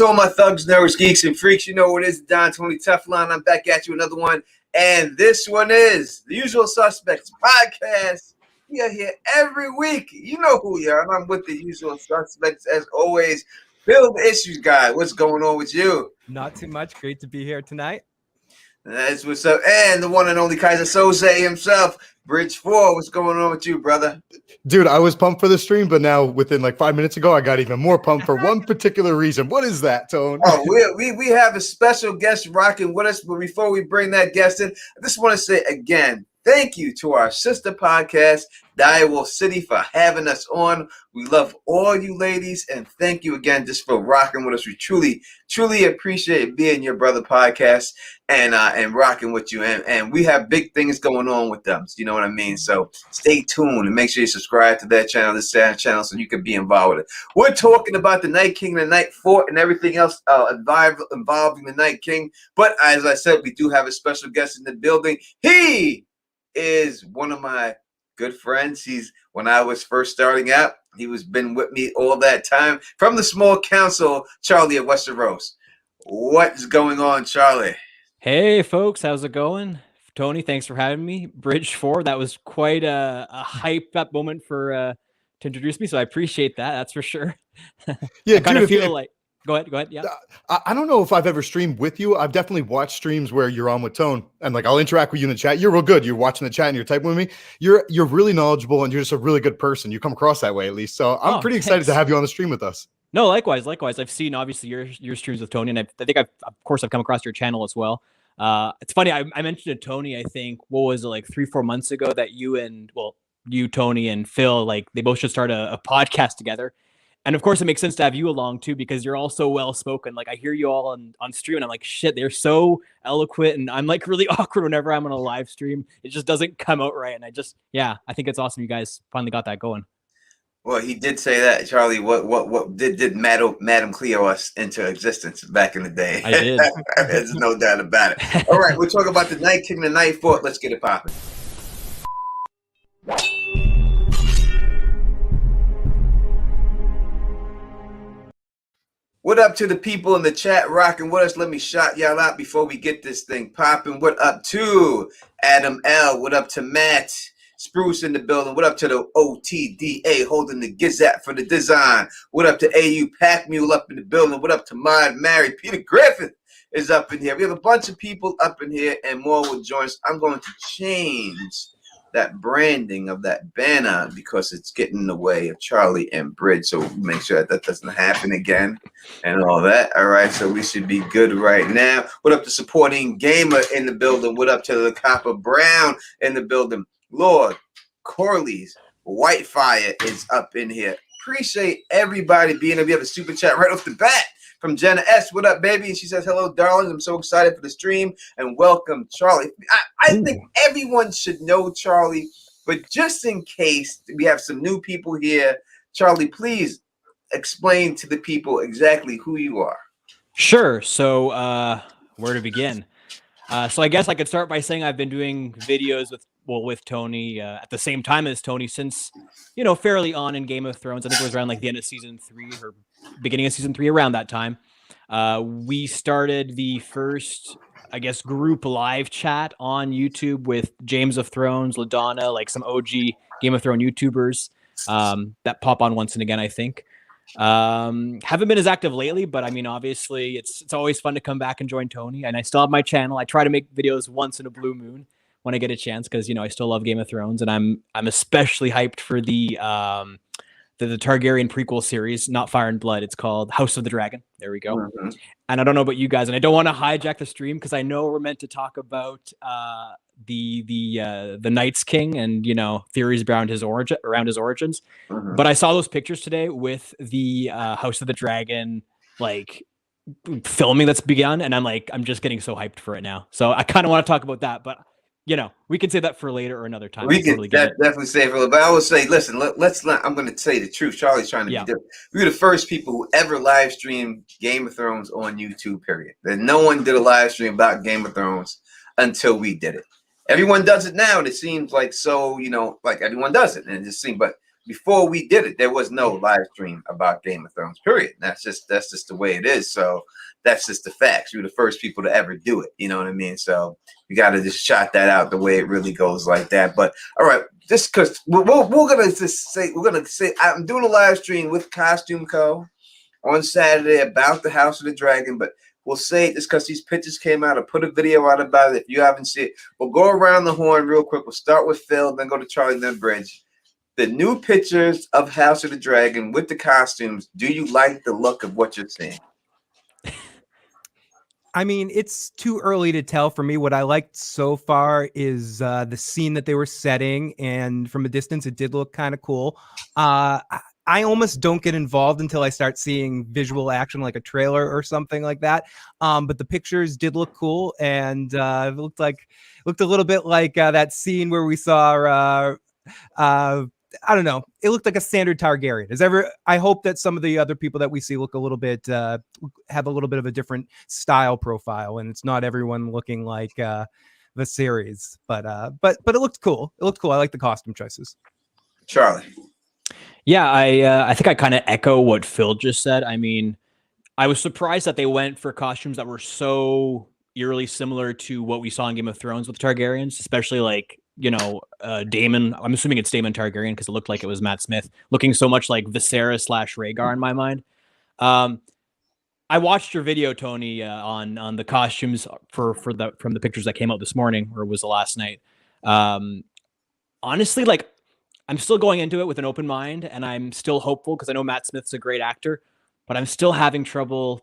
to all my thugs, nerds, geeks, and freaks. You know what it is, Don Tony Teflon. I'm back at you, another one. And this one is the Usual Suspects podcast. We are here every week. You know who we are. And I'm with the Usual Suspects, as always. Bill, the Issues Guy. What's going on with you? Not too much. Great to be here tonight. That's what's up. And the one and only Kaiser Soze himself, Bridge 4. What's going on with you, brother? Dude, I was pumped for the stream, but now within like 5 minutes ago, I got even more pumped for one particular reason. What is that, Tone? Oh, we have a special guest rocking with us. But before we bring that guest in, I just want to say again, thank you to our sister podcast, Direwolf City, for having us on. We love all you ladies, and thank you again just for rocking with us. We truly appreciate being your brother podcast and rocking with you. And we have big things going on with them. You know what I mean? So stay tuned and make sure you subscribe to that channel, this channel, so you can be involved with it. We're talking about the Night King, the Night Fort, and everything else involving the Night King. But as I said, we do have a special guest in the building. He is one of my good friends. When I was first starting out, he was been with me all that time from the small council, Charlie of Westeros. What's going on, Charlie? Hey, folks. How's it going? Tony, thanks for having me. Bridge 4, that was quite a hype up moment to introduce me, so I appreciate that. That's for sure. Yeah, I kind of feel like... Go ahead. Yeah. I don't know if I've ever streamed with you. I've definitely watched streams where you're on with Tone, and like I'll interact with you in the chat. You're real good. You're watching the chat and you're typing with me. You're really knowledgeable and you're just a really good person. You come across that way at least. So I'm pretty excited to have you on the stream with us. No, likewise. I've seen obviously your streams with Tony, and I think I've come across your channel as well. It's funny. I mentioned to Tony, I think, what was it, like 3-4 months ago, that you, Tony, and Phil, like they both should start a podcast together. And of course, it makes sense to have you along too, because you're all so well spoken. Like I hear you all on stream, and I'm like, shit, they're so eloquent, and I'm like really awkward whenever I'm on a live stream. It just doesn't come out right, and I think it's awesome you guys finally got that going. Well, he did say that, Charlie. What did Madam Cleo us into existence back in the day? I did. There's no doubt about it. All right, we're talking about the Night King, the Night Fort. Let's get it popping. What up to the people in the chat rocking with us? Let me shout y'all out before we get this thing popping. What up to Adam L? What up to Matt Spruce in the building? What up to the OTDA holding the Gazette for the design? What up to AU Pack Mule up in the building? What up to Mod Mary? Peter Griffith is up in here. We have a bunch of people up in here, and more will join us. I'm going to change that branding of that banner because it's getting in the way of Charlie and Bridge. So make sure that doesn't happen again and all that. All right, so we should be good right now. What up to Supporting Gamer in the building? What up to the Copper Brown in the building? Lord Corley's Whitefire is up in here. Appreciate everybody being here. We have a super chat right off the bat from Jenna S. What up, baby? And she says, hello, darlings. I'm so excited for the stream, and welcome, Charlie. I think everyone should know Charlie, but just in case we have some new people here, Charlie, please explain to the people exactly who you are. Sure. So where to begin? So I guess I could start by saying I've been doing videos with Tony at the same time as Tony since, fairly on in Game of Thrones. I think it was around like the end of season 3 or beginning of season 3, around that time. We started the first, I guess, group live chat on YouTube with James of Thrones, LaDonna, like some OG Game of Thrones YouTubers that pop on once and again, I think. Haven't been as active lately, but I mean, obviously it's always fun to come back and join Tony, and I still have my channel. I try to make videos once in a blue moon when I get a chance, because I still love Game of Thrones, and I'm especially hyped for the Targaryen prequel series, not Fire and Blood. It's called House of the Dragon. There we go. Mm-hmm. And I don't know about you guys, and I don't want to hijack the stream because I know we're meant to talk about the Night's King and theories around his origins. Mm-hmm. But I saw those pictures today with the House of the Dragon like filming that's begun, and I'm just getting so hyped for it now. So I kind of want to talk about that, but we can say that for later or another time. We can definitely say it for a little bit. But I would say, listen, I'm going to say the truth. Charlie's trying to be different. We were the first people who ever live streamed Game of Thrones on YouTube, period. And no one did a live stream about Game of Thrones until we did it. Everyone does it now, and it seems like like everyone does it. And it just seems, but before we did it, there was no live stream about Game of Thrones, period. That's just the way it is. So that's just the facts. We were the first people to ever do it. You know what I mean? So we got to just shout that out the way it really goes like that. But all right, just because we're gonna say I'm doing a live stream with Costume Co. on Saturday about the House of the Dragon, but we'll say it just because these pictures came out. I'll put a video out about it. If you haven't seen it, we'll go around the horn real quick. We'll start with Phil, then go to Charlie, then Bridge. The new pictures of House of the Dragon with the costumes, do you like the look of what you're seeing? I mean, it's too early to tell for me. What I liked so far is the scene that they were setting, and from a distance, it did look kind of cool. I almost don't get involved until I start seeing visual action, like a trailer or something like that. But the pictures did look cool, and it looked a little bit like that scene where we saw. I don't know. It looked like a standard Targaryen. I hope that some of the other people that we see look a little bit, have a little bit of a different style profile, and it's not everyone looking like the series. But it looked cool. It looked cool. I like the costume choices. Charlie. Yeah, I think I kind of echo what Phil just said. I mean, I was surprised that they went for costumes that were so eerily similar to what we saw in Game of Thrones with Targaryens, especially like, Daemon. I'm assuming it's Daemon Targaryen because it looked like it was Matt Smith, looking so much like Viserys / Rhaegar in my mind. I watched your video, Tony, on the costumes from the pictures that came out this morning, or was the last night. Honestly, like, I'm still going into it with an open mind, and I'm still hopeful because I know Matt Smith's a great actor, but I'm still having trouble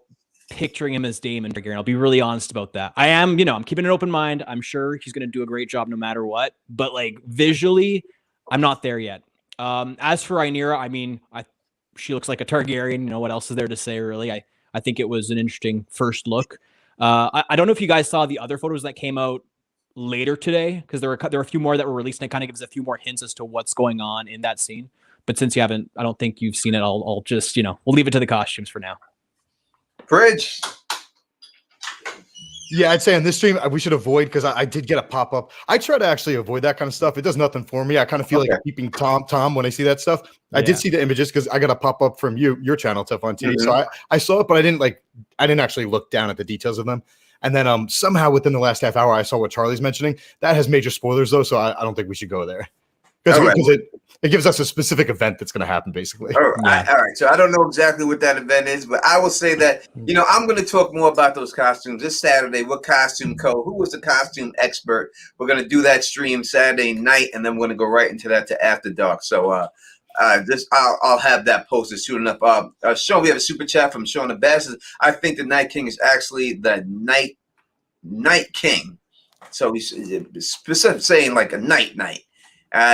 picturing him as Daemon Targaryen. I'll be really honest about that. I'm keeping an open mind. I'm sure he's going to do a great job no matter what, but like visually, I'm not there yet. As for Rhaenyra, I mean, she looks like a Targaryen. What else is there to say, really? I think it was an interesting first look. I don't know if you guys saw the other photos that came out later today, because there were a few more that were released, and it kind of gives a few more hints as to what's going on in that scene. But since you haven't, I don't think you've seen it. I'll just, we'll leave it to the costumes for now. Bridge. Yeah, I'd say on this stream we should avoid, because I did get a pop up. I try to actually avoid that kind of stuff. It does nothing for me. I kind of feel like I'm keeping Tom when I see that stuff. I did see the images because I got a pop up from your channel, Teflon TV. Mm-hmm. So I saw it, but I didn't actually look down at the details of them. And then somehow within the last half hour, I saw what Charlie's mentioning. That has major spoilers though, so I don't think we should go there. Because it gives us a specific event that's going to happen, basically. All right. So I don't know exactly what that event is, but I will say that, I'm going to talk more about those costumes this Saturday with Costume Co. Who was the costume expert? We're going to do that stream Saturday night, and then we're going to go right into that to After Dark. So I'll have that posted soon enough. Sean, we have a super chat from Sean the Bass. I think the Night King is actually the Night King. So he's specific saying like a night.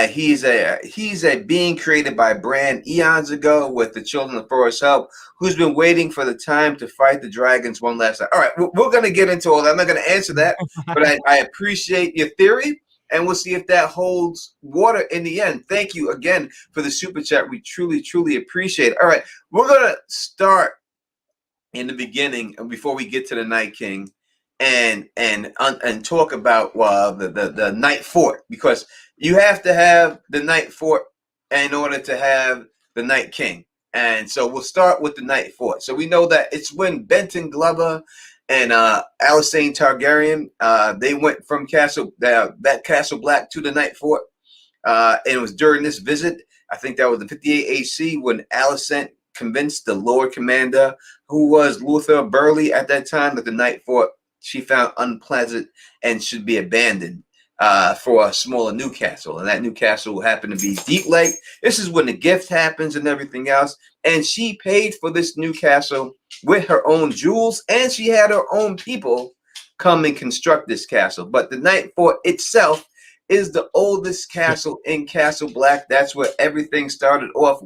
He's a being created by Bran eons ago with the children of Forest help, who's been waiting for the time to fight the dragons one last time. All right, we're going to get into all that. I'm not going to answer that, but I appreciate your theory, and we'll see if that holds water in the end. Thank you again for the super chat. We truly, truly appreciate it. All right, we're going to start in the beginning before we get to the Night King and talk about the Night Fort, because you have to have the Night Fort in order to have the Night King. And so we'll start with the Night Fort. So we know that it's when Benton Glover and Alysanne Targaryen, they went from that Castle Black to the Night Fort. And it was during this visit, I think that was the 58 AC, when Alysanne convinced the Lord Commander, who was Luther Burley at that time, that the Night Fort she found unpleasant and should be abandoned for a smaller new castle. And that new castle happened to be Deep Lake. This is when the gift happens and everything else. And she paid for this new castle with her own jewels, and she had her own people come and construct this castle. But the Night Fort itself is the oldest castle in Castle Black. That's where everything started off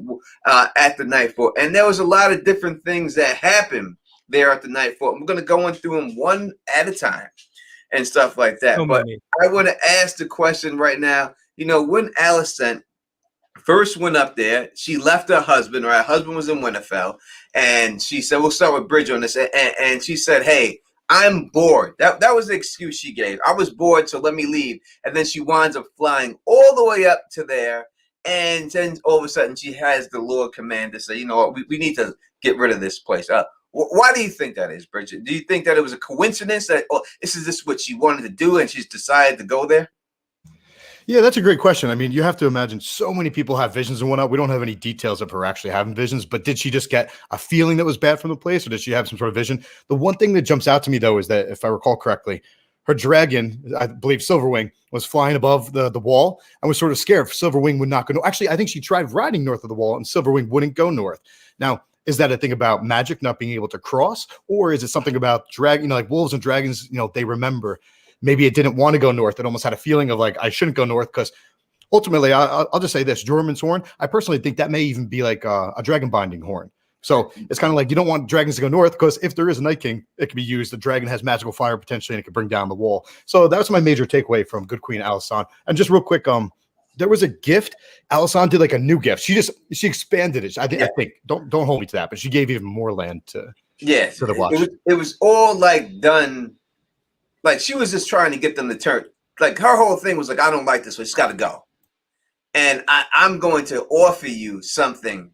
at the Night Fort. And there was a lot of different things that happened there at the Night Fort. We're going to go in through them one at a time and stuff like that. But I want to ask the question right now, when Alysanne first went up there, she left her husband, or her husband was in Winterfell, and she said, we'll start with Bridge on this, and she said, hey, I'm bored. That was the excuse she gave. I was bored, so let me leave. And then she winds up flying all the way up to there And then all of a sudden she has the Lord Commander say, you know what, we need to get rid of this place. Why do you think that is, Bridget? Do you think that it was a coincidence that, oh, this is what she wanted to do and she's decided to go there? Yeah, that's a great question. I mean, you have to imagine so many people have visions and whatnot. We don't have any details of her actually having visions, but did she just get a feeling that was bad from the place, or did she have some sort of vision? The one thing that jumps out to me, though, is that if I recall correctly, her dragon, I believe Silverwing, was flying above the wall and was sort of scared Silverwing would not go. Actually, I think she tried riding north of the wall and Silverwing wouldn't go north. Now, is that a thing about magic not being able to cross, or is it something about dragon? You know, like wolves and dragons, you know, they remember. Maybe it didn't want to go north. It almost had a feeling of like, I shouldn't go north, because ultimately, I'll just say this, Jormun's horn, I personally think that may even be like a dragon binding horn. So it's kind of like you don't want dragons to go north, because if there is a Night King, it can be used. The dragon has magical fire potentially, and it can bring down the wall. So that's my major takeaway from Good Queen Alysanne. And just real quick, there was a gift. Alysanne did like a new gift. She expanded it. I think don't hold me to that, but she gave even more land to the watch. It was all like done. Like she was just trying to get them to turn. Like her whole thing was like, I don't like this, so it's got to go. And I'm going to offer you something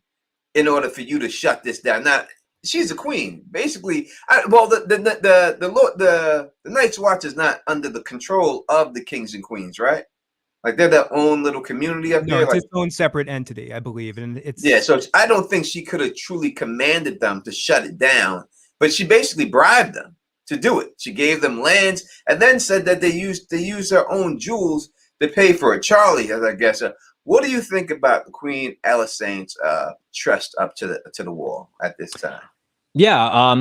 in order for you to shut this down. Now she's a queen, basically. The Night's Watch is not under the control of the kings and queens, right? Like they're their own little community up there. No, it's like, its own separate entity, I believe, and it's So I don't think she could have truly commanded them to shut it down, but she basically bribed them to do it. She gave them lands and then said that they used their own jewels to pay for it. Charlie, as I guess, what do you think about the Queen Alysanne's trust up to the wall at this time? Yeah,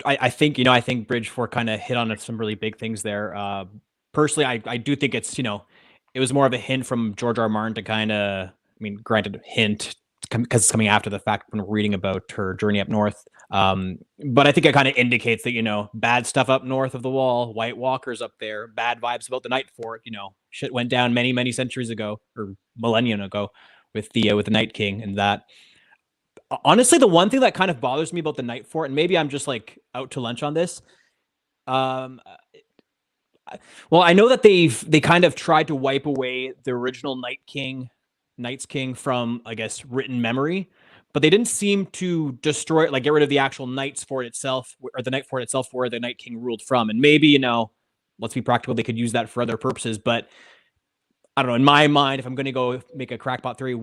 I think I think Bridgefort kind of hit on some really big things there. Personally, I do think it's it was more of a hint from George R. R. Martin to kind of, I mean, granted, hint because it's coming after the fact when reading about her journey up north. But I think it kind of indicates that, bad stuff up north of the wall, White Walkers up there, bad vibes about the Night Fort, shit went down many, many centuries ago or millennia ago with the Night King. And that, honestly, the one thing that kind of bothers me about the Night Fort, and maybe I'm just like out to lunch on this. Well, I know that they kind of tried to wipe away the original Night's King from, I guess, written memory, but they didn't seem to destroy it, like get rid of the actual Night's Fort itself, or the Night Fort itself, where the Night King ruled from. And maybe, let's be practical, they could use that for other purposes. But I don't know. In my mind, if I'm going to go make a crackpot theory,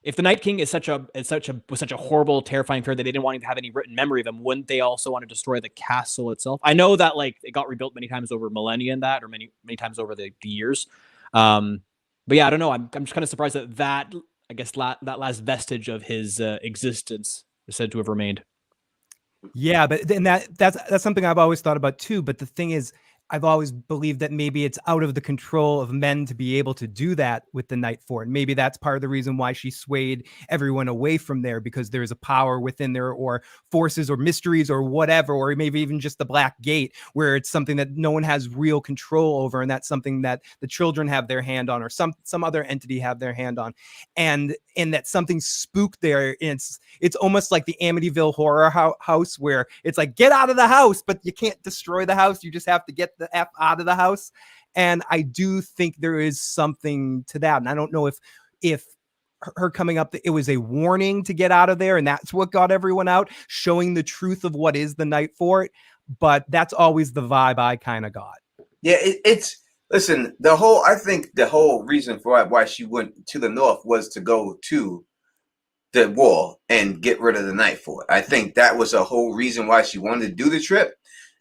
if the Night King was such a horrible, terrifying figure that they didn't want him to have any written memory of him, wouldn't they also want to destroy the castle itself? I know that like it got rebuilt many times over millennia and that, or many times over the years. But yeah, I don't know. I'm just kind of surprised that I guess that last vestige of his existence is said to have remained. Yeah, but then that's something I've always thought about too. But the thing is, I've always believed that maybe it's out of the control of men to be able to do that with the Night Fort. Maybe that's part of the reason why she swayed everyone away from there, because there is a power within there, or forces or mysteries or whatever, or maybe even just the Black Gate, where it's something that no one has real control over. And that's something that the children have their hand on, or some other entity have their hand on. And that something spooked there. It's almost like the Amityville horror house, where it's like, get out of the house, but you can't destroy the house. You just have to get the F out of the house. And I do think there is something to that. And I don't know if her coming up, it was a warning to get out of there, and that's what got everyone out, showing the truth of what is the Night Fort. But that's always the vibe I kind of got. Yeah, listen, I think the whole reason for why she went to the north was to go to the wall and get rid of the Night Fort. I think that was a whole reason why she wanted to do the trip.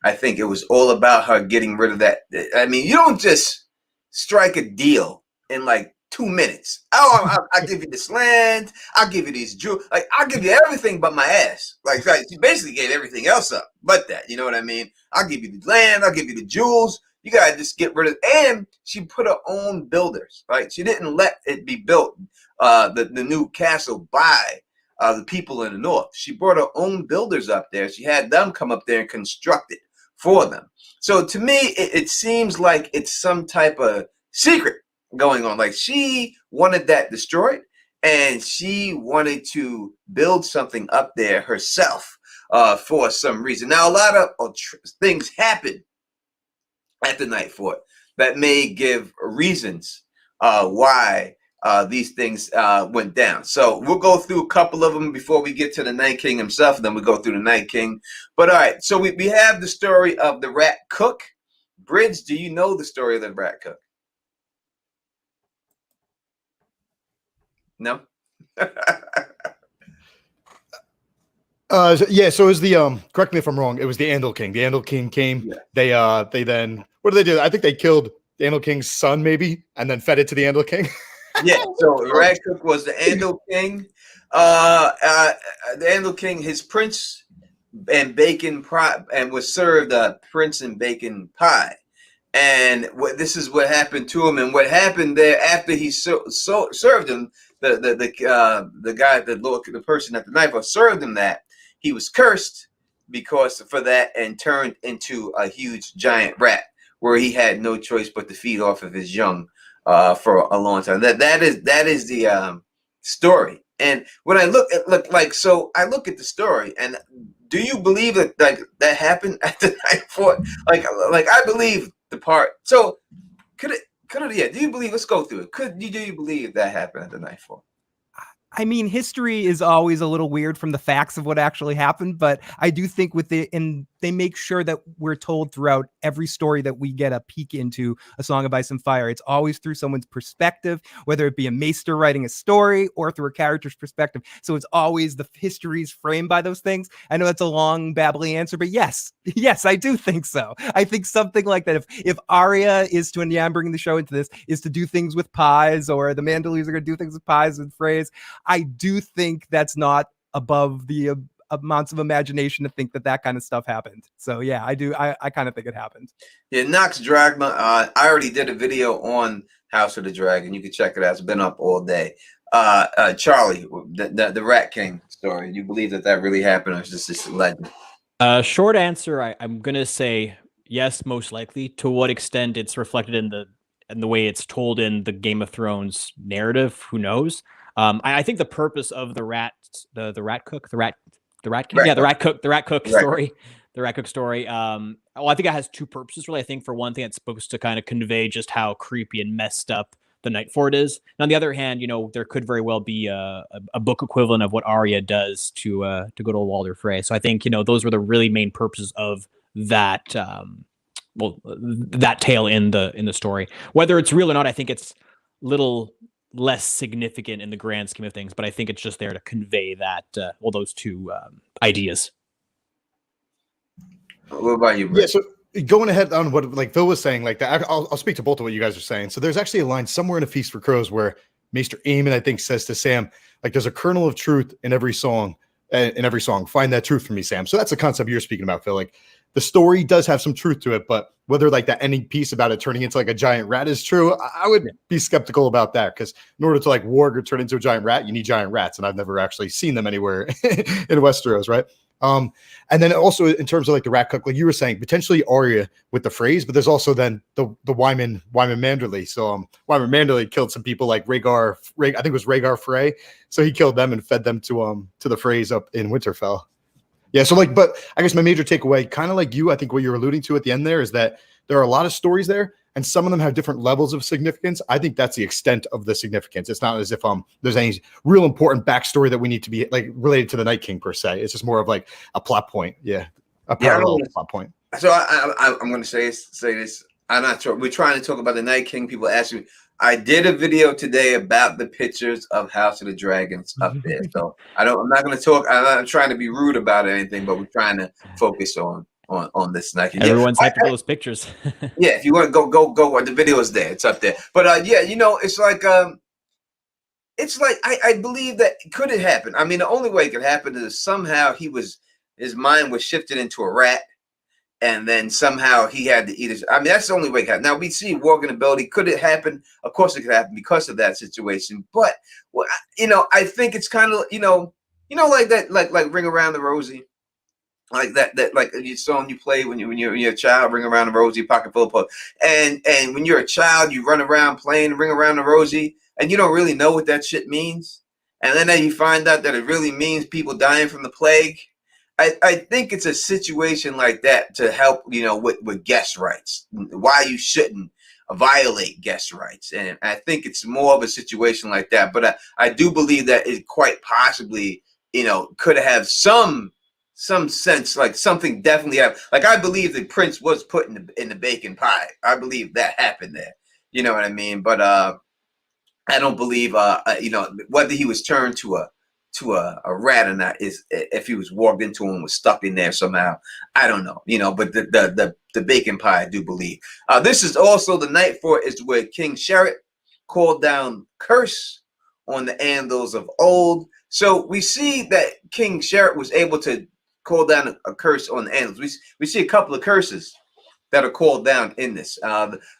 I think it was all about her getting rid of that. I mean, you don't just strike a deal in like 2 minutes. I'll give you this land. I'll give you these jewels. Like, I'll give you everything but my ass. Like she basically gave everything else up but that. You know what I mean? I'll give you the land. I'll give you the jewels. You got to just get rid of it. And she put her own builders. Right? She didn't let it be built, the new castle, by the people in the north. She brought her own builders up there. She had them come up there and construct it for them. So to me, it seems like it's some type of secret going on. Like she wanted that destroyed, and she wanted to build something up there herself for some reason. Now, a lot of things happen at the Night Fort that may give reasons why these things went down. So we'll go through a couple of them before we get to the Night King himself, and then we'll go through the Night King. But all right, so we have the story of the Rat Cook. Bridge, do you know the story of the Rat Cook? No? Yeah, so it was the correct me if I'm wrong, it was the Andal King. The Andal King came. Yeah. They then, what did they do? I think they killed the Andal King's son, maybe, and then fed it to the Andal King. Yeah, so Rat Cook was the Andal King. The Andal King, his prince and bacon pie, and was served prince and bacon pie. And this is what happened to him. And what happened there after he served him, the guy, the person at the knife served him that, he was cursed because for that and turned into a huge giant rat where he had no choice but to feed off of his young for a long time. That is the story. And when I look at I look at the story, and do you believe that that happened at the night fort? Like I believe the part. So could it yeah, do you believe, let's go through it. Do you believe that happened at the night fort? I mean, history is always a little weird from the facts of what actually happened, but I do think and they make sure that we're told throughout every story that we get a peek into A Song of Ice and Fire. It's always through someone's perspective, whether it be a maester writing a story or through a character's perspective. So it's always the histories framed by those things. I know that's a long, babbly answer, but yes, I do think so. I think something like that. If Arya is to, and yeah, I'm bringing the show into this, is to do things with pies, or the Mandalorians are going to do things with pies and Freys, I do think that's not above the amounts of imagination to think that kind of stuff happened. So yeah, I do. I kind of think it happened. Yeah, Nox Dragma. I already did a video on House of the Dragon. You can check it out. It's been up all day. Charlie, the Rat King story. You believe that really happened, or is this just a legend? Short answer, I'm gonna say yes, most likely. To what extent it's reflected in the way it's told in the Game of Thrones narrative, who knows? I think the purpose of the rat cook story. The Rat Cook story. Well, I think it has two purposes, really. I think for one thing, it's supposed to kind of convey just how creepy and messed up the Night Fort is. And on the other hand, there could very well be a book equivalent of what Arya does to go to Walder Frey. So I think those were the really main purposes of that. That tale in the story. Whether it's real or not, I think it's little less significant in the grand scheme of things, but I think it's just there to convey that those two ideas. What about you, Brett? Yeah, so going ahead on what Phil was saying, I'll speak to both of what you guys are saying. So there's actually a line somewhere in A Feast for Crows where Maester Aemon, I think, says to Sam, there's a kernel of truth in every song. Find that truth for me, Sam. So that's the concept you're speaking about, Phil. The story does have some truth to it, but whether that ending piece about it turning into a giant rat is true, I would be skeptical about that, because in order to warg or turn into a giant rat, you need giant rats, and I've never actually seen them anywhere in Westeros, right? And then also in terms of the Rat Cook, like you were saying, potentially Arya with the phrase, but there's also then the Wyman Manderley. So Wyman Manderley killed some people like Rhaegar, I think it was Rhaegar Frey. So he killed them and fed them to the phrase up in Winterfell. Yeah, so but I guess my major takeaway, kind of like you, I think what you're alluding to at the end there is that there are a lot of stories there, and some of them have different levels of significance. I think that's the extent of the significance. It's not as if there's any real important backstory that we need to be related to the Night King per se. It's just more of a plot point. Yeah, a parallel plot point. So I'm going to say this. I'm not sure. We're trying to talk about the Night King. People ask me. I did a video today about the pictures of House of the Dragons up there. So I'm not going to talk. I'm not trying to be rude about anything, but we're trying to focus on this Night King. Everyone's hyped for those pictures. Yeah, if you want to go. The video is there. It's up there. But it's I believe that could it happen? I mean, the only way it could happen is somehow his mind was shifted into a rat. And then somehow he had to eat it. I mean, that's the only way it can. Now we see Warging ability. Could it happen? Of course, it could happen because of that situation. But I think it's kind of like that, like Ring Around the Rosie, like that like your song you play when you're a child, Ring Around the Rosie, pocket full of puff. And when you're a child, you run around playing Ring Around the Rosie, and you don't really know what that shit means. And then you find out that it really means people dying from the plague. I think it's a situation like that to help, with guest rights, why you shouldn't violate guest rights. And I think it's more of a situation like that. But I do believe that it quite possibly, could have some sense, like something definitely happened. Like I believe the prince was put in the bacon pie. I believe that happened there. You know what I mean? But I don't believe whether he was turned to a rat or not, is if he was walked into and was stuck in there somehow. I don't know. But the bacon pie, I do believe. This is also the night for is where King Sherrod called down curse on the Andals of old. So we see that King Sherrod was able to call down a curse on the Andals. We see a couple of curses that are called down in this.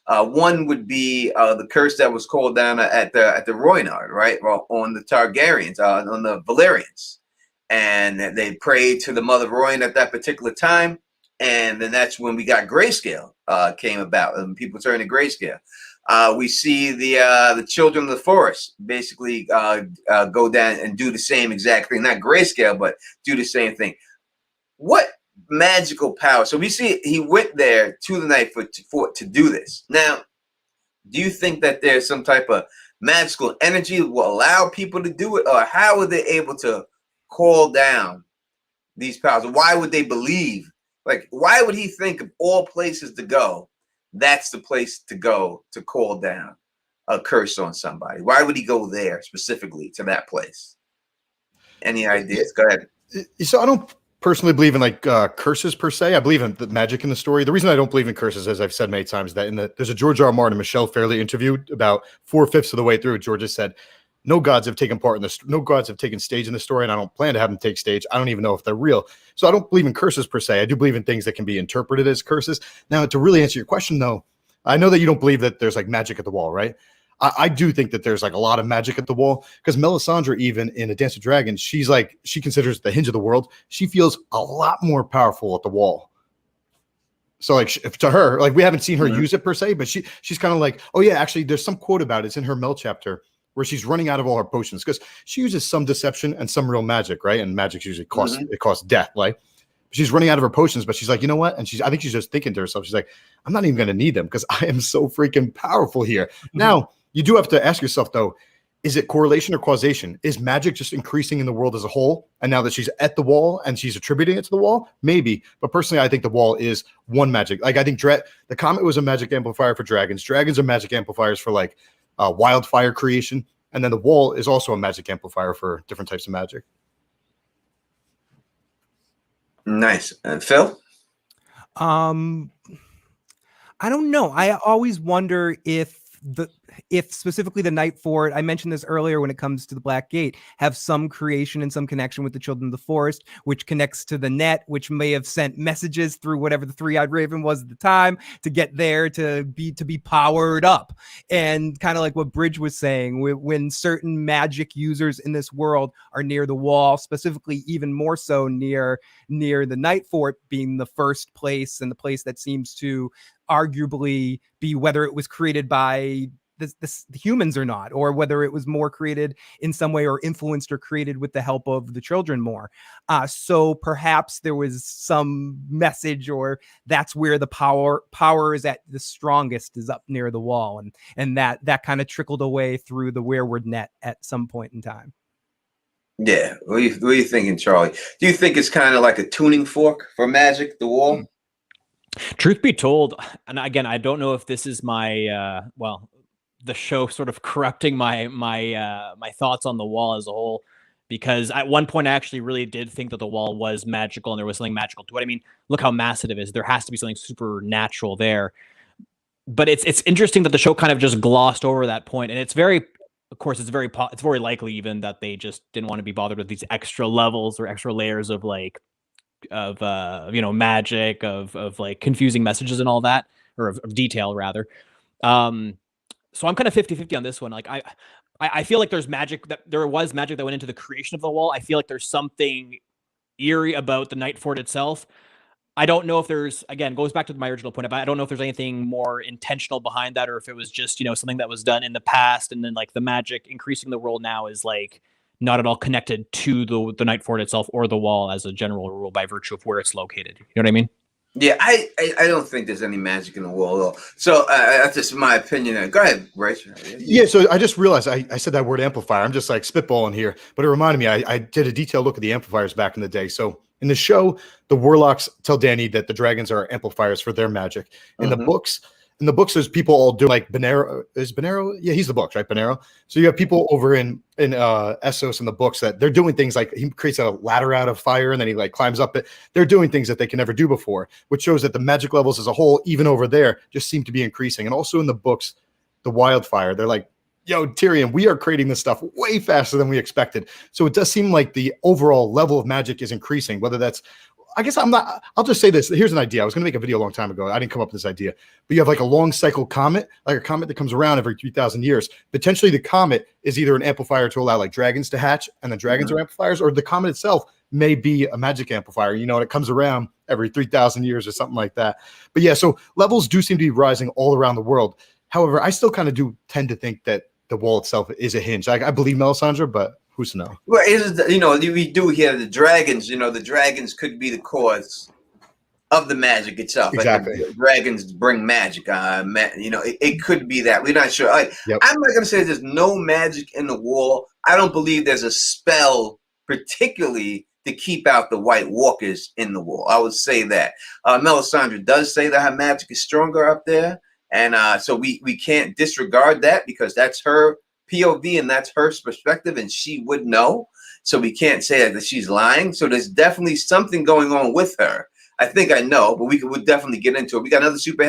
One would be the curse that was called down at the Rhoynar, right? Well, on the Targaryens, on the Valyrians. And they prayed to the Mother Rhoyne at that particular time. And then that's when we got grayscale came about, and people turned to grayscale. We see the children of the forest basically go down and do the same exact thing. Not grayscale, but do the same thing. What magical power? So we see he went there to the night to do this. Now, do you think that there's some type of magical energy that will allow people to do it, or how are they able to call down these powers? Why would they believe? Like, why would he think of all places to go, that's the place to go to call down a curse on somebody? Why would he go there specifically to that place? Any ideas? Go ahead. So I don't personally believe in like curses per se. I believe in the magic in the story. The reason I don't believe in curses, as I've said many times, that there's a George R. R. Martin, Michelle Fairley interviewed about 4/5 of the way through. George has said, no gods have taken part in this. No gods have taken stage in the story, and I don't plan to have them take stage. I don't even know if they're real. So I don't believe in curses per se. I do believe in things that can be interpreted as curses. Now, to really answer your question, though, I know that you don't believe that there's like magic at the wall, right? I do think that there's like a lot of magic at the wall, because Melisandre, even in A Dance of Dragons, she considers the hinge of the world. She feels a lot more powerful at the wall. So like to her, like we haven't seen her use it per se, but she's kind of like, oh yeah, actually there's some quote about it. It's in her Mel chapter where she's running out of all her potions, because she uses some deception and some real magic, right? And magic usually costs death, like. She's running out of her potions, but she's like, you know what? And I think she's just thinking to herself, she's like, I'm not even going to need them because I am so freaking powerful here. Now, you do have to ask yourself, though, is it correlation or causation? Is magic just increasing in the world as a whole? And now that she's at the wall and she's attributing it to the wall? Maybe. But personally, I think the wall is one magic. Like, I think the comet was a magic amplifier for dragons. Dragons are magic amplifiers for like wildfire creation. And then the wall is also a magic amplifier for different types of magic. Nice. And Phil? I don't know. I always wonder if specifically the Night Fort, I mentioned this earlier when it comes to the Black Gate, have some creation and some connection with the Children of the Forest, which connects to the net, which may have sent messages through whatever the Three-Eyed Raven was at the time to get there to be powered up. And kind of like what Bridge was saying, when certain magic users in this world are near the wall, specifically even more so near the Night Fort being the first place and the place that seems to arguably be whether it was created by the humans or not, or whether it was more created in some way or influenced or created with the help of the children more. So perhaps there was some message, or that's where the power is at the strongest, is up near the wall. And that kind of trickled away through the Weirwood net at some point in time. Yeah. What are you thinking, Charlie? Do you think it's kind of like a tuning fork for magic, the wall? Truth be told, and again, I don't know if this is my the show sort of corrupting my thoughts on the wall as a whole, because at one point I actually really did think that the wall was magical and there was something magical to it. I mean, look how massive it is. There has to be something supernatural there. But it's interesting that the show kind of just glossed over that point, and it's very likely even that they just didn't want to be bothered with these extra levels or extra layers of like magic, of like confusing messages and all that, or of detail rather. So I'm kind of 50-50 on this one. Like I feel like there was magic that went into the creation of the wall. I feel like there's something eerie about the Night Fort itself. I don't know if there's, again, goes back to my original point, but I don't know if there's anything more intentional behind that, or if it was just, something that was done in the past, and then like the magic increasing the world now is like not at all connected to the Night Fort itself or the wall as a general rule by virtue of where it's located. You know what I mean? Yeah, I don't think there's any magic in the wall at all. So that's just my opinion. Go ahead, Rachel. Yeah, so I just realized I said that word amplifier. I'm just like spitballing here, but it reminded me I did a detailed look at the amplifiers back in the day. So in the show, the warlocks tell Danny that the dragons are amplifiers for their magic. Mhm. In the books, there's people all do like Bonero. Is Bonero? Yeah, he's the books, right? Bonero. So you have people over in Essos in the books that they're doing things like he creates a ladder out of fire and then he like climbs up it. They're doing things that they can never do before, which shows that the magic levels as a whole, even over there, just seem to be increasing. And also in the books, the wildfire, they're like, yo, Tyrion, we are creating this stuff way faster than we expected. So it does seem like the overall level of magic is increasing, whether that's, I guess I'll just say this. Here's an idea. I was going to make a video a long time ago. I didn't come up with this idea, but you have like a long cycle comet, like a comet that comes around every 3,000 years. Potentially the comet is either an amplifier to allow like dragons to hatch and the dragons are amplifiers, or the comet itself may be a magic amplifier, and it comes around every 3,000 years or something like that. But yeah, so levels do seem to be rising all around the world. However, I still kind of do tend to think that the wall itself is a hinge. I believe Melisandre, but who's to know? Well, we do hear the dragons. The dragons could be the cause of the magic itself. Exactly. Like the dragons bring magic. It could be that. We're not sure. I'm not going to say there's no magic in the wall. I don't believe there's a spell particularly to keep out the White Walkers in the wall. I would say that. Melisandre does say that her magic is stronger up there. And so we can't disregard that because that's her POV and that's her perspective and she would know. So we can't say that she's lying. So there's definitely something going on with her. I think I know, but we'll definitely get into it. We got another super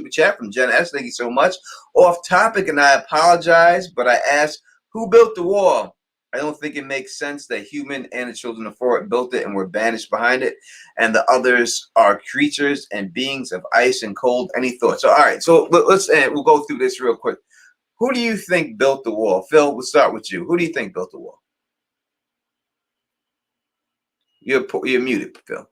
chat from Jen S. Thank you so much. Off topic, and I apologize, but I asked, who built the wall? I don't think it makes sense that human and the children of Forest built it and were banished behind it, and the others are creatures and beings of ice and cold. Any thoughts? So, all right, so we'll go through this real quick. Who do you think built the wall? Phil, we'll start with you. Who do you think built the wall? You're muted, Phil.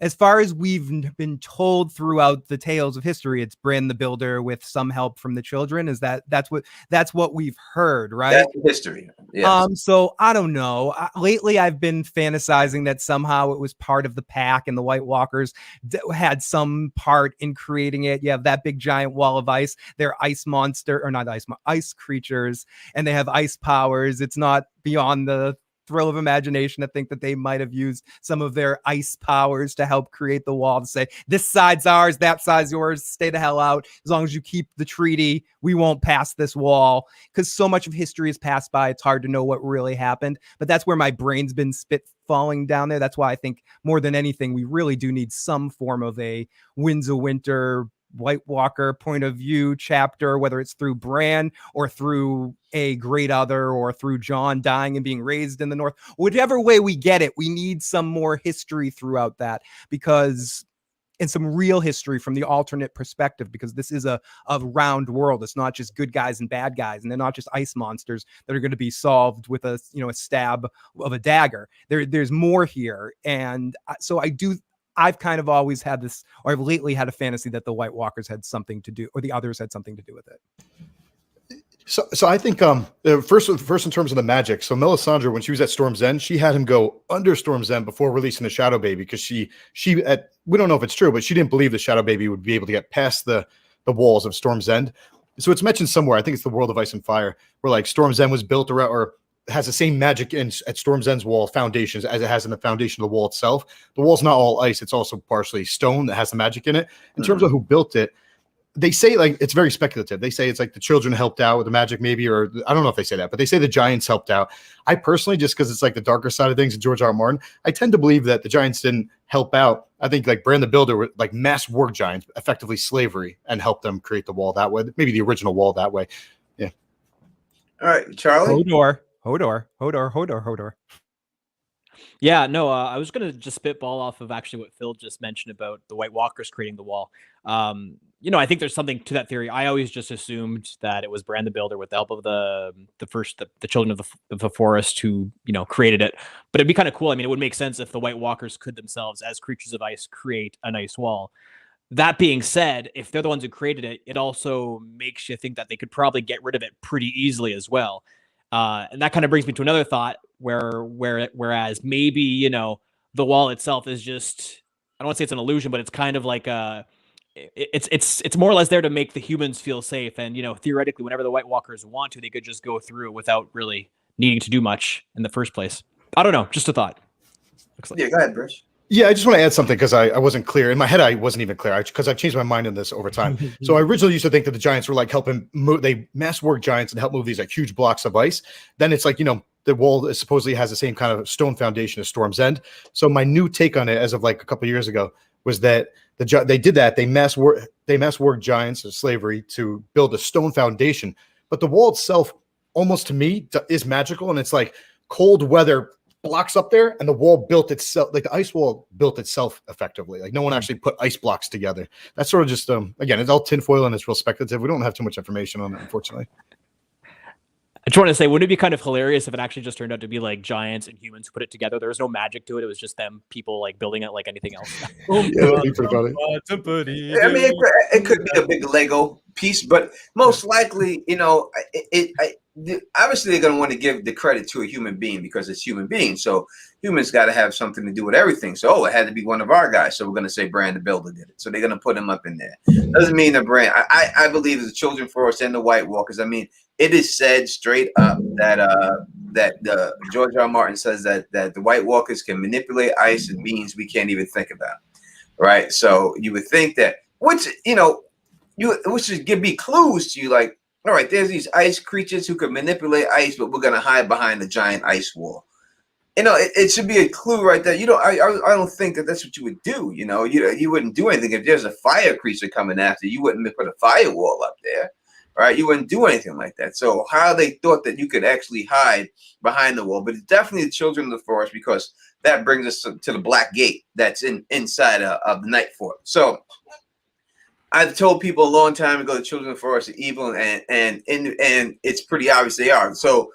As far as we've been told throughout the tales of history, it's Bran the Builder with some help from the children. That's what we've heard, right? That's history. Yes. So I don't know. Lately, I've been fantasizing that somehow it was part of the Pact and the White Walkers had some part in creating it. You have that big giant wall of ice. They're ice creatures, and they have ice powers. It's not beyond the thrill of imagination to think that they might have used some of their ice powers to help create the wall, to say this side's ours, that side's yours, stay the hell out. As long as you keep the treaty, we won't pass this wall. Because so much of history has passed by, it's hard to know what really happened. But that's where my brain's been falling down there. That's why I think more than anything, we really do need some form of a Winds of Winter White Walker point of view chapter, whether it's through Bran or through a great other or through Jon dying and being raised in the North. Whichever way we get it, we need some more history throughout that, because and some real history from the alternate perspective, because this is a round world. It's not just good guys and bad guys, and they're not just ice monsters that are going to be solved with a stab of a dagger. There's more here. And so I've kind of always had this, or I've lately had a fantasy that the White Walkers had something to do, or the others had something to do with it. So I think first in terms of the magic. So Melisandre, when she was at Storm's End, she had him go under Storm's End before releasing the Shadow Baby, because we don't know if it's true, but she didn't believe the Shadow Baby would be able to get past the walls of Storm's End. So it's mentioned somewhere. I think it's the World of Ice and Fire, where like Storm's End was built around, or has the same magic at Storm's End's wall foundations as it has in the foundation of the wall itself. The wall's not all ice; it's also partially stone that has the magic in it. In terms of who built it, they say like it's very speculative. They say it's like the children helped out with the magic, maybe, or I don't know if they say that, but they say the giants helped out. I personally, just because it's like the darker side of things in George R. R. Martin, I tend to believe that the giants didn't help out. I think like Bran the Builder were like mass work giants, effectively slavery, and helped them create the wall that way. Maybe the original wall that way. Yeah. All right, Charlie. Hodor. Yeah, no, I was going to just spitball off of actually what Phil just mentioned about the White Walkers creating the wall. I think there's something to that theory. I always just assumed that it was Bran the Builder with the help of the children of the forest who, created it. But it'd be kind of cool. I mean, it would make sense if the White Walkers could themselves, as creatures of ice, create an ice wall. That being said, if they're the ones who created it, it also makes you think that they could probably get rid of it pretty easily as well. And that kind of brings me to another thought whereas maybe, the wall itself is just don't want to say it's an illusion, but it's kind of like it's more or less there to make the humans feel safe. And theoretically, whenever the White Walkers want to, they could just go through without really needing to do much in the first place. I don't know, just a thought. Looks like. Yeah, go ahead, Bruce. Yeah, I just want to add something because I wasn't clear. In my head, I wasn't even clear because I've changed my mind on this over time. So I originally used to think that the giants were like helping move, they mass work giants and help move these like huge blocks of ice. Then it's like, the wall is supposedly has the same kind of stone foundation as Storm's End. So my new take on it as of like a couple of years ago was that they did that. They mass work giants of slavery to build a stone foundation. But the wall itself, almost to me, is magical. And it's like cold weather blocks up there, and the wall built itself, like the ice wall built itself effectively. Like no one actually put ice blocks together. That's sort of just again, it's all tinfoil and it's real speculative. We don't have too much information on it, unfortunately. I just want to say, wouldn't it be kind of hilarious if it actually just turned out to be like giants and humans who put it together? There was no magic to it. It was just them people like building it like anything else. Yeah, that'd be pretty funny. I mean, it could be a big Lego piece, but most likely, obviously they're going to want to give the credit to a human being because it's human being. So humans got to have something to do with everything. So, it had to be one of our guys. So we're going to say Brand the Builder did it. So they're going to put him up in there. Doesn't mean the Brand. I believe the Children Force and the White Walkers. I mean, it is said straight up that George R. Martin says that the White Walkers can manipulate ice and beings we can't even think about. Right. So you would think that, which should be clues to you, like, all right, there's these ice creatures who can manipulate ice, but we're going to hide behind the giant ice wall. It should be a clue right there. I don't think that that's what you would do. You wouldn't do anything if there's a fire creature coming after you. You wouldn't put a firewall up there, right? You wouldn't do anything like that. So how they thought that you could actually hide behind the wall, but it's definitely the Children of the Forest, because that brings us to the Black Gate that's inside of the Night Fort. So I've told people a long time ago the Children of the Forest are evil, and it's pretty obvious they are. So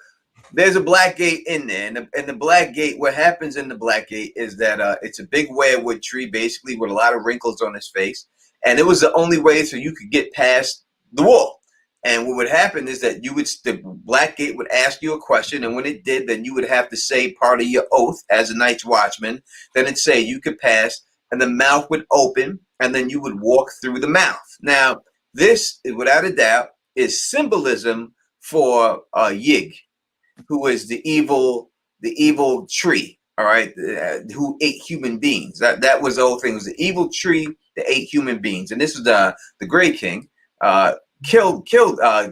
there's a Black Gate in there, and the Black Gate, what happens in the Black Gate is that it's a big weirwood tree, basically, with a lot of wrinkles on his face, and it was the only way so you could get past the wall. And what would happen is that the Black Gate would ask you a question, and when it did, then you would have to say part of your oath as a Night's Watchman. Then it'd say you could pass, and the mouth would open, and then you would walk through the mouth. Now, this, without a doubt, is symbolism for Yig, who is the evil tree, all right, who ate human beings. That was the whole thing. It was the evil tree that ate human beings. And this is the Grey King,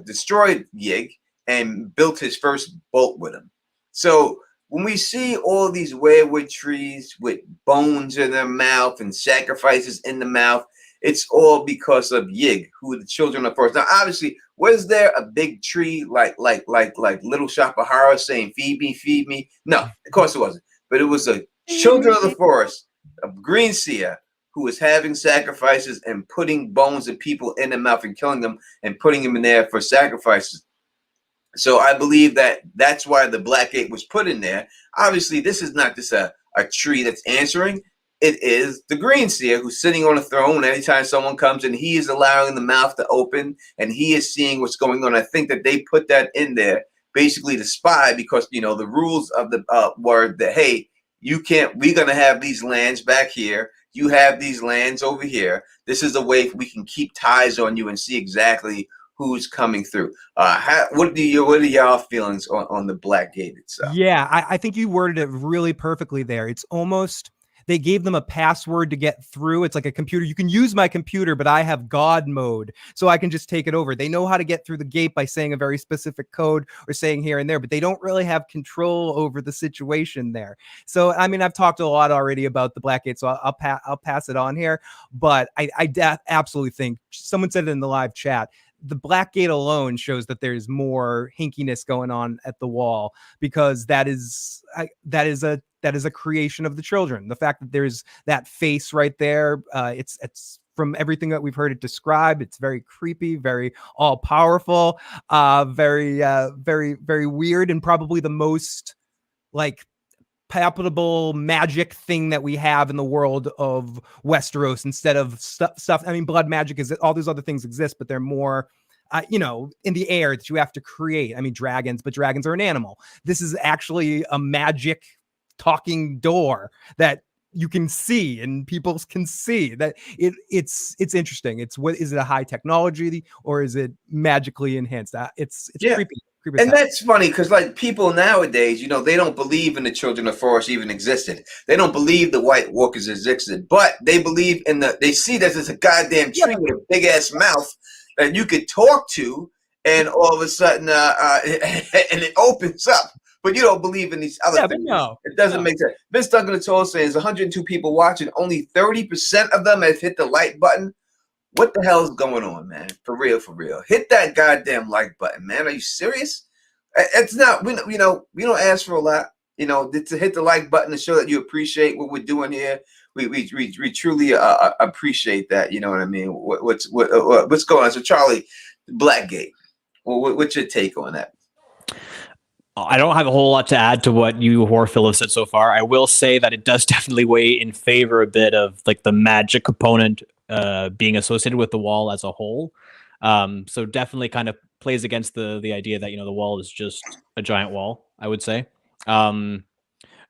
destroyed Yig and built his first bolt with him. So when we see all these weirwood trees with bones in their mouth and sacrifices in the mouth, it's all because of Yig, who the Children of the Forest. Now, obviously, was there a big tree like Little Shop of Horrors saying "Feed me, feed me"? No, of course it wasn't. But it was a Children of the Forest, a green seer, who was having sacrifices and putting bones of people in their mouth and killing them and putting them in there for sacrifices. So I believe that that's why the Black Gate was put in there. Obviously, this is not just a tree that's answering. It is the green seer who's sitting on a throne. Anytime someone comes in, he is allowing the mouth to open, and he is seeing what's going on. I think that they put that in there basically to spy, because the rules of the were that, hey, you can't. We're gonna have these lands back here. You have these lands over here. This is a way we can keep ties on you and see exactly who's coming through. What are y'all feelings on the Black Gate itself? Yeah, I think you worded it really perfectly there. It's almost, they gave them a password to get through. It's like a computer. You can use my computer, but I have God mode, so I can just take it over. They know how to get through the gate by saying a very specific code or saying here and there, but they don't really have control over the situation there. So, I mean, I've talked a lot already about the Black Gate, so I'll pass it on here. But I absolutely think, someone said it in the live chat, the Black Gate alone shows that there's more hinkiness going on at the wall, because that is a creation of the children. The fact that there's that face right there, it's from everything that we've heard it described, it's very creepy, very all powerful, very weird, and probably the most like palpable magic thing that we have in the world of Westeros, instead of stuff. I mean, blood magic is, all these other things exist, but they're more, in the air that you have to create. I mean, dragons, but dragons are an animal. This is actually a magic talking door that you can see and people can see that it's interesting. It's what is it, a high technology or is it magically enhanced? It's creepy. And that's funny because like people nowadays, you know, they don't believe in the children of forest even existed. They don't believe the White Walkers existed, but they believe in they see that there's a goddamn tree with a big ass mouth that you could talk to, and all of a sudden, and it opens up. But you don't believe in these other things. No, it doesn't make sense. Vince Duncan is saying there's 102 people watching. Only 30% of them have hit the like button. What the hell is going on, man? For real, for real. Hit that goddamn like button, man. Are you serious? It's not, we don't ask for a lot, you know, to hit the like button to show that you appreciate what we're doing here. We truly appreciate that. You know what I mean? What's going on? So Charlie, Blackgate, what's your take on that? I don't have a whole lot to add to what you, Horphil, have said so far. I will say that it does definitely weigh in favor a bit of like the magic component being associated with the wall as a whole. So definitely kind of plays against the idea that, you know, the wall is just a giant wall, I would say.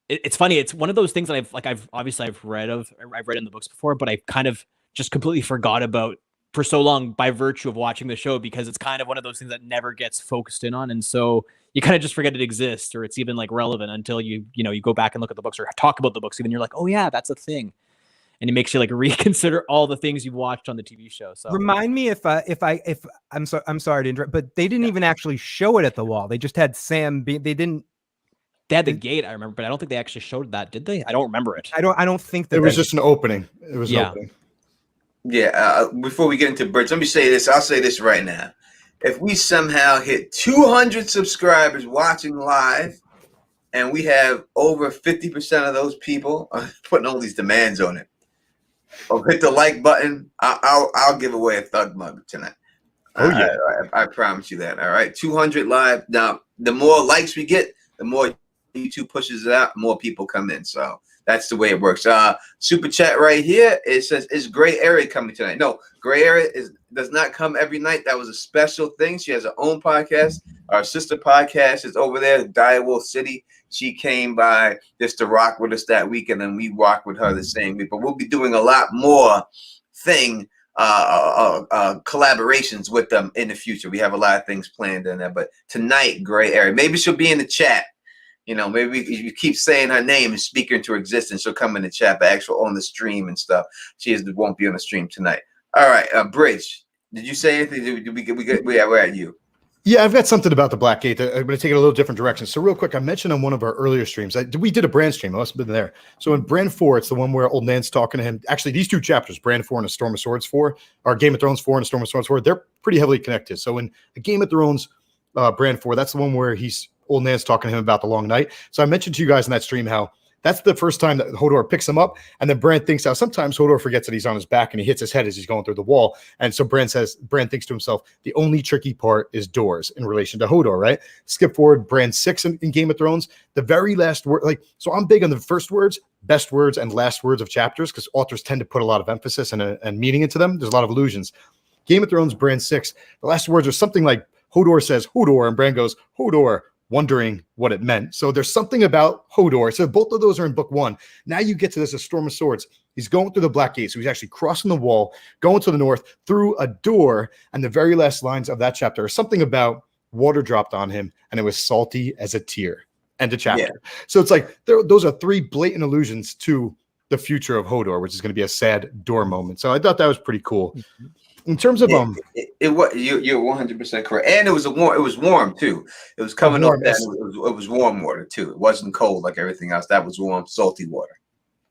It's funny. It's one of those things that I've read in the books before, but I kind of just completely forgot about for so long by virtue of watching the show, because it's kind of one of those things that never gets focused in on. And so you kind of just forget it exists or it's even like relevant until you go back and look at the books or talk about the books. Even you're like, oh yeah, that's a thing. And it makes you like reconsider all the things you've watched on the TV show. So remind me if I'm sorry to interrupt, but they didn't even actually show it at the wall. They just had Sam. They had the gate, I remember, but I don't think they actually showed that, did they? I don't remember it. I don't think that it was just an opening. It was an opening. Yeah. Before we get into bridge, let me say this. I'll say this right now. If we somehow hit 200 subscribers watching live, and we have over 50% of those people putting all these demands on it, hit the like button. I'll give away a thug mug tonight. Oh yeah, I promise you that. All right, 200 live. Now, the more likes we get, the more YouTube pushes it out, more people come in. So that's the way it works. Super chat right here. It says, "Is Gray Area coming tonight?" No, Gray Area does not come every night. That was a special thing. She has her own podcast. Our sister podcast is over there, Direwolf City. She came by just to rock with us that week, and then we rock with her the same week. But we'll be doing a lot more collaborations with them in the future. We have a lot of things planned in there. But tonight, Gray Area. Maybe she'll be in the chat. You know, maybe if you keep saying her name and speak her into existence, she'll come in the chat, but actually on the stream and stuff. She won't be on the stream tonight. All right, Bridge. Did you say anything? We're at you. Yeah, I've got something about the Blackgate. I'm going to take it a little different direction. So real quick, I mentioned on one of our earlier streams, we did a Bran stream. I must have been there. So in Bran 4, it's the one where Old Nan's talking to him. Actually, these two chapters, Bran 4 and A Storm of Swords 4, or Game of Thrones 4 and A Storm of Swords 4, they're pretty heavily connected. So in a Game of Thrones, Bran 4, that's the one where Old Nan's talking to him about the long night. So I mentioned to you guys in that stream how that's the first time that Hodor picks him up, and then Bran thinks how sometimes Hodor forgets that he's on his back and he hits his head as he's going through the wall. And so Bran thinks to himself, the only tricky part is doors in relation to Hodor, right? Skip forward, Bran 6 in Game of Thrones, the very last word, so I'm big on the first words, best words, and last words of chapters because authors tend to put a lot of emphasis and meaning into them. There's a lot of allusions. Game of Thrones, Bran 6, the last words are something like Hodor says, Hodor, and Bran goes, Hodor, wondering what it meant. So there's something about Hodor. So both of those are in book 1. Now you get to this, A Storm of Swords. He's going through the Black Gate. So he's actually crossing the wall, going to the north through a door. And the very last lines of that chapter are something about water dropped on him and it was salty as a tear. End of chapter. Yeah. So it's like those are 3 blatant allusions to the future of Hodor, which is going to be a sad door moment. So I thought that was pretty cool. Mm-hmm. In terms of you're 100% correct, and it was warm too. It was coming up that it was warm water too. It wasn't cold like everything else. That was warm, salty water.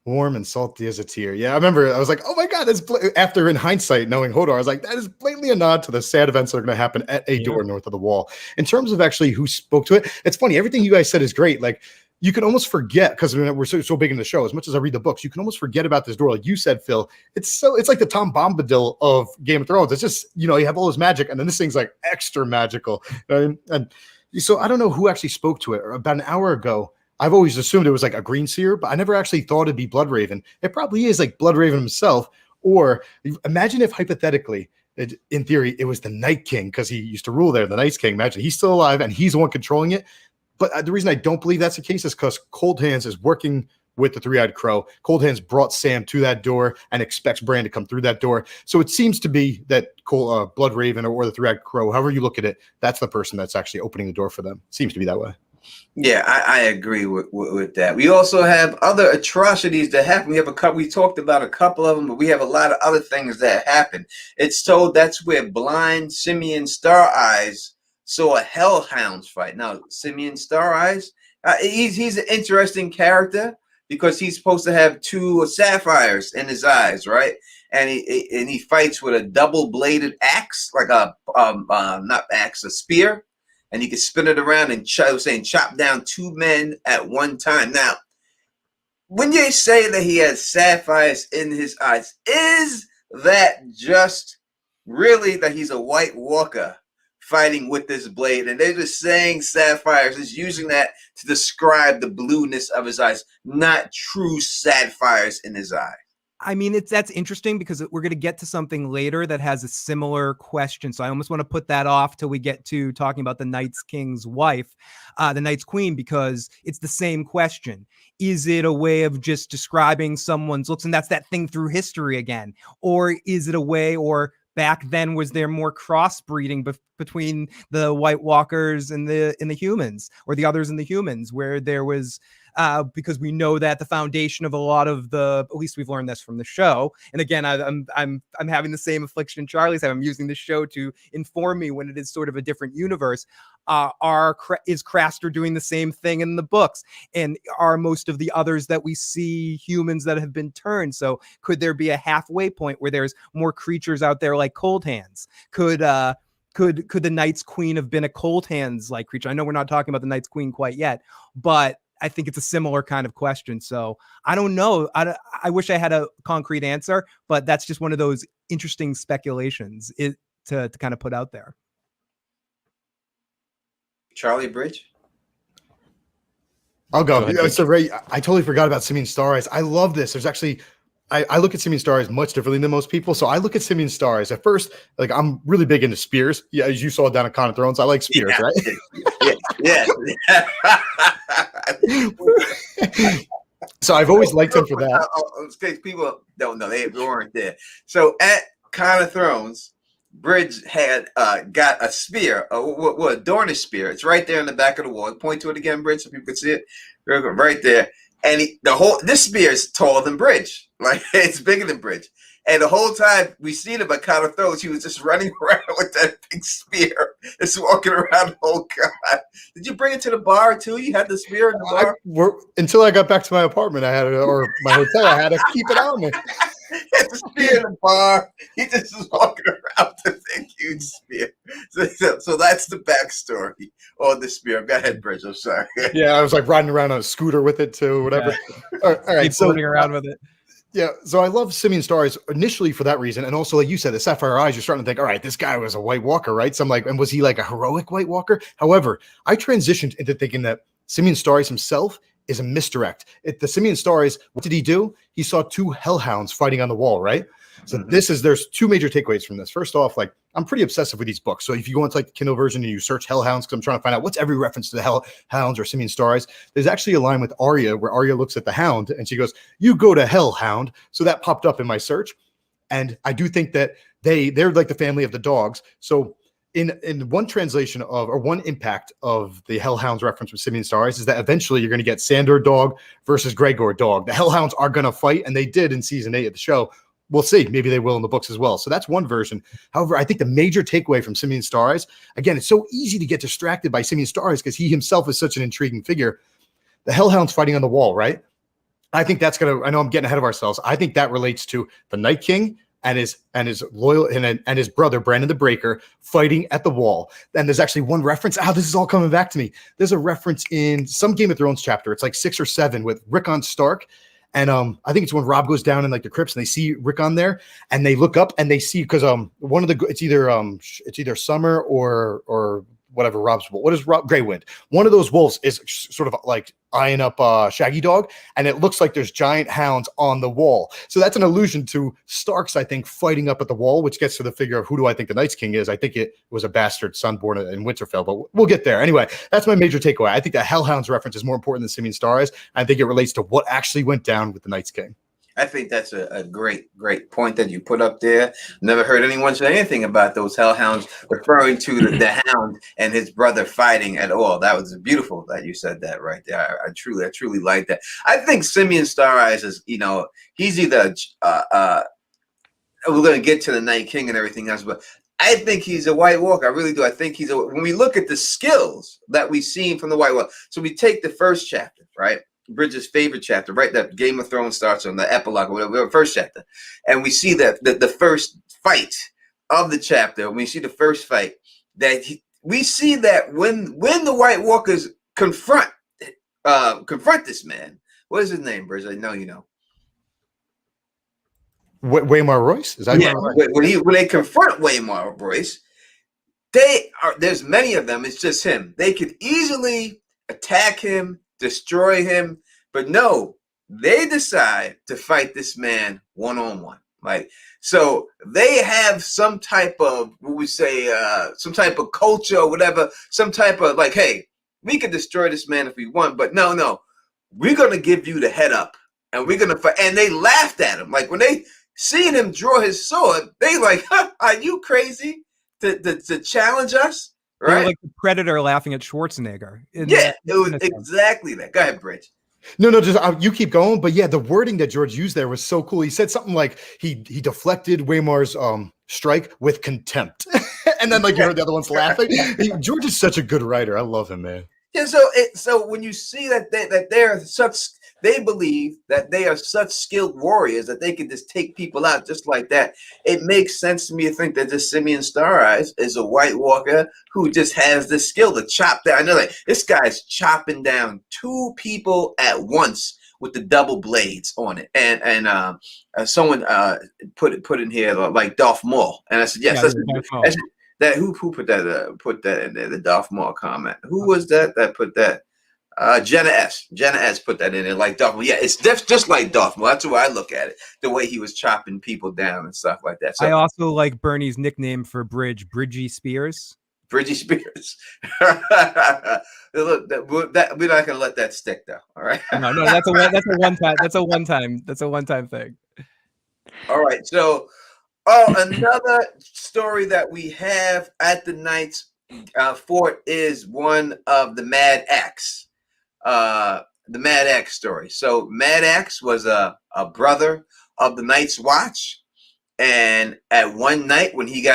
Warm and salty as a tear. Yeah, I remember. I was like, oh my god! After in hindsight knowing Hodor, I was like, that is blatantly a nod to the sad events that are going to happen at a door north of the wall. In terms of actually who spoke to it, it's funny. Everything you guys said is great. Like, you can almost forget because we're so big in the show. As much as I read the books, you can almost forget about this door. Like you said, Phil, it's like the Tom Bombadil of Game of Thrones. It's just, you have all this magic, and then this thing's like extra magical. And so I don't know who actually spoke to it. About an hour ago, I've always assumed it was like a Green Seer, but I never actually thought it'd be Bloodraven. It probably is like Bloodraven himself. Or imagine if hypothetically, in theory, it was the Night King because he used to rule there, the Night's King. Imagine he's still alive and he's the one controlling it. But the reason I don't believe that's the case is because Cold Hands is working with the three-eyed crow. Cold Hands brought Sam to that door and expects Bran to come through that door. So it seems to be that Blood Raven or the three-eyed crow, however you look at it, that's the person that's actually opening the door for them. Seems to be that way. Yeah, I agree with that. We also have other atrocities that happen. We have a couple. We talked about a couple of them, but we have a lot of other things that happen. It's told that's where blind Simeon Star Eyes saw a hellhounds fight. Now, Simeon Star Eyes, he's an interesting character because he's supposed to have two sapphires in his eyes, right? And he fights with a double-bladed axe, like not axe, a spear. And he could spin it around and chop down two men at one time. Now, when you say that he has sapphires in his eyes, is that just really that he's a White Walker fighting with this blade? And they're just saying sapphires, is using that to describe the blueness of his eyes, not true sapphires in his eye. I mean, that's interesting because we're going to get to something later that has a similar question. So I almost want to put that off till we get to talking about the Night's King's wife, the Night's Queen, because it's the same question. Is it a way of just describing someone's looks? And that's that thing through history again. Or is it a way, or back then, was there more crossbreeding between the White Walkers and the humans, or the others and the humans, where there was... because we know that the foundation of a lot of the, at least we've learned this from the show. And again, I'm having the same affliction Charlie's having. I'm using the show to inform me when it is sort of a different universe. Is Craster doing the same thing in the books? And are most of the others that we see humans that have been turned? So could there be a halfway point where there's more creatures out there like Cold Hands? Could the Night's Queen have been a Cold Hands like creature? I know we're not talking about the Night's Queen quite yet, but I think it's a similar kind of question. So I don't know. I wish I had a concrete answer, but that's just one of those interesting speculations to kind of put out there. Charlie Bridge? I'll go. Go ahead, Yeah, so Ray, I totally forgot about Simeon Star Eyes. I love this. There's actually, I look at Simeon Star Eyes much differently than most people. So I look at Simeon Star Eyes at first, like I'm really big into spears. Yeah, as you saw down at Con of Thrones, I like spears, right? Yeah. So I've always liked him for that. In case people don't know, they weren't there. So at Con of Thrones, Bridge had got a spear, a Dornish spear. It's right there in the back of the wall. Point to it again, Bridge, so people can see it. Right there. And this spear is taller than Bridge. Like, it's bigger than Bridge. And the whole time we seen him at Con of Thrones, he was just running around with that big spear, just walking around. Oh God! Did you bring it to the bar too? You had the spear in the bar. Until I got back to my apartment, I had it, or my hotel, I had to keep it on me. He had the spear in the bar. He just was walking around with a big, huge spear. So that's the backstory on the spear. Go ahead, Bridge. I'm sorry. Yeah, I was like riding around on a scooter with it too, whatever. Yeah. All right, so running around with it. Yeah, so I love Simeon Star Eyes initially for that reason, and also like you said, the sapphire eyes. You're starting to think, all right, this guy was a White Walker, right? So I'm like, and was he like a heroic White Walker? However, I transitioned into thinking that Simeon Star Eyes himself is a misdirect. The Simeon Star Eyes, what did he do? He saw two hellhounds fighting on the wall, right? So there's two major takeaways from this. First off, like I'm pretty obsessive with these books. So if you go into like the Kindle version and you search hellhounds, because I'm trying to find out what's every reference to the hellhounds or Simeon Star Eyes, there's actually a line with Arya where Arya looks at the hound and she goes, "You go to hell, hound." So that popped up in my search. And I do think that they're like the family of the dogs. So in one translation of, or one impact of the hellhounds reference with Simeon Star Eyes is that eventually you're going to get Sandor dog versus Gregor dog. The hellhounds are going to fight, and they did in season 8 of the show. We'll see. Maybe they will in the books as well. So that's one version. However, I think the major takeaway from Simeon Star Eyes, again, it's so easy to get distracted by Simeon Star Eyes because he himself is such an intriguing figure. The hellhounds fighting on the wall, right? I think that's going to, I know I'm getting ahead of ourselves. I think that relates to the Night King and his loyal and his brother Brandon the Breaker fighting at the wall. And there's actually one reference. This is all coming back to me. There's a reference in some Game of Thrones chapter. It's like 6 or 7 with Rickon Stark. And I think it's when Rob goes down in like the crypts and they see Rickon there, and they look up and they see, because it's either Summer or whatever Rob's, what is Rob Greywind? One of those wolves is sort of like eyeing up Shaggy Dog, and it looks like there's giant hounds on the wall. So that's an allusion to Starks, I think, fighting up at the wall, which gets to the figure of who do I think the Night's King is. I think it was a bastard son born in Winterfell, but we'll get there. Anyway, that's my major takeaway. I think the Hellhounds reference is more important than Simeon Star Eyes. I think it relates to what actually went down with the Night's King. I think that's a great point that you put up there. Never heard anyone say anything about those hellhounds referring to the hound and his brother fighting at all. That was beautiful that you said that right there. I truly like that. I think Simeon Star Eyes is, he's either we're going to get to the Night King and everything else, but I think he's a White Walker. I really do. I think when we look at the skills that we've seen from the White Walker, so we take the first chapter, right? Bridget's favorite chapter, right? That Game of Thrones starts on the epilogue, or whatever, first chapter. And we see that the first fight of the chapter, when we see the first fight, we see that when the White Walkers confront this man, what is his name, Bridget? I know you know. Waymar Royce? Is that right? When they confront Waymar Royce, there's many of them, it's just him. They could easily attack him, destroy him, but no, they decide to fight this man one-on-one. Like, so they have some type of, what we say, some type of culture or whatever, some type of like, hey, we can destroy this man if we want, but no, we're gonna give you the head up, and we're gonna fight. And they laughed at him, like when they seen him draw his sword, they like, huh, are you crazy to challenge us? Right, like the Predator laughing at Schwarzenegger. It was exactly that. Go ahead, Bridge. No, just you keep going. But yeah, the wording that George used there was so cool. He said something like he deflected Waymar's strike with contempt, and then like you heard the other ones laughing. George is such a good writer. I love him, man. Yeah. So when you see that they're such, they believe that they are such skilled warriors that they can just take people out just like that. It makes sense to me to think that this Simeon Star Eyes is a White Walker who just has the skill to chop down. I know, like, this guy's chopping down 2 people at once with the double blades on it. And someone put in here like Darth Maul, and I said yes. That who put that in there? The Darth Maul comment. Who was that put that? Jenna S put that in there, like Darth Maul. Yeah, it's just like Darth Maul. That's the way I look at it. The way he was chopping people down and stuff like that. So, I also like Bernie's nickname for Bridge, Bridgie Spears. Bridgie Spears. Look, we're not gonna let that stick, though. All right. No, that's a one time thing. All right. So, another story that we have at the Knight's Fort is one of the Mad Axe. The Mad Axe story. So Mad Axe was a brother of the Night's Watch, and at one night when he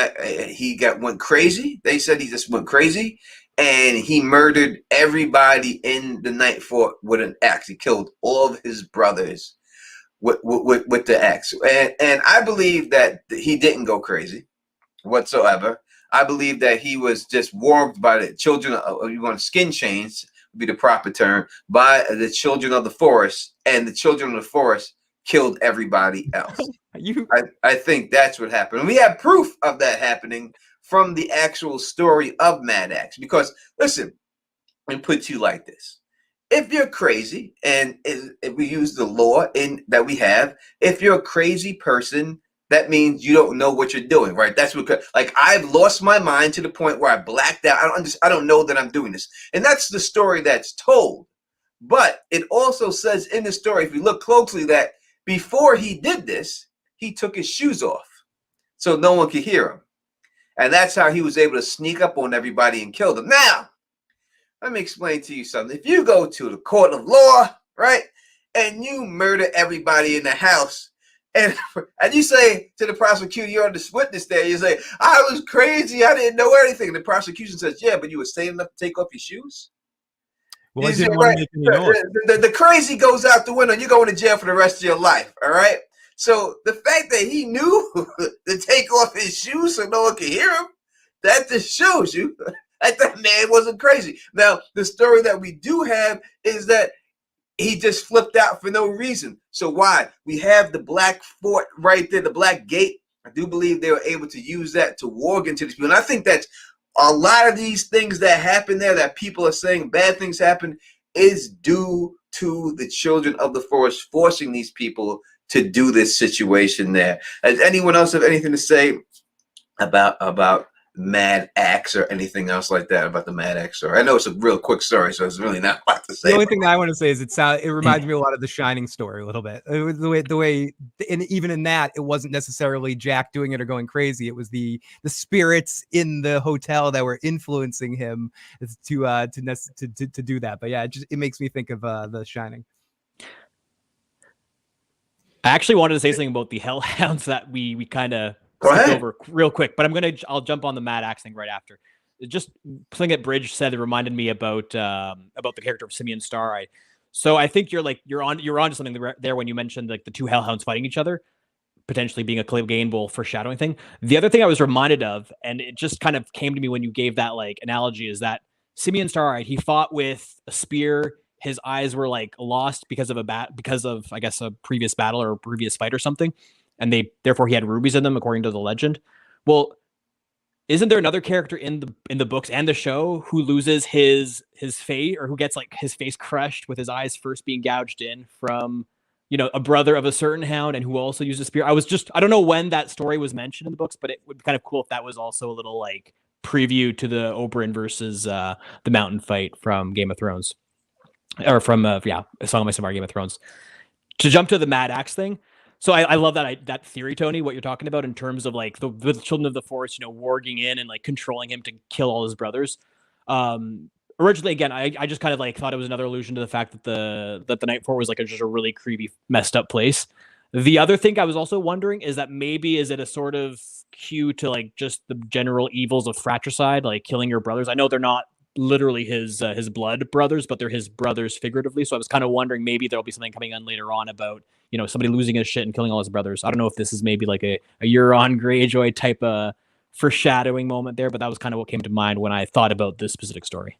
went crazy, they said he just went crazy, and he murdered everybody in the Night Fort with an axe. He killed all of his brothers with the axe, and I believe that he didn't go crazy whatsoever. I believe that he was just warped by the children of, you want skin chains would be the proper term, by the children of the forest, and the children of the forest killed everybody else. I think that's what happened. And we have proof of that happening from the actual story of Mad Axe. Because listen, let me put it to you like this. If you're crazy, and if we use the law that we have, if you're a crazy person, that means you don't know what you're doing, right? That's what, like, I've lost my mind to the point where I blacked out. I don't know that I'm doing this. And that's the story that's told. But it also says in the story, if you look closely, that before he did this, he took his shoes off so no one could hear him. And that's how he was able to sneak up on everybody and kill them. Now, let me explain to you something. If you go to the court of law, right, and you murder everybody in the house, and you say to the prosecutor, you're on the witness there, you say, I was crazy, I didn't know anything. And the prosecution says, yeah, but you were sane enough to take off your shoes? Well, I didn't want to make any noise. The crazy goes out the window. You're going to jail for the rest of your life, all right? So the fact that he knew to take off his shoes so no one could hear him, that just shows you that man wasn't crazy. Now, the story that we do have is that he just flipped out for no reason. So why? We have the Black Fort right there, the Black Gate. I do believe they were able to use that to warg into these people. And I think that's a lot of these things that happen there, that people are saying bad things happen, is due to the children of the forest forcing these people to do this situation there. Does anyone else have anything to say about Mad Axe or anything else like that about the Mad Axe story? I know it's a real quick story, so it's really not a lot to say. The only thing that I want to say is it reminds me a lot of the Shining story a little bit. It was the way, and even in that, it wasn't necessarily Jack doing it or going crazy. It was the spirits in the hotel that were influencing him to do that. But yeah, it makes me think of the Shining. I actually wanted to say something about the Hellhounds that we kind of Go skipped ahead. over real quick, but I'll jump on the Mad Axe thing right after. Just something that Bridge said that reminded me about the character of Simeon Stareye. So I think you're on to something there when you mentioned like the two Hellhounds fighting each other, potentially being a Clegane Bowl foreshadowing thing. The other thing I was reminded of, and it just kind of came to me when you gave that like analogy, is that Simeon Stareye, he fought with a spear. His eyes were like lost because of I guess a previous battle or a previous fight or something, and therefore he had rubies in them according to the legend. Well, isn't there another character in the books and the show who loses his fate, or who gets like his face crushed with his eyes first being gouged in from, a brother of a certain hound, and who also uses spear? I don't know when that story was mentioned in the books, but it would be kind of cool if that was also a little like preview to the Oberyn versus the Mountain fight from Game of Thrones, or from A Song of Ice and Fire, Game of Thrones. To jump to the Mad Axe thing. So I love that theory, Tony, what you're talking about in terms of like the children of the forest, warging in and like controlling him to kill all his brothers. Originally, again, I just kind of like thought it was another allusion to the fact that the Night Fort was like just a really creepy, messed up place. The other thing I was also wondering is that maybe is it a sort of cue to like just the general evils of fratricide, like killing your brothers? I know they're not literally his blood brothers, but they're his brothers figuratively. So I was kind of wondering maybe there'll be something coming on later on about somebody losing his shit and killing all his brothers. I don't know if this is maybe like a Euron Greyjoy type of foreshadowing moment there, but that was kind of what came to mind when I thought about this specific story.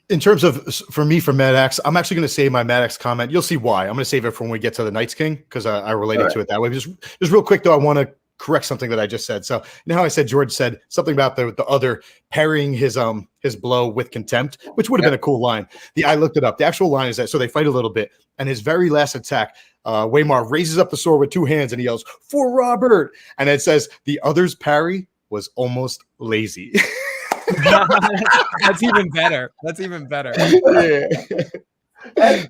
In terms of, for me, for Mad Axe, I'm actually going to save my Mad Axe comment. You'll see why. I'm going to save it for when we get to the Night's King, because I related to it that way. Just real quick, though, I want to correct something that I just said. So how I said George said something about the other parrying his blow with contempt, which would have been a cool line. I looked it up. The actual line is that, so they fight a little bit, and his very last attack, Waymar raises up the sword with two hands and he yells, "For Robert!" And it says the other's parry was almost lazy. That's even better. Yeah. That's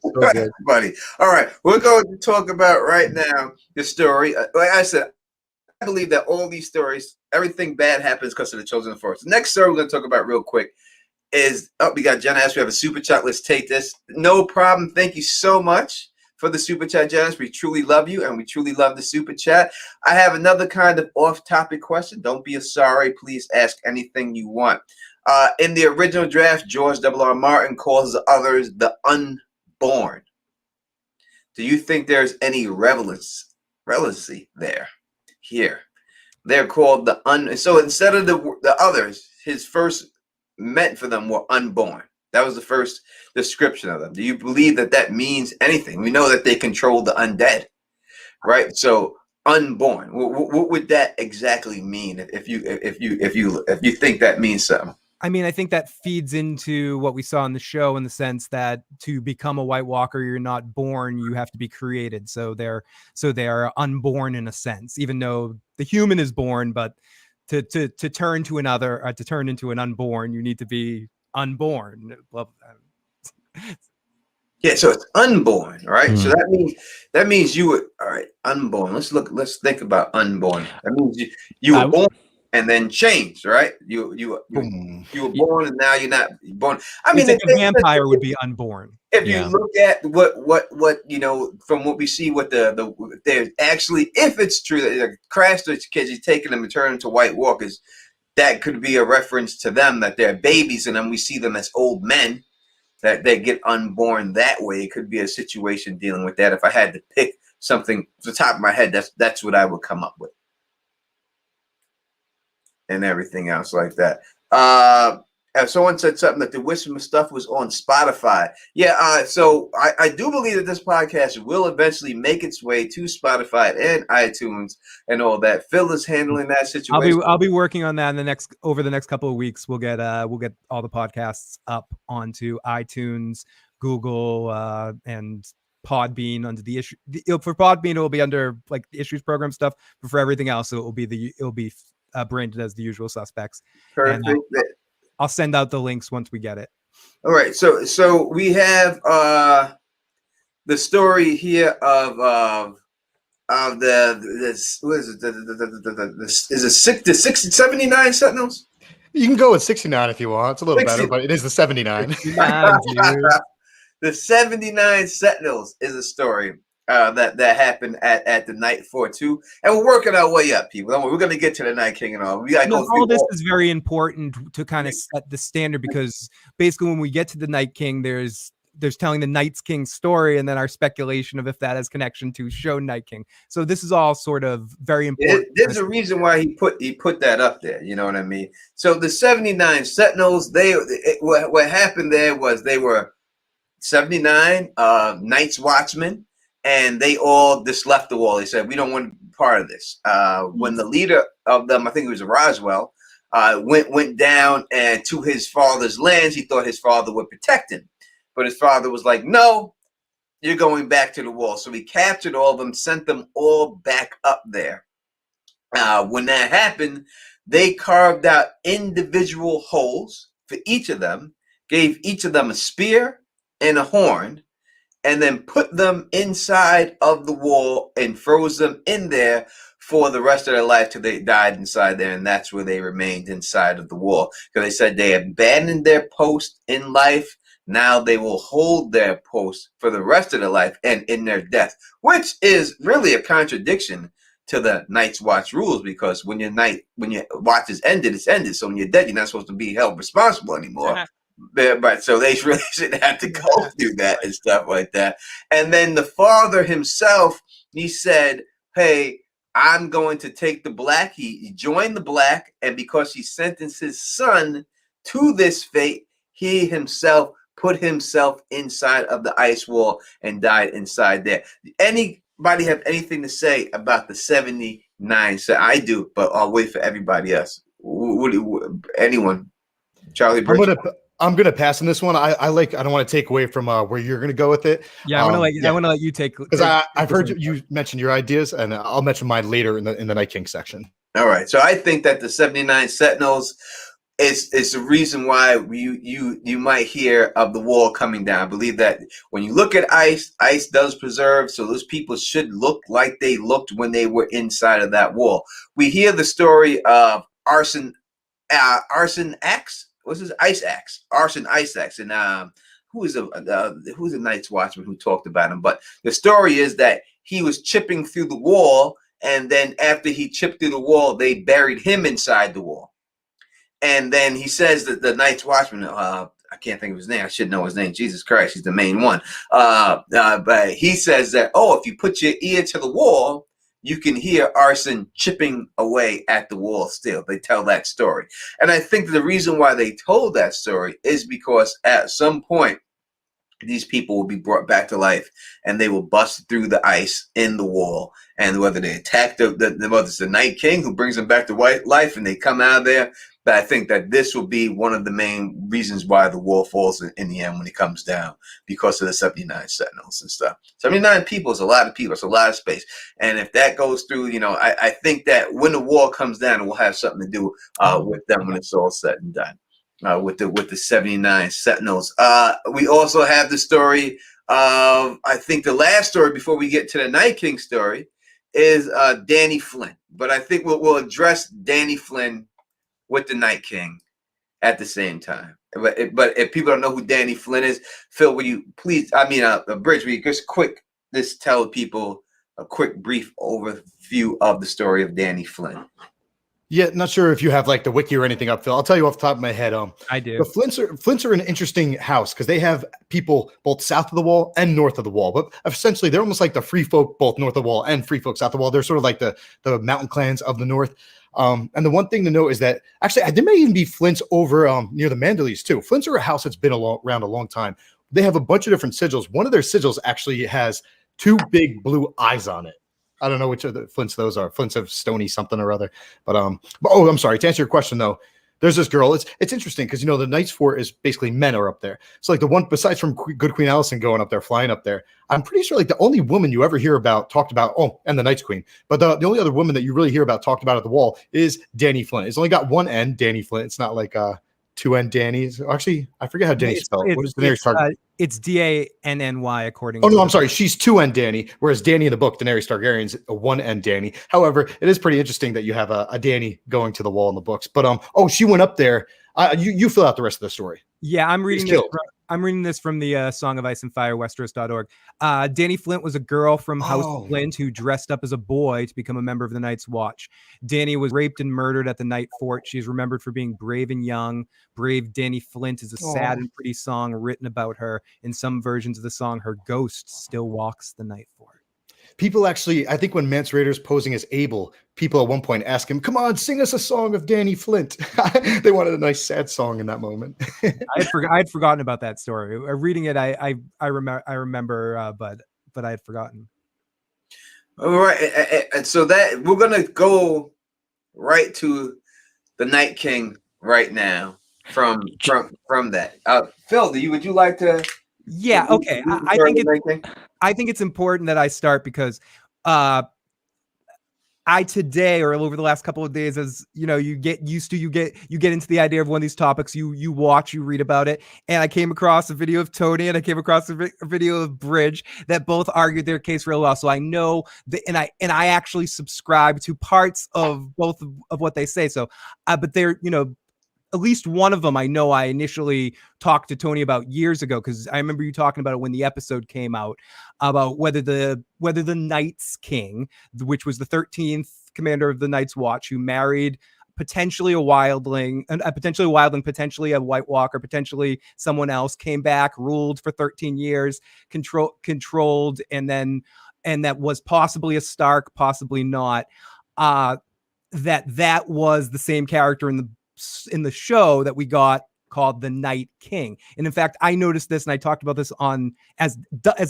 funny. All right, we're going to talk about right now the story. Like I said, I believe that all these stories, everything bad happens because of the children of the forest. The next story we're going to talk about real quick is, we got Janice. We have a super chat. Let's take this. No problem. Thank you so much for the super chat, Janice. We truly love you, and we truly love the super chat. I have another kind of off-topic question. Don't be sorry. Please ask anything you want. In the original draft, George R.R. Martin calls the others the unborn. Do you think there's any relevancy there? Here, they're called the so instead of the others, his first meant for them were unborn. That was the first description of them. Do you believe that means anything? We know that they control the undead, right? So unborn, what would that exactly mean if you think that means something? I mean, I think that feeds into what we saw in the show, in the sense that to become a White Walker, you're not born, you have to be created. So they are unborn in a sense, even though the human is born, but to turn to another, to turn into an unborn, you need to be unborn. Yeah, so it's unborn, right? So that means you were, all right, unborn. Let's think about unborn. That means you were born and then changed, right? You were born and now you're not born. I mean, a vampire would be unborn. If you look at what from what we see, what there's actually, if it's true that the Craster's kids, he's taking them and turning them into White Walkers, that could be a reference to them, that they're babies, and then we see them as old men, that they get unborn that way. It could be a situation dealing with that. If I had to pick something off the top of my head, that's what I would come up with. And everything else like that. Someone said something that the Wisdom stuff was on Spotify. Yeah, so I do believe that this podcast will eventually make its way to Spotify and iTunes and all that. Phil is handling that situation. I'll be working on that in over the next couple of weeks. We'll get all the podcasts up onto iTunes, Google, and Podbean under the issue. For Podbean, it will be under like the issues program stuff, but for everything else, it will be branded as the usual suspects. Perfect. And I'll send out the links once we get it. All right, so we have the story here of the what is it? The 79 Sentinels? You can go with 69 if you want. It's a little better, but it is the 79. The 79 Sentinels is a story that happened at the Night 4-2, and we're working our way up, people. We're going to get to the Night King and all. We got to go through all this is very important to kind of set the standard, because basically when we get to the Night King, there's telling the Night King's story, and then our speculation of if that has connection to show Night King. So this is all sort of very important. There's a reason why he put that up there. You know what I mean? So the 79 Sentinels, what happened there was they were 79 Night's Watchmen. And they all just left the wall. They said, we don't want to be part of this. When the leader of them, I think it was Roswell, went down and to his father's lands, he thought his father would protect him. But his father was like, no, you're going back to the wall. So he captured all of them, sent them all back up there. When that happened, they carved out individual holes for each of them, gave each of them a spear and a horn, and then put them inside of the wall and froze them in there for the rest of their life till they died inside there. And that's where they remained, inside of the wall. Because they said they abandoned their post in life. Now they will hold their post for the rest of their life and in their death, which is really a contradiction to the Night's Watch rules, because when your watch is ended, it's ended. So when you're dead, you're not supposed to be held responsible anymore. But so they really shouldn't have to go through that and stuff like that. And then the father himself, he said, hey, I'm going to take the black. He joined the black, and because he sentenced his son to this fate, he himself put himself inside of the ice wall and died inside there. Anybody have anything to say about the 79? So I do, but I'll wait for everybody else. Anyone? Charlie Bridge? I'm gonna pass on this one. I don't want to take away from where you're gonna go with it. Yeah, I want to let you take, because I've heard you mention your ideas, and I'll mention mine later in the Night King section. All right. So I think that the 79 Sentinels is the reason why you might hear of the wall coming down. I believe that when you look at ice does preserve, so those people should look like they looked when they were inside of that wall. We hear the story of Arson X. What's his Ice Axe? Arson Ice Axe. And who's the Night's Watchman who talked about him? But the story is that he was chipping through the wall, and then after he chipped through the wall, they buried him inside the wall. And then he says that the Night's Watchman, I can't think of his name. I should know his name. Jesus Christ, he's the main one. But he says that, if you put your ear to the wall, you can hear Arson chipping away at the wall still. They tell that story. And I think the reason why they told that story is because at some point, these people will be brought back to life, and they will bust through the ice in the wall. And whether they attack whether it's the Night King who brings them back to life and they come out of there. But I think that this will be one of the main reasons why the wall falls in the end when it comes down, because of the 79 Sentinels and stuff. 79 people is a lot of people. It's a lot of space. And if that goes through, I think that when the wall comes down, it will have something to do with them when it's all said and done. With the 79 Sentinels. We also have the story of, I think the last story before we get to the Night King story is Danny Flynn. But I think we'll address Danny Flynn with the Night King at the same time. But if people don't know who Danny Flynn is, Phil, will you please, Bridge, will you just tell people a quick brief overview of the story of Danny Flynn? Yeah, not sure if you have like the wiki or anything up, Phil. I'll tell you off the top of my head. I do. The Flints are an interesting house because they have people both south of the wall and north of the wall. But essentially, they're almost like the free folk, both north of the wall and free folk south of the wall. They're sort of like the mountain clans of the north. And the one thing to note is that actually there may even be Flints over near the Manderleys too. Flints are a house that's been around a long time. They have a bunch of different sigils. One of their sigils actually has 2 big blue eyes on it. I don't know which of the Flints those are. Flints of Stony something or other. But oh, I'm sorry. To answer your question though, there's this girl. It's interesting because the Knights Fort is basically men are up there. So like the one besides from Good Queen Allison going up there, flying up there, I'm pretty sure like the only woman you ever hear about talked about. Oh, and the Night's Queen. But the only other woman that you really hear about talked about at the wall is Danny Flint. It's only got one N, Danny Flint. It's not like 2 N Danny's. Actually, I forget how Danny's spelled. What is Daenerys Targaryen? It's Danny according. Oh no, I'm sorry. She's 2 N Danny, whereas Danny in the book, Daenerys Targaryen's a 1 N Danny. However, it is pretty interesting that you have a Danny going to the wall in the books. But oh, she went up there. You fill out the rest of the story. Yeah, I'm reading this. I'm reading this from the Song of Ice and Fire, Westeros.org. Danny Flint was a girl from House Flint who dressed up as a boy to become a member of the Night's Watch. Danny was raped and murdered at the Night Fort. She is remembered for being brave and young. Brave Danny Flint is a sad and pretty song written about her. In some versions of the song, her ghost still walks the Night Fort. People actually, I think when Mance Rayder's posing as Abel, people at one point ask him, "Come on, sing us a song of Danny Flint." They wanted a nice sad song in that moment. I had forgotten about that story. Reading it, I remember, but I had forgotten. All right, and so that we're gonna go right to the Night King right now from that. Phil, would you like to? Yeah. Okay. I think it's important that I start because I today or over the last couple of days, as you get used to, you get into the idea of one of these topics, you watch, you read about it. And I came across a video of Tony and I came across a video of Bridge that both argued their case real well. So I know that, and I actually subscribe to parts of both of what they say. So, but they're, at least one of them I know I initially talked to Tony about years ago, because I remember you talking about it when the episode came out, about whether the Night's King, which was the 13th commander of the Night's Watch, who married potentially a wildling, potentially a White Walker, potentially someone else, came back, ruled for 13 years, controlled, and that was possibly a Stark, possibly not, that was the same character in the show that we got called the Night King. And in fact, I noticed this and I talked about this as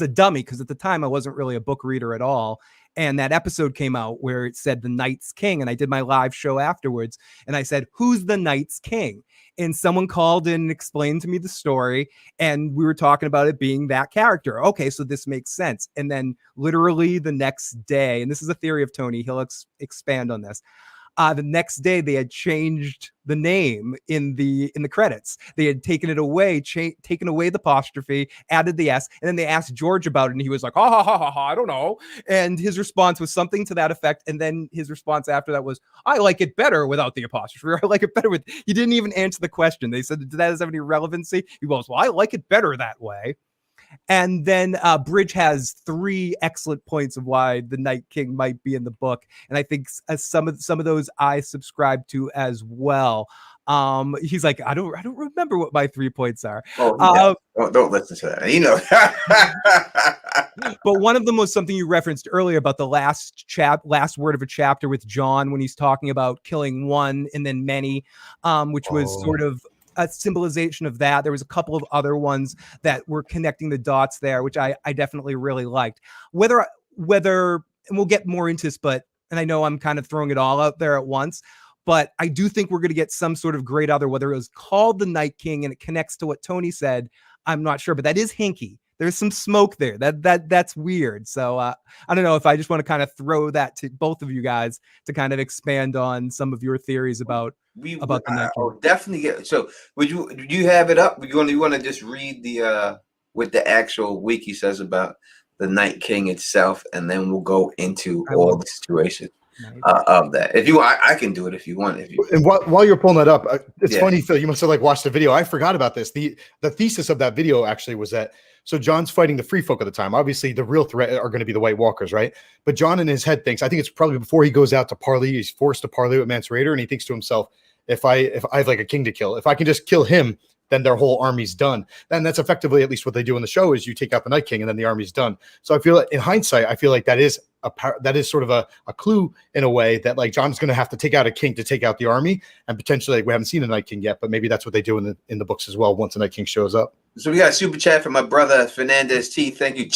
a dummy, because at the time I wasn't really a book reader at all. And that episode came out where it said the Night's King. And I did my live show afterwards and I said, "Who's the Night's King?" And someone called in and explained to me the story. And we were talking about it being that character. Okay, so this makes sense. And then literally the next day, and this is a theory of Tony, he'll expand on this. The next day, they had changed the name in the credits. They had taken it away, taken away the apostrophe, added the S, and then they asked George about it, and he was like, "Ha ha ha ha ha, I don't know." And his response was something to that effect. And then his response after that was, "I like it better without the apostrophe." Or, "I like it better with." He didn't even answer the question. They said, "Does that have any relevancy?" He goes, "Well, I like it better that way." And then Bridge has 3 excellent points of why the Night King might be in the book, and I think some of those I subscribe to as well. He's like, I don't remember what my 3 points are. Don't listen to that. But one of them was something you referenced earlier about the last word of a chapter with John, when he's talking about killing one and then many, which was sort of a symbolization of that. There was a couple of other ones that were connecting the dots there, which I definitely really liked. Whether, and we'll get more into this, and I know I'm kind of throwing it all out there at once, but I do think we're going to get some sort of great other, whether it was called the Night King and it connects to what Tony said, I'm not sure, but that is hinky. There's some smoke there. That's weird. So I don't know if I just want to kind of throw that to both of you guys to kind of expand on some of your theories about the Night King. Definitely get. So do you have it up? You want to just read the what the actual wiki says about the Night King itself, and then we'll go into all the situation of that. If you, I can do it if you want. And while you're pulling that up, it's funny, Phil. You must have watched the video. I forgot about this. The thesis of that video actually was that. So John's fighting the free folk at the time. Obviously, the real threat are going to be the White Walkers, right? But John in his head thinks, I think it's probably before he goes out to parley, he's forced to parley with Mance Rayder, and he thinks to himself, if I have like a king to kill, if I can just kill him, then their whole army's done. And that's effectively at least what they do in the show is you take out the Night King and then the army's done. So I feel like in hindsight, I feel like that is that is sort of a clue in a way that like Jon's going to have to take out a king to take out the army, and potentially like, we haven't seen a Night King yet, but maybe that's what they do in the books as well once a Night King shows up. So we got a super chat from my brother Fernandez T. Thank you,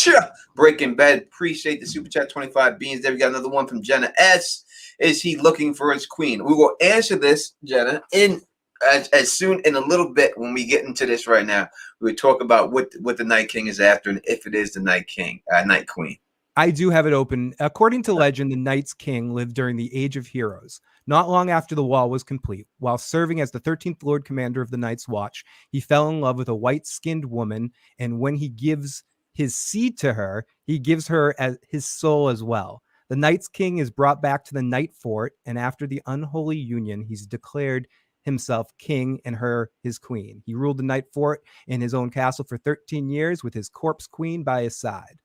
Breaking Bad. Appreciate the super chat. 25 beans. There we got another one from Jenna S. Is he looking for his queen? We will answer this, Jenna, in as soon in a little bit when we get into this. Right now, we will talk about what the Night King is after and if it is the Night King, Night Queen. I do have it open. According to legend, the Night's King lived during the Age of Heroes. Not long after the wall was complete, while serving as the 13th Lord Commander of the Night's Watch, he fell in love with a white-skinned woman, and when he gives his seed to her, he gives her as his soul as well. The Night's King is brought back to the Night Fort, and after the unholy union, he's declared himself king and her his queen. He ruled the Night Fort in his own castle for 13 years with his corpse queen by his side.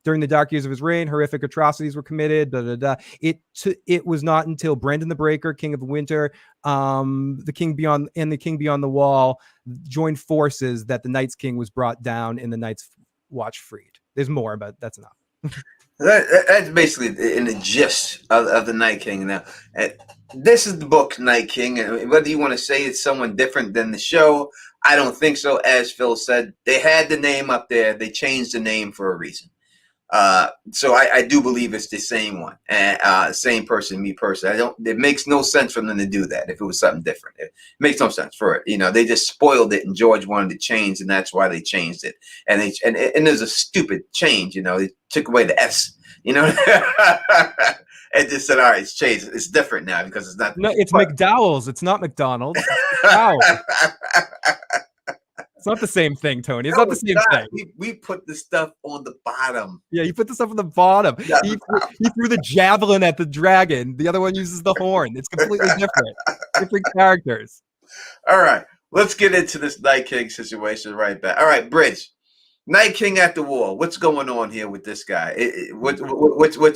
During the dark years of his reign, horrific atrocities were committed. It was not until Brendan the Breaker, King of the Winter, the King Beyond the Wall, joined forces that the Night's King was brought down and the Night's Watch freed. There's more, but that's enough. That's basically in the gist of the Night King. Now, this is the book Night King, and whether you want to say it's someone different than the show, I don't think so. As Phil said, they had the name up there. They changed the name for a reason. So I do believe it's the same one, same person, me personally. It makes no sense for them to do that if it was something different. It makes no sense for it. You know, they just spoiled it and George wanted to change, and that's why they changed it. And there's a stupid change, you know, they took away the S, you know, and just said, all right, it's changed. It's different now because it's not. No, it's McDowell's. It's not McDonald's. It's not the same thing, Tony. It's not the same thing. We put the stuff on the bottom. Yeah, you put the stuff on the bottom. He threw the javelin at the dragon. The other one uses the horn. It's completely different. Different characters. All right. Let's get into this Night King situation right back. All right, Bridge. Night King at the wall. What's going on here with this guy? What's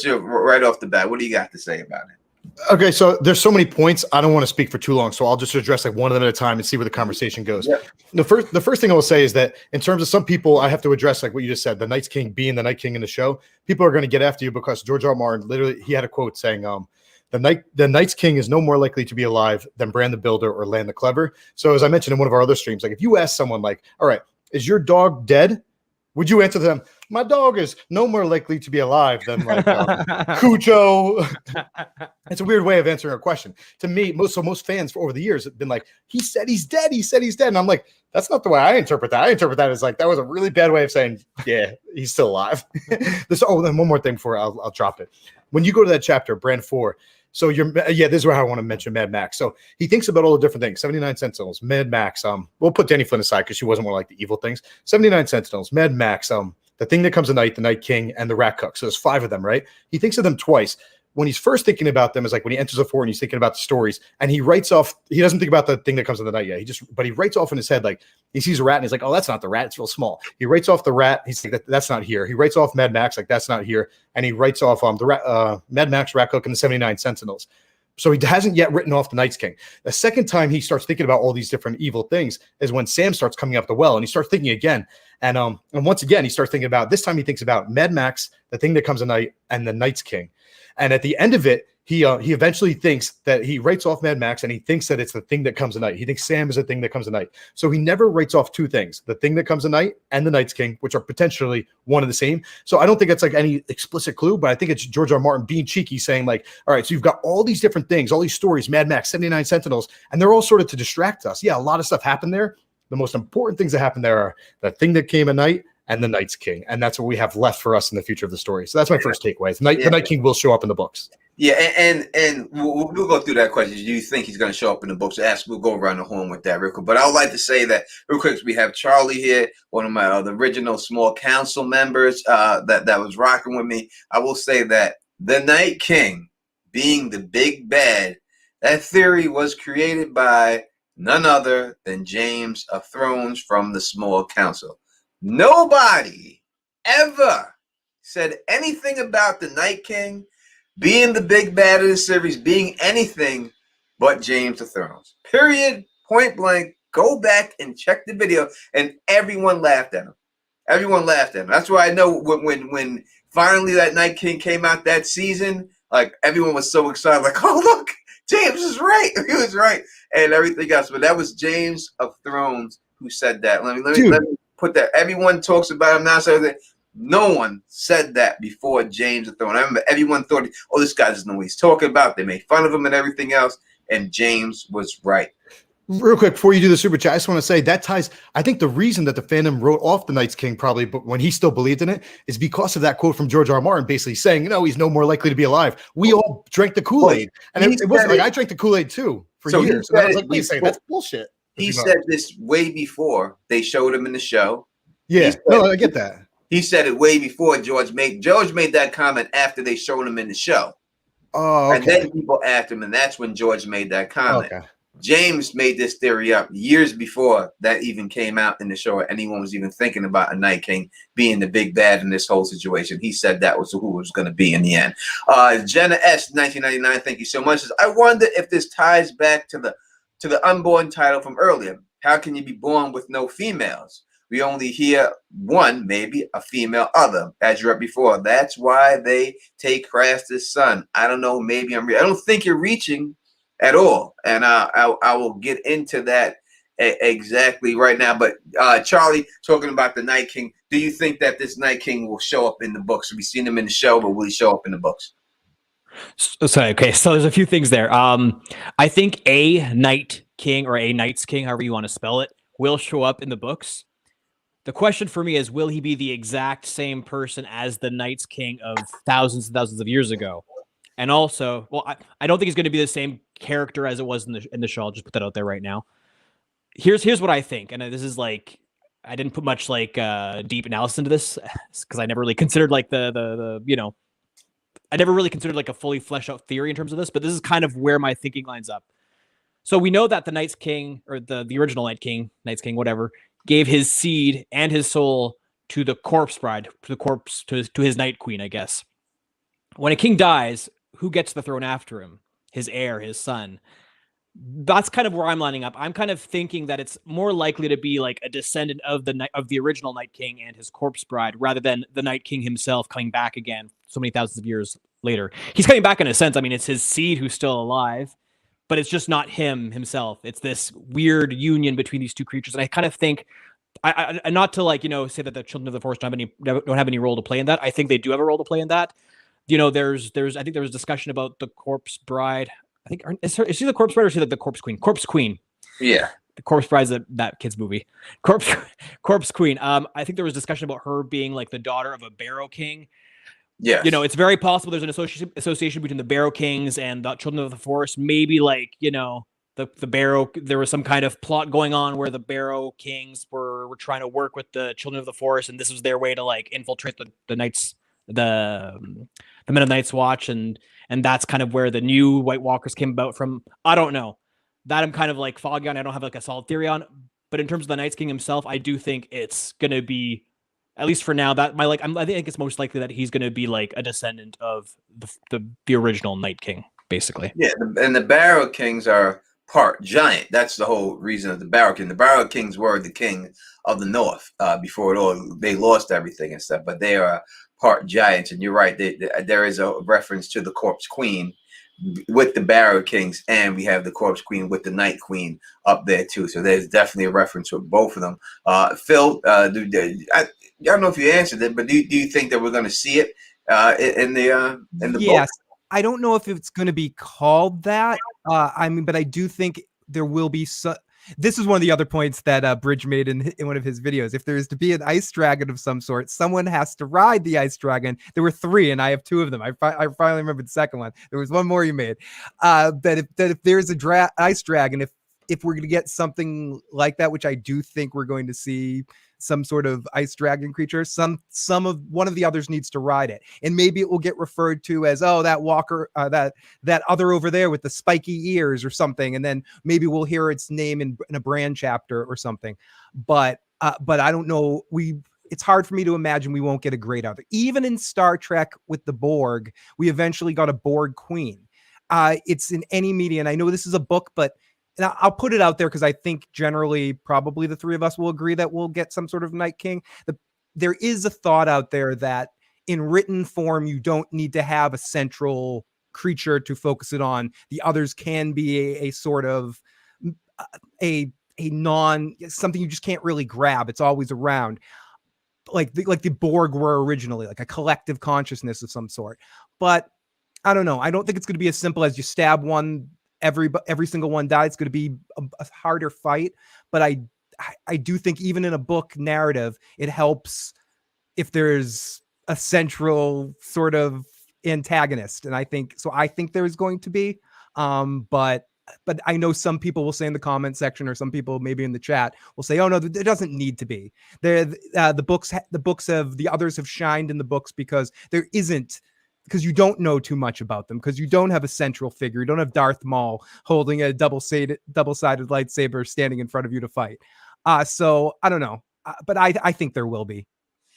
your right off the bat? What do you got to say about it? Okay, so there's so many points. I don't want to speak for too long, so I'll just address like one of them at a time and see where the conversation goes. Yeah. The first thing I will say is that in terms of some people, I have to address like what you just said, the Night's King being the Night King in the show. People are going to get after you because George R. Martin literally he had a quote saying, the Night's King is no more likely to be alive than Bran the Builder or Lan the Clever. So as I mentioned in one of our other streams, like if you ask someone like, all right, is your dog dead? Would you answer them, my dog is no more likely to be alive than like Cujo? It's a weird way of answering a question. To me, most fans over the years have been like, he said he's dead. He said he's dead. And I'm like, that's not the way I interpret that. I interpret that as like, that was a really bad way of saying, yeah, he's still alive. Then one more thing before I'll drop it. When you go to that chapter, Brand 4, so this is where I want to mention Mad Max. So he thinks about all the different things. 79 Sentinels, Mad Max. We'll put Danny Flynn aside because she wasn't more like the evil things. 79 Sentinels, Mad Max, the thing that comes at night, the Night King, and the Rat Cook. So there's 5 of them, right? He thinks of them twice. When he's first thinking about them is like when he enters a fort and he's thinking about the stories, and he writes off. He doesn't think about the thing that comes in the night yet. But he writes off in his head like he sees a rat and he's like, oh, that's not the rat. It's real small. He writes off the rat. He's like, that's not here. He writes off Mad Max like that's not here, and he writes off the Mad Max, Rat Cook, and the 79 Sentinels. So he hasn't yet written off the Night's King. The second time he starts thinking about all these different evil things is when Sam starts coming up the well, and he starts thinking again. And once again, he starts thinking about, this time he thinks about Mad Max, the thing that comes at night, and the Night's King. And at the end of it, he eventually thinks that he writes off Mad Max, and he thinks that it's the thing that comes at night. He thinks Sam is the thing that comes at night. So he never writes off 2 things, the thing that comes at night and the Night's King, which are potentially one and the same. So I don't think it's like any explicit clue, but I think it's George R. Martin being cheeky saying like, all right, so you've got all these different things, all these stories, Mad Max, 79 Sentinels, and they're all sort of to distract us. Yeah, a lot of stuff happened there. The most important things that happened there are the thing that came at night and the Night's King. And that's what we have left for us in the future of the story. So that's my first takeaway. The Night King will show up in the books. Yeah, and we'll go through that question. Do you think he's going to show up in the books? We'll go around the horn with that real quick. But I would like to say that real quick, we have Charlie here, one of my the original small council members that was rocking with me. I will say that the Night King being the big bad, that theory was created by none other than James of Thrones from the small council. Nobody ever said anything about the Night King being the big bad of the series, being anything but James of Thrones. Period. Point blank. Go back and check the video. And everyone laughed at him. Everyone laughed at him. That's why I know when finally that Night King came out that season, like everyone was so excited, like, oh look, James is right. He was right, and everything else. But that was James of Thrones who said that. Let me put that. Everyone talks about him now. So that no one said that before James of Thrones. I remember everyone thought, oh, this guy doesn't know what he's talking about. They made fun of him and everything else, and James was right. Real quick, before you do the super chat, I just want to say that ties. I think the reason that the fandom wrote off the Night's King probably, but when he still believed in it, is because of that quote from George R. R. Martin, basically saying, "No, he's no more likely to be alive." We all drank the Kool-Aid, and it wasn't like I drank the Kool-Aid too for years. And I was like, "Wait a second, that's bullshit." He said this way before they showed him in the show. Yeah, no, I get that. He said it way before George made that comment after they showed him in the show. Oh, okay. And then people asked him, and that's when George made that comment. Okay. James made this theory up years before that even came out in the show, or anyone was even thinking about a Night King being the big bad in this whole situation. He said that was who it was going to be in the end. Jenna S. 1999, thank you so much. Says, I wonder if this ties back to the unborn title from earlier. How can you be born with no females? We only hear one, maybe a female other, as you read before. That's why they take Crassus' son. I don't know. Maybe I don't think you're reaching at all, and I will get into that exactly right now. But Charlie, talking about the Night King, do you think that this Night King will show up in the books? We've seen him in the show, but will he show up in the books? So there's a few things there. I think a Night King or a Night's King, however you want to spell it, will show up in the books. The question for me is, will he be the exact same person as the Night's King of thousands and thousands of years ago? And also, well, I don't think he's going to be the same character as it was in the show. I'll just put that out there right now. Here's what I think, and this is like, I didn't put much like deep analysis into this because I never really considered like the I never really considered like a fully fleshed out theory in terms of this, but this is kind of where my thinking lines up. So we know that the Night's King, or the original Night's King, whatever, gave his seed and his soul to the corpse bride, to his Night Queen, I guess. When a king dies, who gets the throne after him? His heir, his son. That's kind of where I'm lining up. I'm kind of thinking that it's more likely to be like a descendant of the original Night King and his corpse bride, rather than the Night King himself coming back again so many thousands of years later. He's coming back in a sense. I mean, it's his seed who's still alive, but it's just not himself. It's this weird union between these two creatures. And I kind of think, I not to like, say that the Children of the Forest don't have any role to play in that. I think they do have a role to play in that. There's I think there was discussion about the corpse bride. I think is she the corpse bride, or is she like the corpse queen? Corpse queen. Yeah. The corpse bride is that kid's movie. Corpse queen. I think there was discussion about her being like the daughter of a Barrow King. Yeah. It's very possible there's an association between the Barrow Kings and the Children of the Forest. Maybe like, the Barrow, there was some kind of plot going on where the Barrow Kings were trying to work with the Children of the Forest, and this was their way to like infiltrate the Knights, the Men of the Night's Watch, and that's kind of where the new White Walkers came about from. I don't know. That I'm kind of like foggy on. I don't have like a solid theory on. But in terms of the Night's King himself, I do think it's gonna be, at least for now, that I think it's most likely that he's gonna be like a descendant of the original Night King, basically. Yeah, and the Barrow Kings are part giant. That's the whole reason of the Barrow King. The Barrow Kings were the king of the North before it all. They lost everything and stuff, but they are part giants. And you're right. There is a reference to the Corpse Queen with the Barrow Kings, and we have the Corpse Queen with the Night Queen up there too. So there's definitely a reference with both of them. Phil, I don't know if you answered it, but do you think that we're going to see it in the Yes. book? I don't know if it's going to be called that. But I do think there will be this is one of the other points that Bridge made in one of his videos. If there is to be an ice dragon of some sort, someone has to ride the ice dragon. There were 3, and I have 2 of them. I finally remembered the second one. There was one more you made. That if there's a ice dragon, if we're going to get something like that, which I do think we're going to see some sort of ice dragon creature, one of the others needs to ride it, and maybe it will get referred to as, oh, that walker, that other over there with the spiky ears or something, and then maybe we'll hear its name in a brand chapter or something. But I don't know. It's hard for me to imagine we won't get a great other. Even in Star Trek with the Borg, we eventually got a Borg queen. It's in any media, and I know this is a book, but. And I'll put it out there because I think generally probably the 3 of us will agree that we'll get some sort of Night King. there is a thought out there that in written form, you don't need to have a central creature to focus it on. The others can be a sort of a something you just can't really grab. It's always around, like the Borg were originally, like a collective consciousness of some sort. But I don't know. I don't think it's going to be as simple as you stab one, every single one dies. It's going to be a harder fight. But I do think even in a book narrative, it helps if there's a central sort of antagonist. And I think there's going to be, but I know some people will say in the comment section, or some people maybe in the chat will say, oh no, there doesn't need to be. The others have shined in the books because because you don't know too much about them, because you don't have a central figure. You don't have Darth Maul holding a double-sided lightsaber standing in front of you to fight. So I don't know, but I think there will be.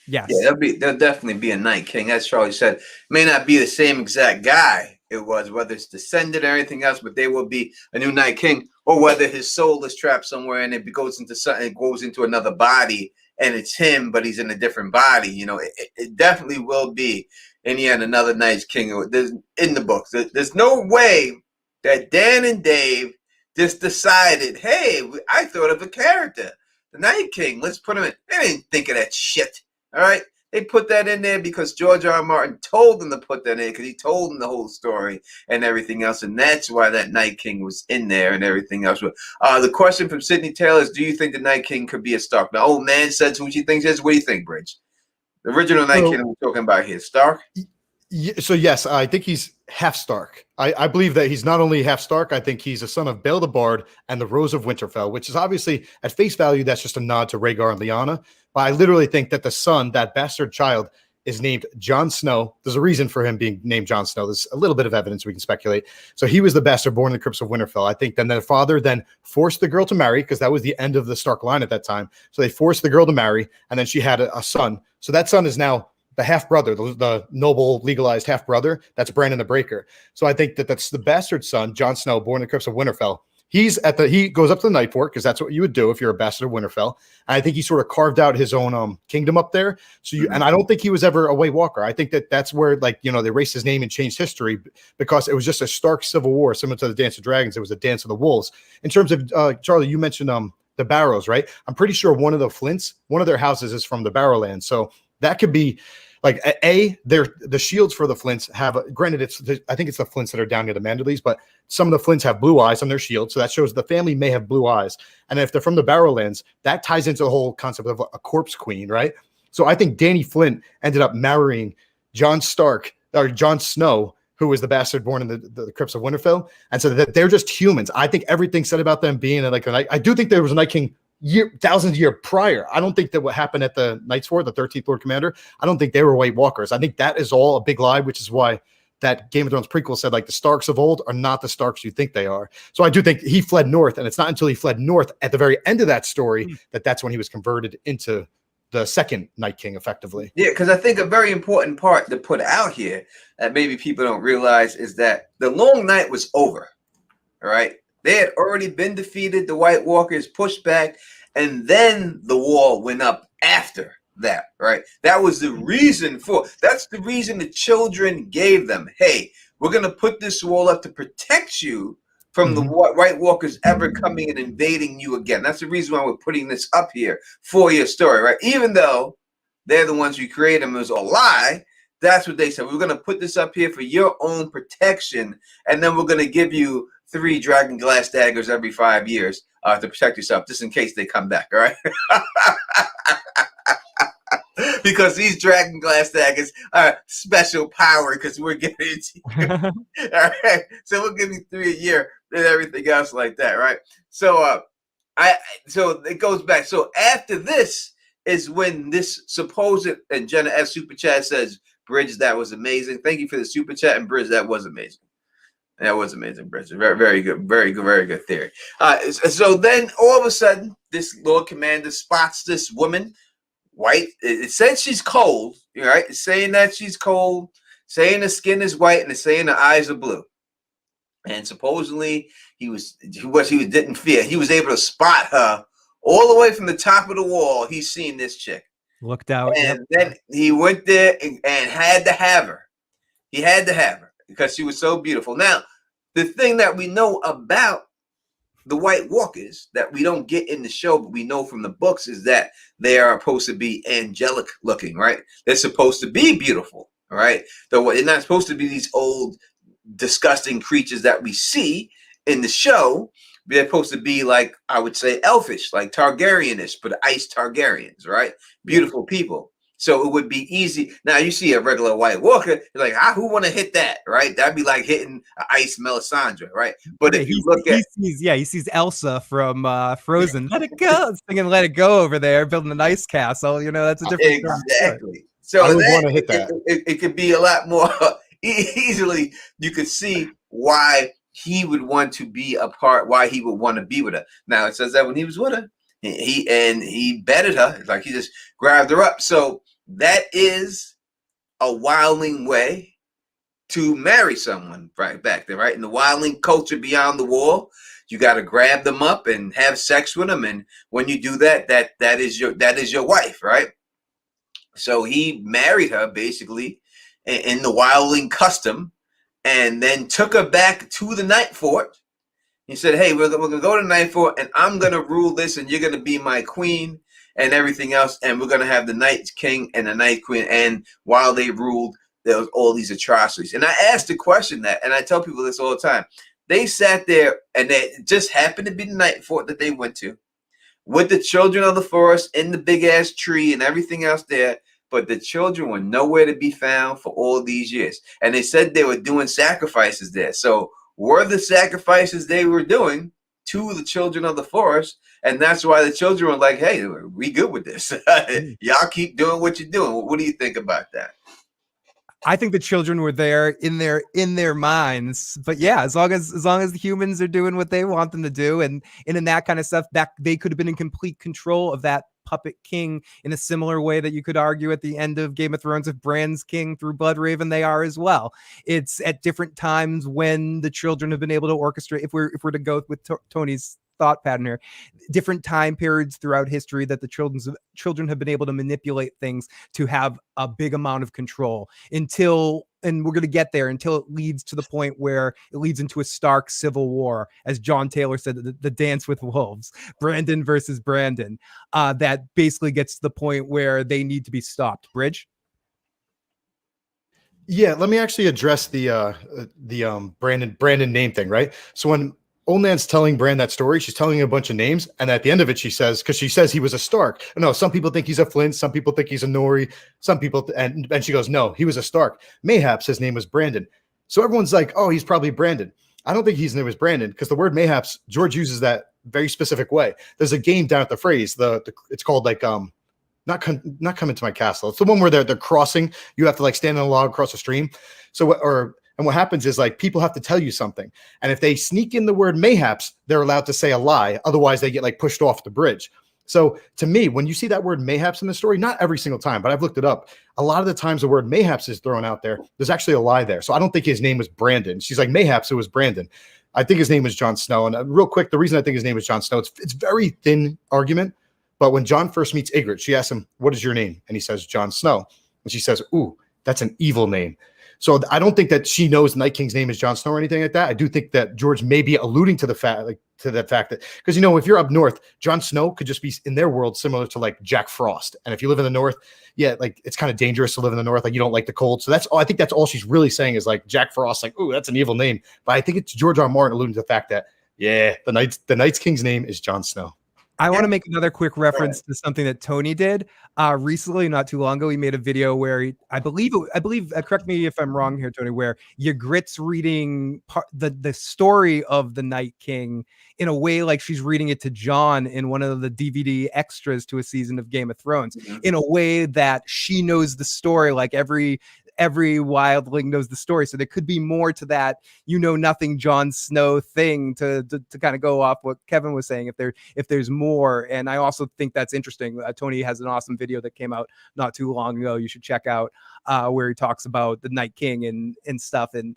Yes. Yeah, there'll definitely be a Night King. As Charlie said, may not be the same exact guy it was, whether it's descended or anything else, but there will be a new Night King, or whether his soul is trapped somewhere and it goes into something, it goes into another body, and it's him, but he's in a different body. You know, it definitely will be in the end another Night King. There's in the books. There's no way that Dan and Dave just decided, hey, I thought of a character, the Night King. Let's put him in. They didn't think of that shit. All right. They put that in there because George R. R. Martin told them to put that in, because he told them the whole story and everything else. And that's why that Night King was in there and everything else. The question from Sydney Taylor is, do you think the Night King could be a Stark? Now, old man said who she thinks is. What do you think, Bridge? The original Night King we're talking about here, Stark? So yes, I think he's half Stark. I believe that he's not only half Stark, I think he's a son of Bail the Bard and the Rose of Winterfell, which is obviously at face value, that's just a nod to Rhaegar and Lyanna. But I literally think that the son, that bastard child, is named Jon Snow. There's a reason for him being named Jon Snow. There's a little bit of evidence we can speculate. So he was the bastard born in the crypts of Winterfell. I think then their father then forced the girl to marry, because that was the end of the Stark line at that time. So they forced the girl to marry, and then she had a son. So that son is now the half brother, the noble legalized half brother. That's Brandon the Breaker. So I think that's the bastard son, Jon Snow, born in the crypts of Winterfell. He goes up to the Night Fort, because that's what you would do if you're a bastard of Winterfell. And I think he sort of carved out his own kingdom up there. So and I don't think he was ever a White Walker. I think that's where, like, they erased his name and changed history, because it was just a Stark civil war, similar to the Dance of Dragons. It was a Dance of the Wolves. In terms of Charlie, you mentioned the Barrows, right? I'm pretty sure one of the Flints, one of their houses is from the Barrowlands. So that could be like the shields for the Flints have, granted, I think it's the Flints that are down near the Manderleys, but some of the Flints have blue eyes on their shield, so that shows the family may have blue eyes. And if they're from the Barrowlands, that ties into the whole concept of a corpse queen, right? So I think Danny Flint ended up marrying Jon Snow, who was the bastard born in the crypts of Winterfell, and so that they're just humans. I think everything said about them being like I do think there was a Night King thousands of years prior. I don't think that what happened at the Night's Fort, the 13th Lord Commander, I don't think they were White Walkers. I think that is all a big lie, which is why that Game of Thrones prequel said, like, the Starks of old are not the Starks you think they are. So I do think he fled north, and it's not until he fled north at the very end of that story that's when he was converted into the second Night King, effectively. Yeah, because I think a very important part to put out here that maybe people don't realize is that the Long Night was over. All right. They had already been defeated. The White Walkers pushed back, and then the wall went up after that, right? That was the reason that's the reason the children gave them. Hey, we're going to put this wall up to protect you from the White Walkers ever coming and invading you again. That's the reason why we're putting this up here for your story, right? Even though they're the ones who created them, it was a lie. That's what they said. We're going to put this up here for your own protection, and then we're going to give you 3 dragon glass daggers every 5 years to protect yourself, just in case they come back, all right? Because these dragon glass daggers are special power, because we're giving it to you. All right? So we'll give you 3 a year and everything else like that, right? So so it goes back. So after this is when this supposed, and Jenna F. Super Chat says, Bridge, that was amazing. Thank you for the Super Chat, and Bridge, that was amazing. That was amazing, Bridge. Very, very good. Very good. Very good theory. So then all of a sudden, this Lord Commander spots this woman, white. It says she's cold, right? It's saying that she's cold, saying the skin is white, and it's saying the eyes are blue. And supposedly he didn't fear. He was able to spot her all the way from the top of the wall. He's seen this chick. Looked out. Yep. And then he went there and had to have her. He had to have her because she was so beautiful. Now, the thing that we know about the White Walkers that we don't get in the show, but we know from the books, is that they are supposed to be angelic looking, right? They're supposed to be beautiful, all right? So they're not supposed to be these old, disgusting creatures that we see in the show. They're supposed to be like, I would say, elfish, like Targaryenish, but ice Targaryens, right? Beautiful people. So it would be easy. Now you see a regular White Walker, you're like, who want to hit that, right? That'd be like hitting an ice Melisandre, right? But if you look at, he sees Elsa from Frozen. Let it go, singing "Let It Go" over there, building an ice castle. You know, that's a different exactly. So I would want to hit that. It could be a lot more easily. You could see why he would want to be a part, why he would want to be with her. Now it says that when he was with her, he bedded her, like he just grabbed her up. So that is a wildling way to marry someone right back there, right? In the wildling culture beyond the wall, you got to grab them up and have sex with them, and when you do that, that is your wife, right? So he married her basically in the wildling custom, and then took her back to the Night Fort. He said, hey, we're going to go to Night Fort, and I'm going to rule this, and you're going to be my queen and everything else, and we're going to have the Night King and the Night Queen. And while they ruled, there was all these atrocities. And I asked the question that, and I tell people this all the time, they sat there, and it just happened to be the Night Fort that they went to, with the children of the forest in the big-ass tree and everything else there, but the children were nowhere to be found for all these years. And they said they were doing sacrifices there. So were the sacrifices they were doing to the children of the forest, and that's why the children were like, hey, we good with this. Y'all keep doing what you're doing. What do you think about that? I think the children were there in their minds, but yeah, as long as the humans are doing what they want them to do, and in that kind of stuff, that they could have been in complete control of that puppet king in a similar way that you could argue at the end of Game of Thrones, if Bran's king through Bloodraven, they are as well. It's at different times when the children have been able to orchestrate. If we're to go with Tony's thought pattern here, different time periods throughout history that the children have been able to manipulate things to have a big amount of control until, and we're going to get there, until it leads to the point where it leads into a stark civil war, as John Taylor said, the dance with wolves, Brandon versus Brandon, that basically gets to the point where they need to be stopped. Bridge? Yeah, let me actually address the Brandon name thing, right? So when Old Nan's telling Bran that story, she's telling him a bunch of names, and at the end of it, she says, because she says he was a Stark. No, some people think he's a Flint, some people think he's a Nori, some people, and she goes, no, he was a Stark. Mayhaps his name was Brandon. So everyone's like, oh, he's probably Brandon. I don't think his name was Brandon, because the word mayhaps, George uses that very specific way. There's a game down at the phrase, it's called like not coming to my castle. It's the one where they're crossing. You have to like stand on a log across a stream. And what happens is like people have to tell you something. And if they sneak in the word mayhaps, they're allowed to say a lie. Otherwise, they get like pushed off the bridge. So to me, when you see that word mayhaps in the story, not every single time, but I've looked it up. A lot of the times the word mayhaps is thrown out there. There's actually a lie there. So I don't think his name was Brandon. She's like, mayhaps it was Brandon. I think his name was Jon Snow. And real quick, the reason I think his name is Jon Snow, it's very thin argument. But when Jon first meets Ygritte, she asks him, what is your name? And he says, Jon Snow. And she says, ooh, that's an evil name. So I don't think that she knows Night King's name is Jon Snow or anything like that. I do think that George may be alluding to the fact, that, because, you know, if you're up north, Jon Snow could just be in their world similar to like Jack Frost. And if you live in the north, yeah, like it's kind of dangerous to live in the north. Like you don't like the cold. So that's all. I think that's all she's really saying is like Jack Frost, like, ooh, that's an evil name. But I think it's George R. R. Martin alluding to the fact that, yeah, the Night's King's name is Jon Snow. I want to make another quick reference to something that Tony did recently, not too long ago. He made a video where I believe, correct me if I'm wrong here, Tony, where Ygritte's reading the story of the Night King in a way like she's reading it to Jon in one of the DVD extras to a season of Game of Thrones, in a way that she knows the story like every every wildling knows the story. So there could be more to that, nothing Jon Snow thing to kind of go off what Kevin was saying. If there's more, and I also think that's interesting. Tony has an awesome video that came out not too long ago. You should check out where he talks about the Night King and stuff. And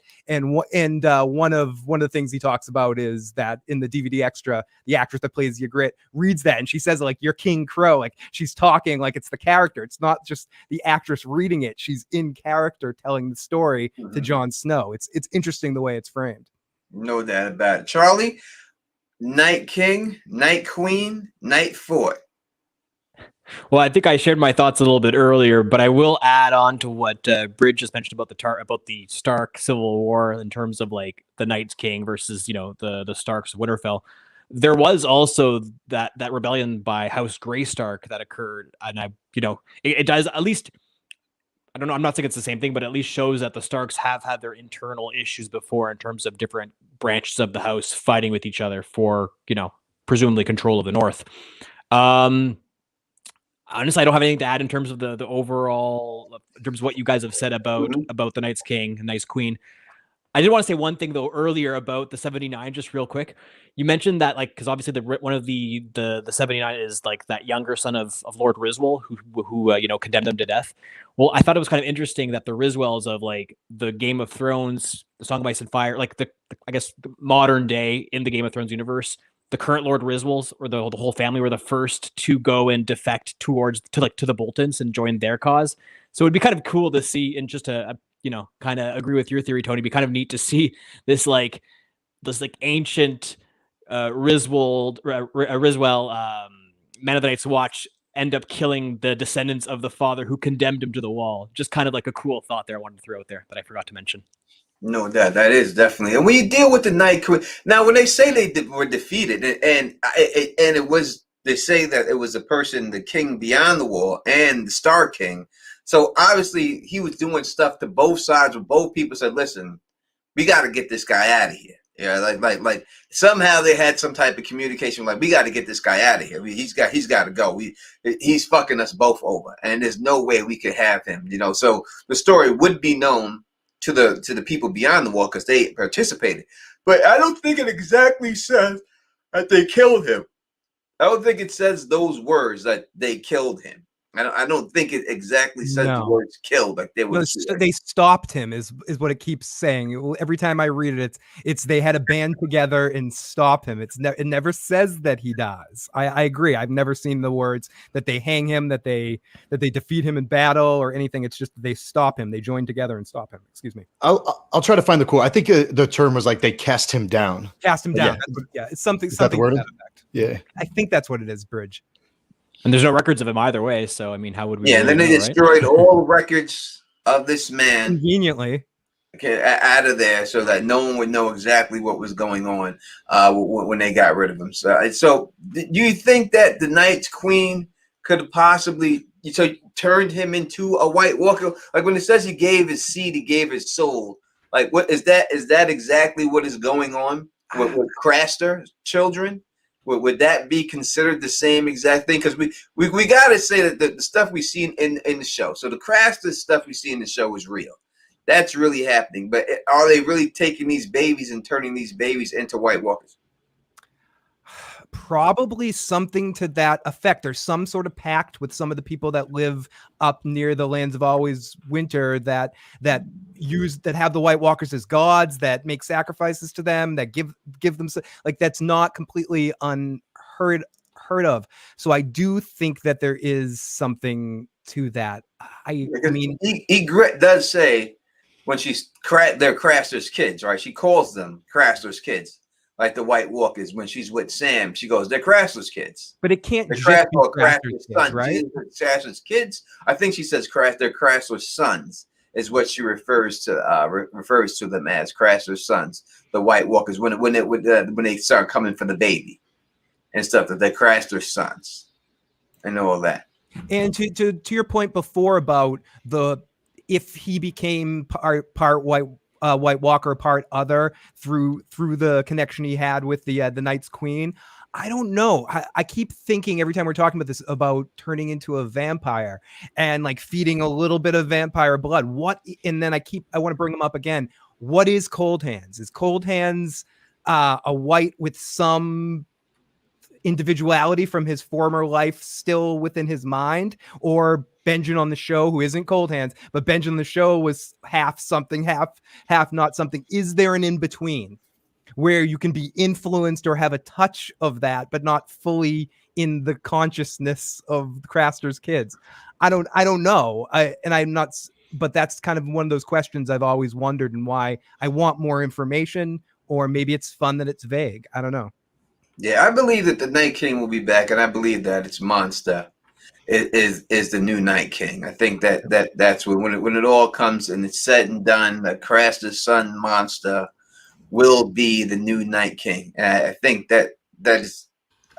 one of the things he talks about is that in the DVD extra, the actress that plays Ygritte reads that and she says like, "You're King Crow," like she's talking like it's the character. It's not just the actress reading it. She's in character telling the story to Jon Snow. It's interesting the way it's framed. No doubt about it. Charlie, Night King, Night Queen, Night Fort. Well, I think I shared my thoughts a little bit earlier, but I will add on to what Bridge just mentioned about the Stark Civil War in terms of like the Night's King versus the Starks of Winterfell. There was also that rebellion by House Greystark that occurred, and it does, at least, I don't know, I'm not saying it's the same thing, but at least shows that the Starks have had their internal issues before in terms of different branches of the house fighting with each other for presumably control of the North. Honestly, I don't have anything to add in terms of the overall, in terms of what you guys have said about the Night's King and Night's Queen. I did want to say one thing though earlier about the 79, just real quick. You mentioned that, like, because obviously one of the 79 is like that younger son of Lord Riswell who condemned him to death. Well, I thought it was kind of interesting that the Riswells of like the Game of Thrones, the Song of Ice and Fire, like the modern day in the Game of Thrones universe, the current Lord Riswells or the whole family were the first to go and defect to the Boltons and join their cause. So it'd be kind of cool to see, and just to kind of agree with your theory, Tony. It'd be kind of neat to see this ancient Riswell Men of the Night's Watch end up killing the descendants of the father who condemned him to the wall. Just kind of like a cool thought there I wanted to throw out there that I forgot to mention. No, that is definitely. And when you deal with the Night Queen, now when they say they were defeated, and it was, they say that it was a person, the king beyond the wall and the Star King. So obviously he was doing stuff to both sides, where both people said, "Listen, we got to get this guy out of here." Yeah, like somehow they had some type of communication, like, "We got to get this guy out of here. He's got to go. He's fucking us both over, and there's no way we could have him." So the story would be known to the people beyond the wall because they participated. But I don't think it exactly says that they killed him. I don't think it says those words that they killed him. I don't think it exactly says the words "killed." Like they stopped him is what it keeps saying. Every time I read it, it's they had to band together and stop him. It never says that he dies. I agree. I've never seen the words that they hang him, that they defeat him in battle or anything. It's just they stop him. They join together and stop him. Excuse me. I'll try to find the quote. I think the term was like they cast him down. Cast him down. Yeah, it's something. Is that the word? Yeah, I think that's what it is, Bridge. And there's no records of him either way, so I mean, how would we? Yeah, and then they destroyed all records of this man conveniently out of there, so that no one would know exactly what was going on when they got rid of him. So do you think that the Night's Queen could have possibly turned him into a White Walker? Like when it says he gave his seed, he gave his soul. Like, what is that? Is that exactly what is going on with Craster children? Would that be considered the same exact thing? Because we got to say that the stuff we see in the show, so the Craster stuff we see in the show is real. That's really happening. But are they really taking these babies and turning these babies into White Walkers? Probably something to that effect. There's some sort of pact with some of the people that live up near the lands of always winter that have the White Walkers as gods, that make sacrifices to them, that give them, like, that's not completely unheard of. So I do think that there is something to that. I mean, Ygritte does say when they're Craster's kids, right? She calls them Craster's kids. Like the White Walkers, when she's with Sam, she goes, "They're Craster's kids." But it can't just be Craster's kids, right? Craster's kids. I think she says they're Craster's sons, is what she refers to them as, Craster's sons, the White Walkers. When they start coming for the baby and stuff, that they're Craster's sons and all that. And to your point before about if he became part White Walker, part other through the connection he had with the Night's Queen, I don't know. I keep thinking every time we're talking about this about turning into a vampire and like feeding a little bit of vampire blood. And then I want to bring them up again. What is Cold Hands? Is Cold Hands a white with some individuality from his former life still within his mind, or Benjamin on the show, who isn't Cold Hands, but Benjamin on the show was half something, half not something? Is there an in between where you can be influenced or have a touch of that, but not fully in the consciousness of Craster's kids? I don't know. I'm not, but that's kind of one of those questions I've always wondered, and why I want more information, or maybe it's fun that it's vague. I don't know. Yeah, I believe that the Night King will be back, and I believe that it's Monster is the new Night King. I think that's when it all comes and it's said and done, that Craster's son Monster will be the new Night King. And I think that is.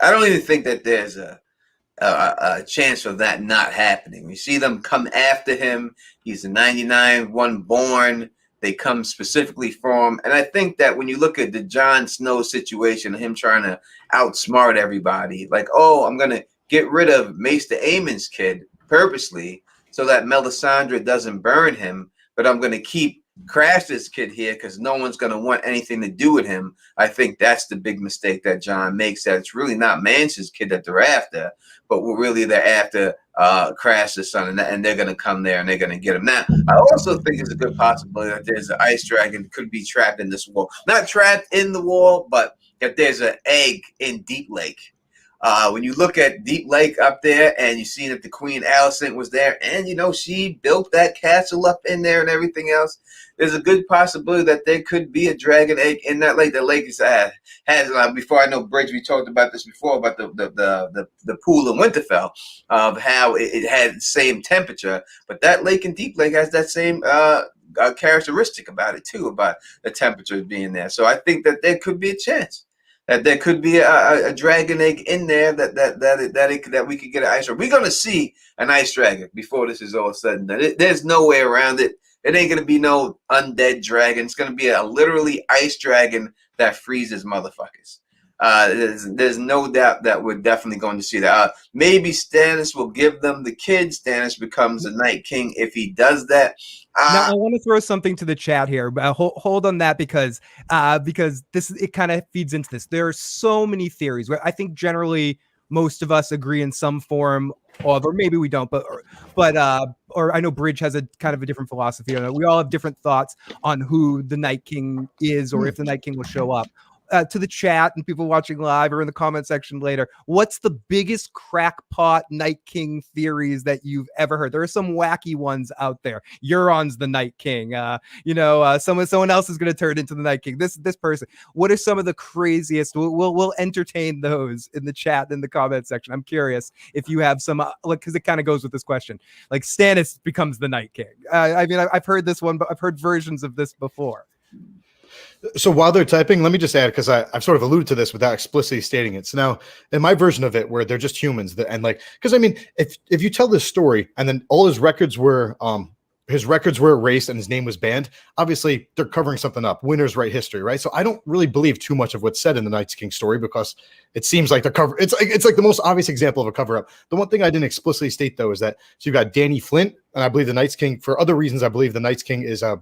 I don't even think that there's a chance of that not happening. We see them come after him. He's the 99 one born. They come specifically for him. And I think that when you look at the Jon Snow situation, him trying to outsmart everybody, like, oh, I'm going to get rid of Maester Aemon's kid purposely so that Melisandre doesn't burn him, but I'm going to keep Craster's kid here because no one's going to want anything to do with him. I think that's the big mistake that Jon makes, that it's really not Mance's kid that they're after, but really they're after Craster's son, and they're going to come there and they're going to get him. Now, I also think there's a good possibility that there's an ice dragon could be trapped in this wall. Not trapped in the wall, but that there's an egg in Deep Lake. When you look at Deep Lake up there and you see that the Queen Alicent was there, and she built that castle up in there and everything else, there's a good possibility that there could be a dragon egg in that lake. The lake has before I know Bridge, we talked about this before, about the pool in Winterfell, of how it had the same temperature, but that lake in Deep Lake has that same characteristic about it too, about the temperature being there. So I think that there could be a chance that there could be a dragon egg in there that we could get an ice dragon. We're gonna see an ice dragon before this is all said and done. There's no way around it. It ain't gonna be no undead dragon. It's gonna be a literally ice dragon that freezes motherfuckers. There's no doubt that we're definitely going to see that. Maybe Stannis will give them the kid. Stannis becomes the Night King if he does that. Now I want to throw something to the chat here. Hold on that, because it kind of feeds into this. There are so many theories where I think generally most of us agree in some form, or maybe we don't. But I know Bridge has a kind of a different philosophy on it. We all have different thoughts on who the Night King is, or if the Night King will show up. To the chat and people watching live or in the comment section later, what's the biggest crackpot Night King theories that you've ever heard? There are some wacky ones out there. Euron's the Night King. Someone else is going to turn into the Night King. This person. What are some of the craziest? We'll entertain those in the chat, in the comment section. I'm curious if you have some, because it kind of goes with this question. Like Stannis becomes the Night King. I've heard this one, but I've heard versions of this before. So while they're typing, let me just add, because I've sort of alluded to this without explicitly stating it. So now, in my version of it, where they're just humans, because if you tell this story and then all his records were erased and his name was banned, obviously they're covering something up. Winners write history, right? So I don't really believe too much of what's said in the Night King story, because it seems like it's like the most obvious example of a cover up. The one thing I didn't explicitly state though is that you've got Dany Flint, and I believe the Night's King, for other reasons, I believe the Night's King is a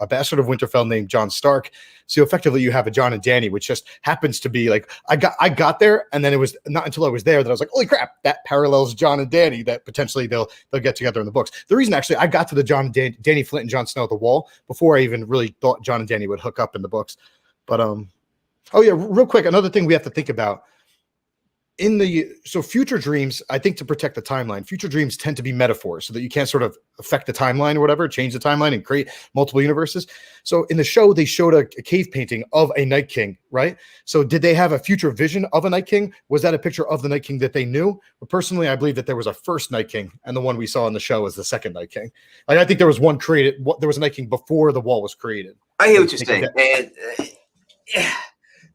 bastard of Winterfell named Jon Stark. So effectively you have a Jon and Dany, which just happens to be like, I got there, and then it was not until I was there that I was like, holy crap, that parallels Jon and Dany, that potentially they'll get together in the books. The reason actually I got to the Dany Flint and Jon Snow at the wall before I even really thought Jon and Dany would hook up in the books. But oh yeah, real quick, another thing we have to think about. So future dreams, I think, to protect the timeline, future dreams tend to be metaphors so that you can't sort of affect the timeline or whatever, change the timeline and create multiple universes. So in the show, they showed a cave painting of a Night King, right? So did they have a future vision of a Night King? Was that a picture of the Night King that they knew? But personally, I believe that there was a first Night King, and the one we saw in the show was the second Night King. Like, I think there was one created. There was a Night King before the wall was created. I hear what you're saying, and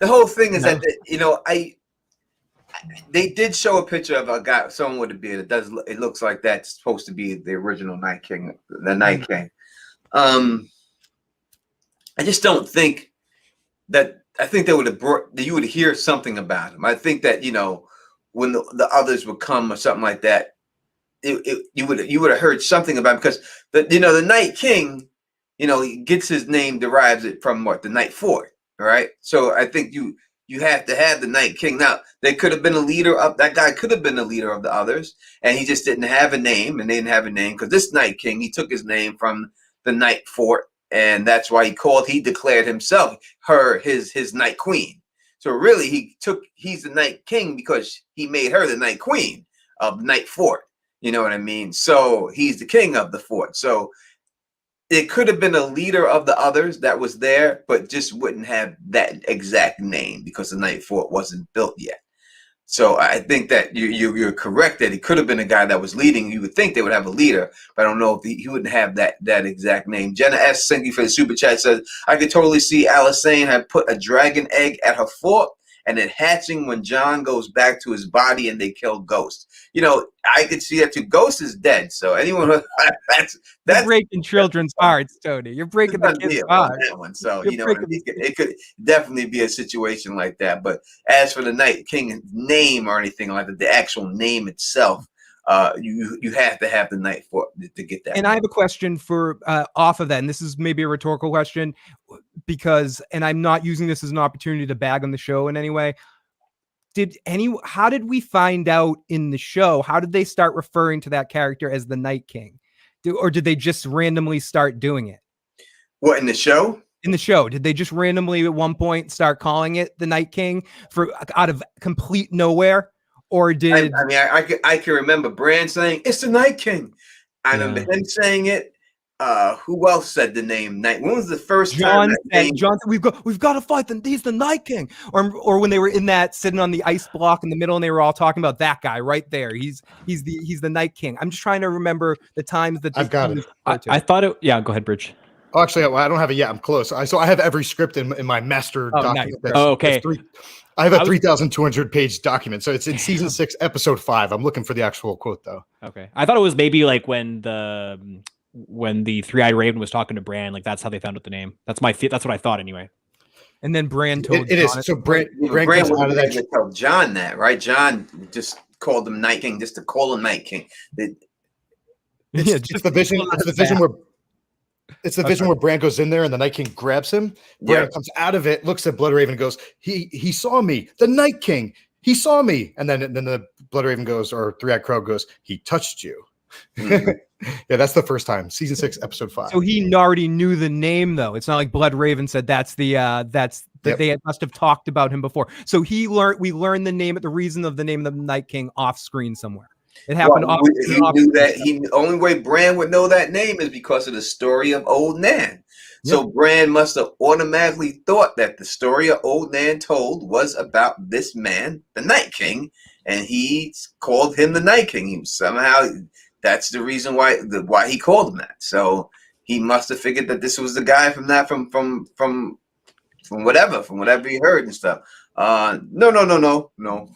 the whole thing is that they did show a picture of a guy, someone with a beard. It looks like that's supposed to be the original Night King, the Night King. I just don't think that. I think they would have brought, you would hear something about him. I think that, you know, when the others would come or something like that, you would have heard something about him, because the Night King, you know, he gets his name, derives it from what, the Night Fort, right? So I think you have to have the Night King. Now, they could have been a leader of, that guy could have been a leader of the others, and he just didn't have a name, and they didn't have a name, because this Night King, he took his name from the Night Fort, and that's why he declared himself his Night Queen. So really, he's the Night King because he made her the Night Queen of Night Fort. You know what I mean? So he's the king of the fort. So it could have been a leader of the others that was there, but just wouldn't have that exact name because the Night Fort wasn't built yet. So I think that you're correct that he could have been a guy that was leading. You would think they would have a leader, but I don't know if he wouldn't have that exact name. Jenna S. Thank you for the super chat. Says, I could totally see Alice saying had put a dragon egg at her fort and it hatching when John goes back to his body and they kill Ghost. You know, I could see that too. Ghost is dead. So anyone who, that's You're breaking children's hearts, Tony. You're breaking the kids' hearts. That one. So you know, it could definitely be a situation like that. But as for the Night King name or anything like that, the actual name itself, you have to have the Night Fort to get that. And I have a question for off of that, and this is maybe a rhetorical question, because, and I'm not using this as an opportunity to bag on the show in any way. How did we find out in the show? How did they start referring to that character as the Night King? Or did they just randomly start doing it? What, in the show? In the show, did they just randomly at one point start calling it the Night King out of complete nowhere? Or did I can remember Bran saying it's the Night King. I remember him saying it. Who else said the name Night? When was the first time? John said, we've got to fight them. He's the Night King. Or when they were in that sitting on the ice block in the middle and they were all talking about that guy right there. He's the Night King. I'm just trying to remember the times that I've got it. I thought it. Yeah, go ahead, Bridge. Oh, actually, I don't have it yet. I'm close. So I have every script in my master document. Nice. Okay. I have a 3,200 page document. So it's in season 6, episode 5. I'm looking for the actual quote though. Okay. I thought it was maybe like when the Three-Eyed Raven was talking to Bran, like that's how they found out the name. That's what I thought anyway. And then Bran told it is. So Bran comes out of that. To tell John that, right? John just called him Night King just to call him Night King. It's the vision. It's the vision where. It's the vision where Bran goes in there and the Night King grabs him. Bran comes out of it, looks at Blood Raven and goes, he saw me. The Night King, he saw me. And then the Blood Raven goes, or Three-Eyed Crow goes, he touched you. Mm-hmm. Yeah, that's the first time. Season 6, episode 5. So he already knew the name, though. It's not like Blood Raven said they must have talked about him before. So we learned the name, the reason of the name of the Night King off screen somewhere. It happened. He knew that. The only way Bran would know that name is because of the story of Old Nan. So Bran must have automatically thought that the story of Old Nan told was about this man, the Night King, and he called him the Night King. That's the reason why he called him that. So he must have figured that this was the guy from whatever he heard and stuff. No.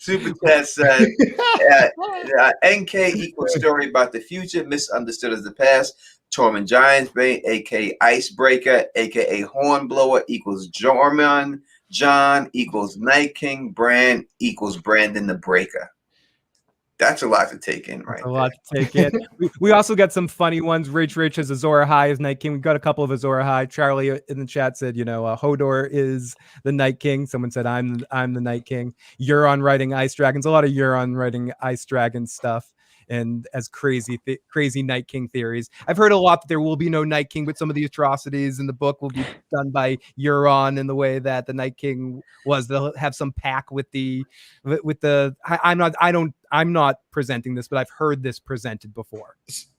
Super chat said, NK equals story about the future, misunderstood as the past. Tormund Giantsbane, aka Icebreaker, aka Hornblower, equals Jorman. John equals Night King. Bran equals Brandon the Breaker. That's a lot to take in, right? A lot to take in. We also got some funny ones. Rich has Azor Ahai as Night King. We got a couple of Azor Ahai. Charlie in the chat said, Hodor is the Night King. Someone said, I'm the Night King. Euron riding ice dragons. A lot of Euron riding ice dragon stuff. And as crazy Night King theories. I've heard a lot that there will be no Night King, but some of the atrocities in the book will be done by Euron in the way that the Night King was. They'll have some pact with the. I'm not presenting this, but I've heard this presented before.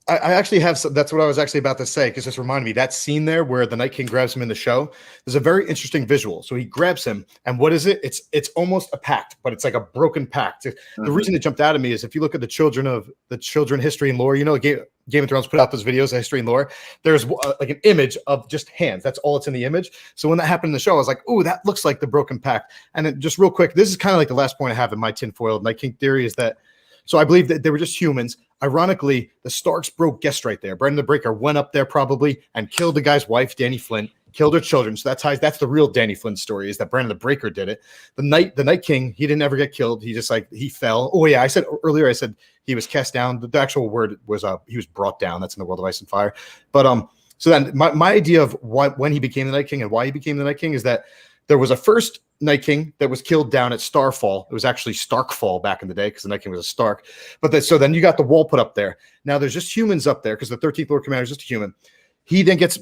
I actually have some, that's what I was actually about to say, because this reminded me, that scene there where the Night King grabs him in the show, there's a very interesting visual. So he grabs him, and what is it? It's almost a pact, but it's like a broken pact. Mm-hmm. The reason it jumped out at me is if you look at the children history and lore, Game of Thrones put out those videos of history and lore, there's like an image of just hands. That's all it's in the image. So when that happened in the show, I was like, oh, that looks like the broken pact. And then just real quick, this is kind of like the last point I have in my tinfoil Night King theory is that, so I believe that they were just humans. Ironically, the Starks broke guest right there. Brendan the Breaker went up there probably and killed the guy's wife, Dany Flint, killed her children. So that's the real Danny Flynn story, is that Brandon the Breaker did it. The Night King, he didn't ever get killed. He just he fell. Oh yeah, I said earlier, he was cast down. The actual word was he was brought down. That's in the World of Ice and Fire. But so then my idea of when he became the Night King and why he became the Night King is that there was a first Night King that was killed down at Starfall. It was actually Starkfall back in the day because the Night King was a Stark. But so then you got the wall put up there. Now there's just humans up there because the 13th Lord Commander is just a human. He then gets.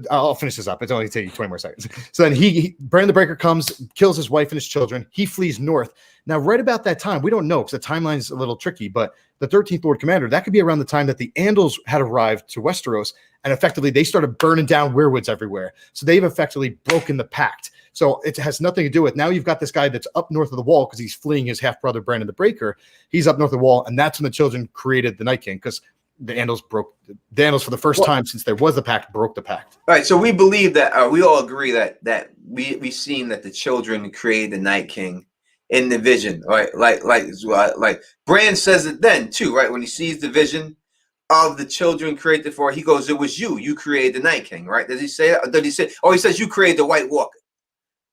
I'll finish this up. It's only taking 20 more seconds. So then Brandon the Breaker comes, kills his wife and his children. He flees north. Now, right about that time, we don't know because the timeline's a little tricky. But the 13th Lord Commander, that could be around the time that the Andals had arrived to Westeros, and effectively they started burning down weirwoods everywhere. So they've effectively broken the pact. So it has nothing to do with, now you've got this guy that's up north of the wall because he's fleeing his half brother Brandon the Breaker. He's up north of the wall, and that's when the children created the Night King because the Andals for the first time since there was a pact, broke the pact. All right, so we believe that we all agree that we've seen that the children created the Night King in the vision, right? Like Bran says it then too, right? When he sees the vision of the children created for, he goes, "It was you created the Night King," right? Does he say that? Or did he say? Oh, he says you created the White Walker.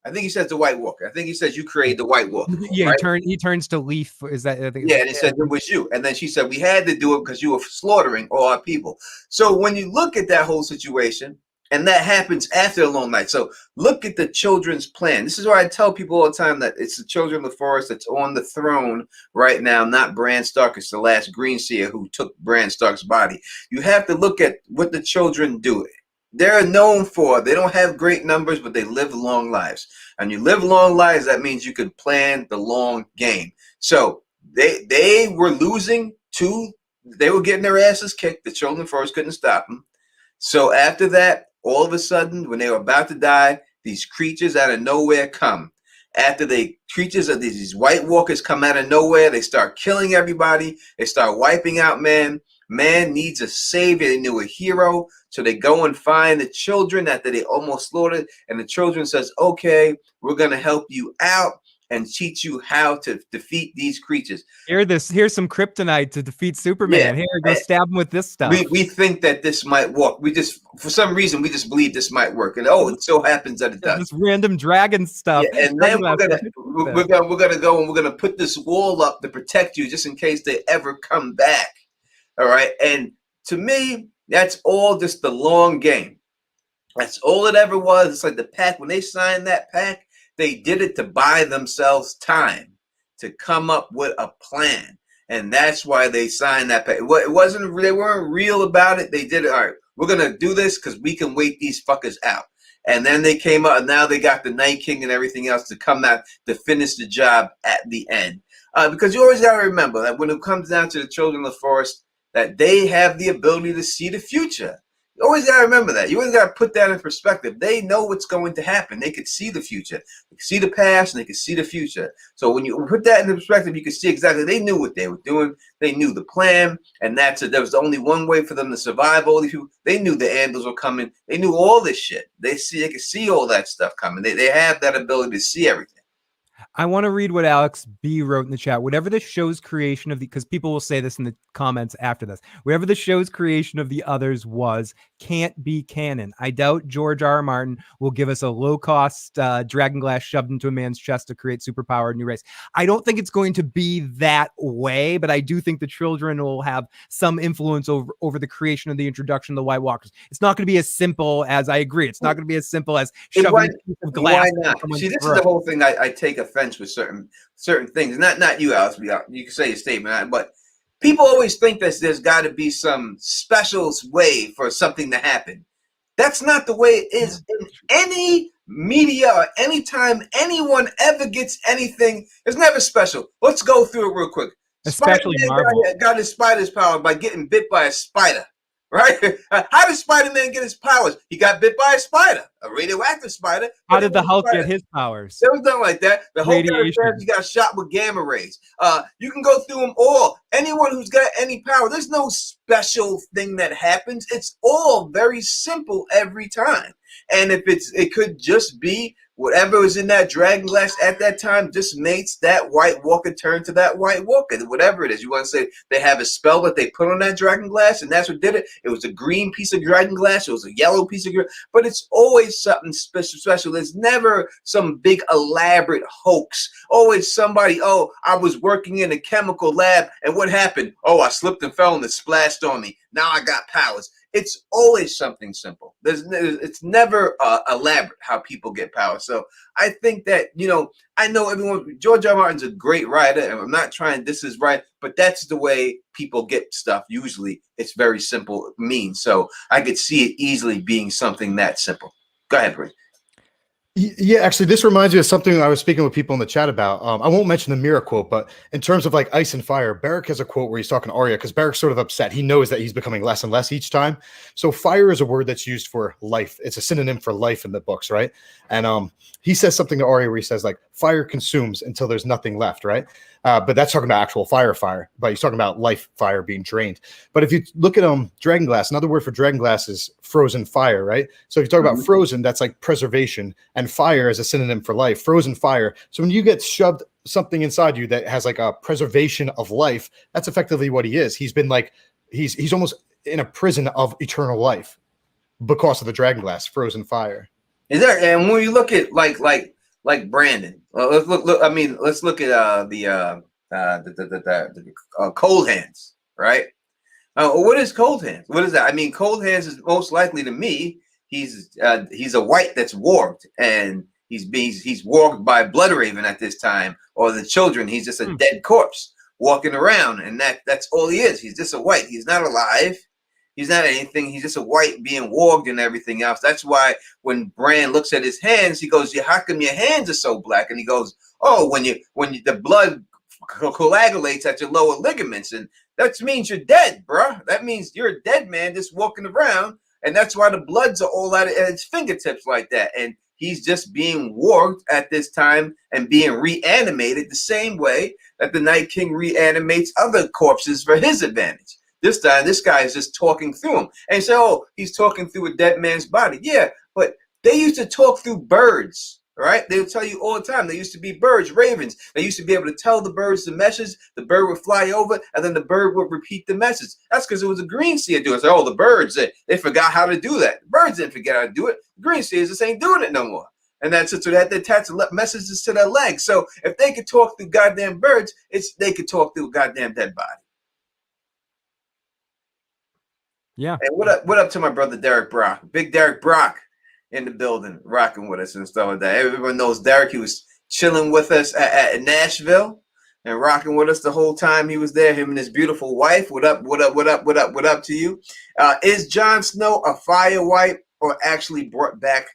I think he says the White Walker. I think he says you created the White Walker. Yeah, right? he turns to Leaf. Is that? I think yeah, and he said it was you. And then she said we had to do it because you were slaughtering all our people. So when you look at that whole situation, and that happens after a long night. So look at the children's plan. This is why I tell people all the time that it's the children of the forest that's on the throne right now, not Bran Stark. It's the last Green Seer who took Bran Stark's body. You have to look at what the children do. They're known for, they don't have great numbers, but they live long lives. And you live long lives, that means you can plan the long game. So they were losing they were getting their asses kicked. The children of the forest couldn't stop them. So after that, all of a sudden, when they were about to die, these creatures out of nowhere come. After creatures of these White Walkers come out of nowhere, they start killing everybody. They start wiping out men. Man needs a savior. They knew a hero. So they go and find the children after they almost slaughtered. And the children says, okay, we're going to help you out and teach you how to defeat these creatures. Here's some kryptonite to defeat Superman. Yeah. Here, go stab him with this stuff. We think that this might work. For some reason, we just believe this might work. And it so happens that it does. This random dragon stuff. Yeah, and then we're gonna go and we're gonna put this wall up to protect you just in case they ever come back. All right. And to me, that's all just the long game. That's all it ever was. It's like the pact. When they signed that pact, they did it to buy themselves time to come up with a plan. And that's why they signed that pact. It wasn't, they weren't real about it. They did it. All right, we're going to do this because we can wait these fuckers out. And then they came out and now they got the Night King and everything else to come out to finish the job at the end. Because you always got to remember that when it comes down to the children of the forest, that they have the ability to see the future. You always got to remember that. You always got to put that in perspective. They know what's going to happen. They could see the future. They could see the past and they could see the future. So when you put that into perspective, you could see exactly, they knew what they were doing. They knew the plan. And that's it. There was only one way for them to survive. All these people, they knew the Andals were coming. They knew all this shit. They could see all that stuff coming. They have that ability to see everything. I want to read what Alex B wrote in the chat. Whatever the show's creation of because people will say this in the comments after this. Whatever the show's creation of the others was, can't be canon. I doubt George R. R. Martin will give us a low-cost dragon glass shoved into a man's chest to create superpowered new race. I don't think it's going to be that way, but I do think the children will have some influence over the creation of the introduction of the White Walkers. It's not going to be as simple as, I agree, it's not going to be as simple as shoving a piece of glass. Why not? See, this is the whole thing. I take offense with certain things. Not you, Alex. You can say your statement, but people always think that there's got to be some special way for something to happen. That's not the way it is in any media or anytime anyone ever gets anything. It's never special. Let's go through it real quick. Especially Marvel got his spider's power by getting bit by a spider. Right? How did Spider-Man get his powers? He got bit by a spider, a radioactive spider. How did the Hulk get his powers? It was done like that. The Hulk got shot with gamma rays. You can go through them all. Anyone who's got any power, there's no special thing that happens. It's all very simple every time. And if it could just be whatever was in that dragon glass at that time just makes that White Walker turn to that White Walker. Whatever it is, you want to say they have a spell that they put on that dragon glass, and that's what did it. It was a green piece of dragon glass. It was a yellow piece of green, but it's always something special. There's never some big elaborate hoax. Always somebody, oh, I was working in a chemical lab, and what happened? Oh, I slipped and fell and it splashed on me. Now I got powers. It's always something simple. It's never elaborate how people get power. So I think that, I know everyone, George R. R. Martin's a great writer, and I'm not trying this is right, but that's the way people get stuff. Usually it's very simple, mean. So I could see it easily being something that simple. Go ahead, Bree. Yeah, actually, this reminds me of something I was speaking with people in the chat about. I won't mention the Mira quote, but in terms of like ice and fire, Beric has a quote where he's talking to Arya because Beric's sort of upset. He knows that he's becoming less and less each time. So fire is a word that's used for life. It's a synonym for life in the books, right? And he says something to Arya where he says like fire consumes until there's nothing left, right? But that's talking about actual fire, but he's talking about life fire being drained. But if you look at dragon glass, another word for dragon glass is frozen fire, right? So if you talk about frozen, that's like preservation, and fire is a synonym for life, frozen fire. So when you get shoved something inside you that has like a preservation of life, that's effectively what he is. He's been like, he's almost in a prison of eternal life because of the dragon glass, frozen fire. Is there, and when you look at like Brandon, let's look. I mean, let's look at the cold hands, right? What is cold hands? What is that? I mean, cold hands is most likely to me. He's a white that's warped, and he's warped by Bloodraven at this time, or the children. He's just a dead corpse walking around, and that's all he is. He's just a white. He's not alive. He's not anything. He's just a white being warged and everything else. That's why when Bran looks at his hands, he goes, "Yeah, how come your hands are so black?" And he goes, "Oh, when the blood coagulates at your lower ligaments, and that means you're dead, bruh. That means you're a dead man just walking around, and that's why the bloods are all at his fingertips like that." And he's just being warged at this time and being reanimated the same way that the Night King reanimates other corpses for his advantage. This time, this guy is just talking through him. And so, oh, he's talking through a dead man's body. Yeah, but they used to talk through birds, right? They would tell you all the time. They used to be birds, ravens. They used to be able to tell the birds the message. The bird would fly over, and then the bird would repeat the message. That's because it was a green seer doing it. So, oh, the birds, they forgot how to do that. The birds didn't forget how to do it. The green seers just ain't doing it no more. And that's it. So that they attach messages to their legs. So if they could talk through goddamn birds, they could talk through a goddamn dead body. Yeah. And what up to my brother Derek Brock, big Derek Brock in the building, rocking with us and stuff like that. Everyone knows Derek. He was chilling with us at Nashville and rocking with us the whole time he was there. Him and his beautiful wife. What up to you? Is Jon Snow a fire wipe or actually brought back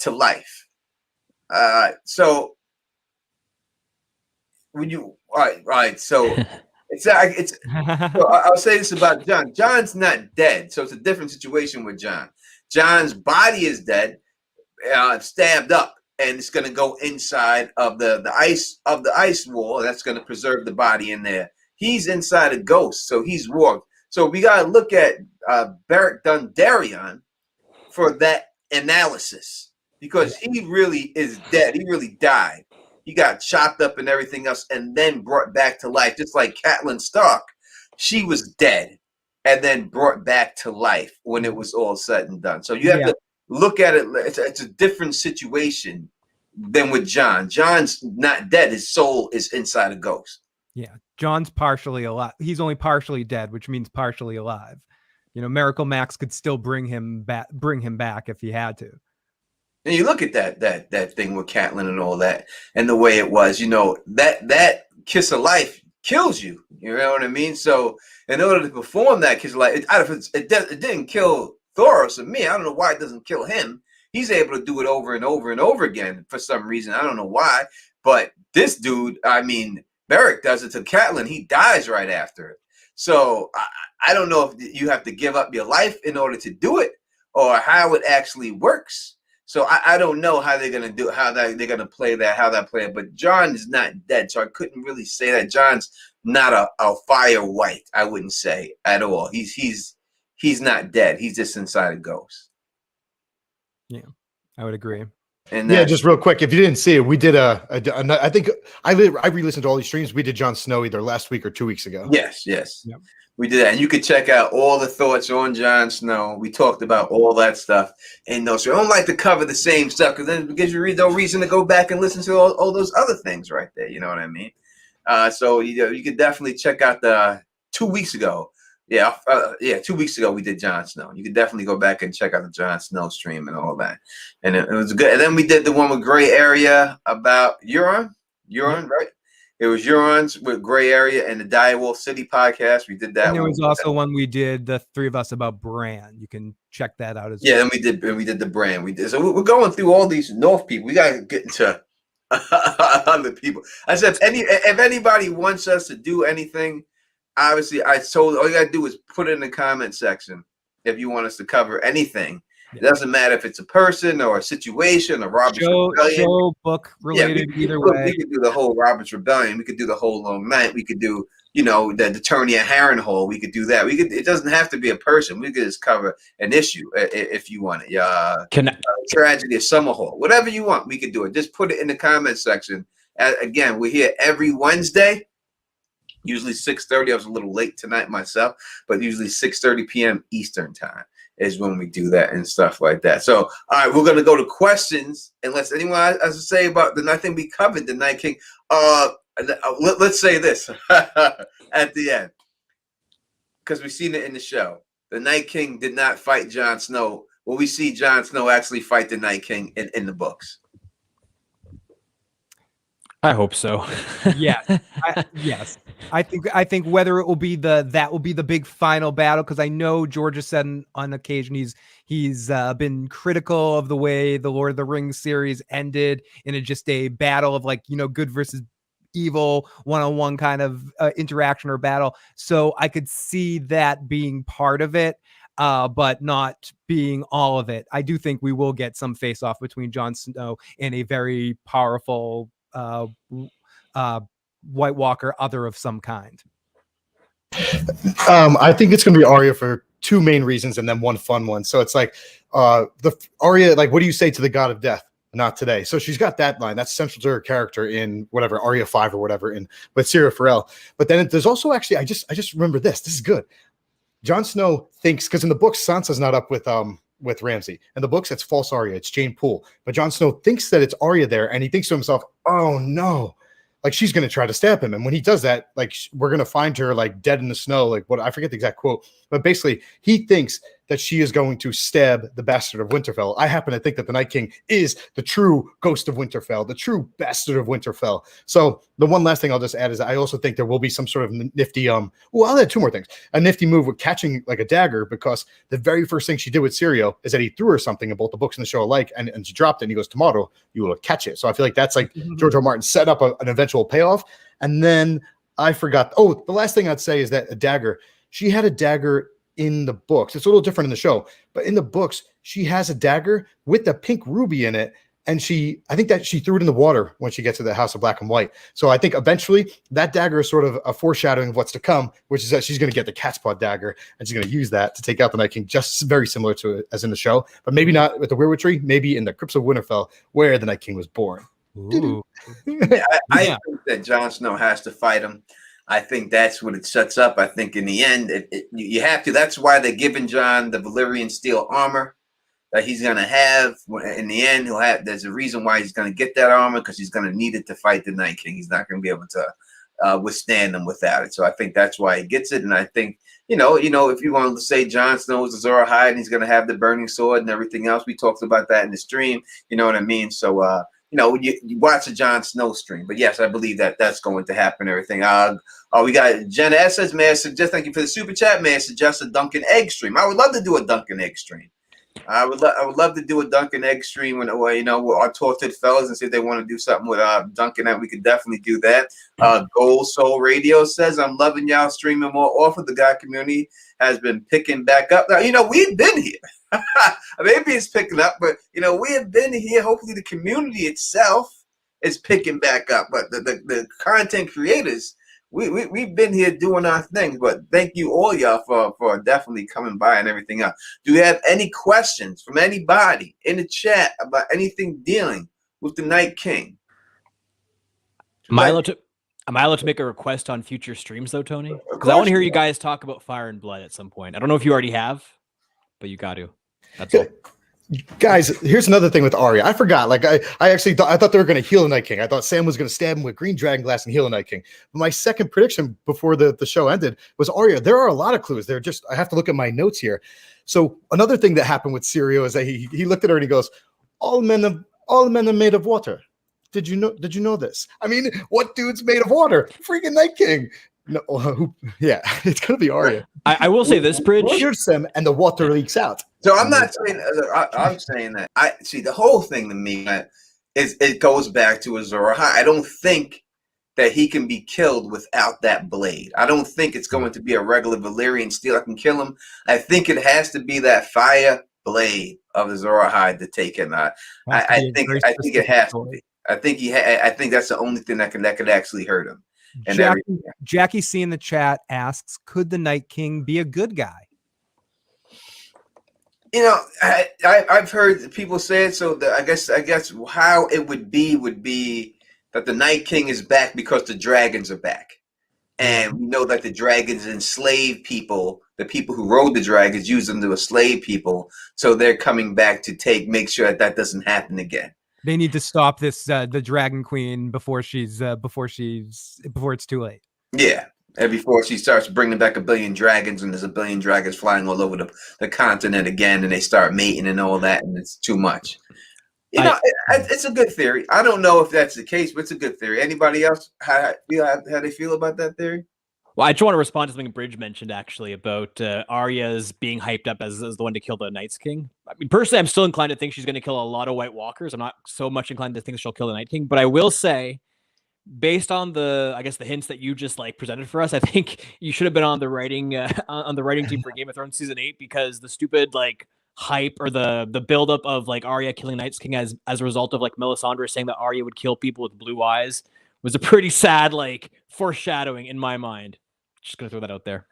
to life? So when you all right. So. So I'll say this about Jon. Jon's not dead, so it's a different situation with Jon. Jon's body is dead, stabbed up, and it's going to go inside of the ice wall. That's going to preserve the body in there. He's inside a ghost, so he's warped. So we got to look at Beric Dondarrion for that analysis because he really is dead. He really died. He got chopped up and everything else and then brought back to life, just like Catelyn Stark. She was dead and then brought back to life when it was all said and done. So you have to look at it. It's a different situation than with Jon. Jon's not dead. His soul is inside a ghost. Yeah, Jon's partially alive. He's only partially dead, which means partially alive. Miracle Max could still bring him back if he had to. And you look at that thing with Catelyn and all that, and the way it was, that kiss of life kills you. You know what I mean? So in order to perform that kiss of life, it didn't kill Thoros and me. I don't know why it doesn't kill him. He's able to do it over and over and over again for some reason. I don't know why. But this dude, I mean, Beric does it to Catelyn. He dies right after it. So I don't know if you have to give up your life in order to do it or how it actually works. So I don't know how they're gonna do they're gonna play that, how that play. But Jon is not dead, so I couldn't really say that Jon's not a fire white. I wouldn't say at all. He's not dead. He's just inside a ghost. Yeah, I would agree. And Yeah, just real quick, if you didn't see it, we did I think I re-listened to all these streams. We did Jon Snow either last week or 2 weeks ago. yes. Yep. We did that, and you could check out all the thoughts on Jon Snow. We talked about all that stuff in those. So I don't like to cover the same stuff because then it gives you no reason to go back and listen to all those other things right there. You know what I mean? So you could definitely check out the 2 weeks ago. 2 weeks ago we did Jon Snow. You could definitely go back and check out the Jon Snow stream and all that, and it was good. And then we did the one with Gray Area about Euron, right? It was Euron's with Gray Area and the Direwolf City podcast. We did that. And there was also one we did, the three of us, about Bran. You can check that out as well. Yeah, and we did the brand. We did. So we're going through all these North people. We gotta get into other people. I said, if anybody wants us to do anything, obviously, I told all you gotta do is put it in the comment section if you want us to cover anything. It doesn't matter if it's a person or a situation or Robert's Rebellion. Show, book related, either way. We could do the whole Robert's Rebellion. We could do the whole Long Night. We could do, the Attorney at Harrenhal. We could do that. It doesn't have to be a person. We could just cover an issue if you want it. Tragedy of Summerhall. Whatever you want, we could do it. Just put it in the comment section. Again, we're here every Wednesday. Usually 6:30. I was a little late tonight myself, but usually 6:30 p.m. Eastern time is when we do that and stuff like that. So, all right, we're going to go to questions. Unless anyone has to say about the night thing we covered, the Night King. Let's say this at the end, because we've seen it in the show. The Night King did not fight Jon Snow. Will we see Jon Snow actually fight the Night King in the books? I hope so. Yes. Yes. I think whether it will be that will be the big final battle, because I know George has said on occasion he's been critical of the way the Lord of the Rings series ended in just a battle of good versus evil one-on-one kind of interaction or battle. So I could see that being part of it, but not being all of it. I do think we will get some face-off between Jon Snow and a very powerful White Walker other of some kind. I think it's going to be Arya for two main reasons and then one fun one. So it's the Arya, what do you say to the God of Death? Not today. So she's got that line. That's central to her character in whatever Arya 5 or whatever with Syria Farrell. But then there's also actually I just remember this. This is good. Jon Snow thinks, because in the books Sansa's not up with Ramsay. In the books, it's false Arya. It's Jane Poole. But Jon Snow thinks that it's Arya there, and he thinks to himself, oh, no. She's going to try to stab him. And when he does that, we're going to find her, dead in the snow. I forget the exact quote. But basically, he thinks that she is going to stab the Bastard of Winterfell. I happen to think that the Night King is the true Ghost of Winterfell, the true Bastard of Winterfell. So the one last thing I'll just add is I also think there will be some sort of nifty, I'll add two more things. A nifty move with catching a dagger, because the very first thing she did with Syrio is that he threw her something in both the books and the show alike, and she dropped it, and he goes, tomorrow you will catch it. So I feel like that's George R. R. Martin set up an eventual payoff. And then I forgot. Oh, the last thing I'd say is that a dagger, she had a dagger in the books. It's a little different in the show, but in the books, she has a dagger with a pink ruby in it. And I think that she threw it in the water when she gets to the House of Black and White. So I think eventually that dagger is sort of a foreshadowing of what's to come, which is that she's going to get the cat's paw dagger, and she's going to use that to take out the Night King, just very similar to it as in the show, but maybe not with the Weirwood Tree, maybe in the Crypts of Winterfell, where the Night King was born. Ooh. I think that Jon Snow has to fight him. I think that's what it sets up. I think in the end, you have to. That's why they're giving Jon the Valyrian steel armor that he's going to have. In the end, there's a reason why he's going to get that armor, because he's going to need it to fight the Night King. He's not going to be able to withstand them without it. So I think that's why he gets it. And I think, if you want to say Jon Snow is Azor Ahai and he's going to have the burning sword and everything else, we talked about that in the stream. You know what I mean? So, you watch a Jon Snow stream. But yes, I believe that that's going to happen. Everything. We got Jenna S. says, may I suggest, thank you for the super chat. May I suggest a Dunkin' Egg stream? I would love to do a Dunkin' Egg stream. I would love to do a Dunkin' Egg stream when I'll talk to the fellas and see if they want to do something with Dunkin' Egg. We could definitely do that. Gold Soul Radio says, I'm loving y'all streaming more often. The guy community has been picking back up. Now, we've been here. Maybe it's picking up, but we have been here. Hopefully the community itself is picking back up, but the content creators, we've been here doing our things, but thank you all y'all for definitely coming by and everything else. Do you have any questions from anybody in the chat about anything dealing with the Night King? Am I allowed to make a request on future streams though, Tony? Because I want to hear you guys talk about Fire and Blood at some point. I don't know if you already have, but you got to. That's all. Guys, here's another thing with Arya. I forgot. Like I actually thought they were going to heal the Night King. I thought Sam was going to stab him with green dragon glass and heal the Night King. But my second prediction before the show ended was Arya. There are a lot of clues. I have to look at my notes here. So another thing that happened with Syrio is that he looked at her and he goes, all men are made of water. Did you know this? I mean, what dude's made of water? Freaking Night King. No, yeah, it's gonna be Arya. I will say this, Bridge. Pierce him and the water leaks out. So I'm not saying. I'm saying that. I see the whole thing to me is it goes back to Azor Ahai. I don't think that he can be killed without that blade. I don't think it's going to be a regular Valyrian steel that can kill him. I think it has to be that fire blade of Azor Ahai to take him out. I think it has to be. I think that's the only thing that could actually hurt him. And Jackie C in the chat asks, could the Night King be a good guy? You know, I've heard people say it. So I guess how it would be that the Night King is back because the dragons are back, and we know that the dragons enslave people. The people who rode the dragons use them to enslave people, so they're coming back to make sure that doesn't happen again. They need to stop this the Dragon Queen before it's too late. Yeah, and before she starts bringing back a billion dragons, and there's a billion dragons flying all over the continent again, and they start mating and all that, and it's too much. You know, it's a good theory. I don't know if that's the case, but it's a good theory. Anybody else how they feel about that theory? Well, I just want to respond to something Bridge mentioned actually about Arya's being hyped up as the one to kill the Night's King. I mean, personally, I'm still inclined to think she's going to kill a lot of White Walkers. I'm not so much inclined to think she'll kill the Night King, but I will say, based on the hints that you just presented for us, I think you should have been on the writing team for Game of Thrones season 8, because the stupid hype or the buildup of Arya killing Night's King as a result of Melisandre saying that Arya would kill people with blue eyes was a pretty sad foreshadowing in my mind. Just gonna throw that out there.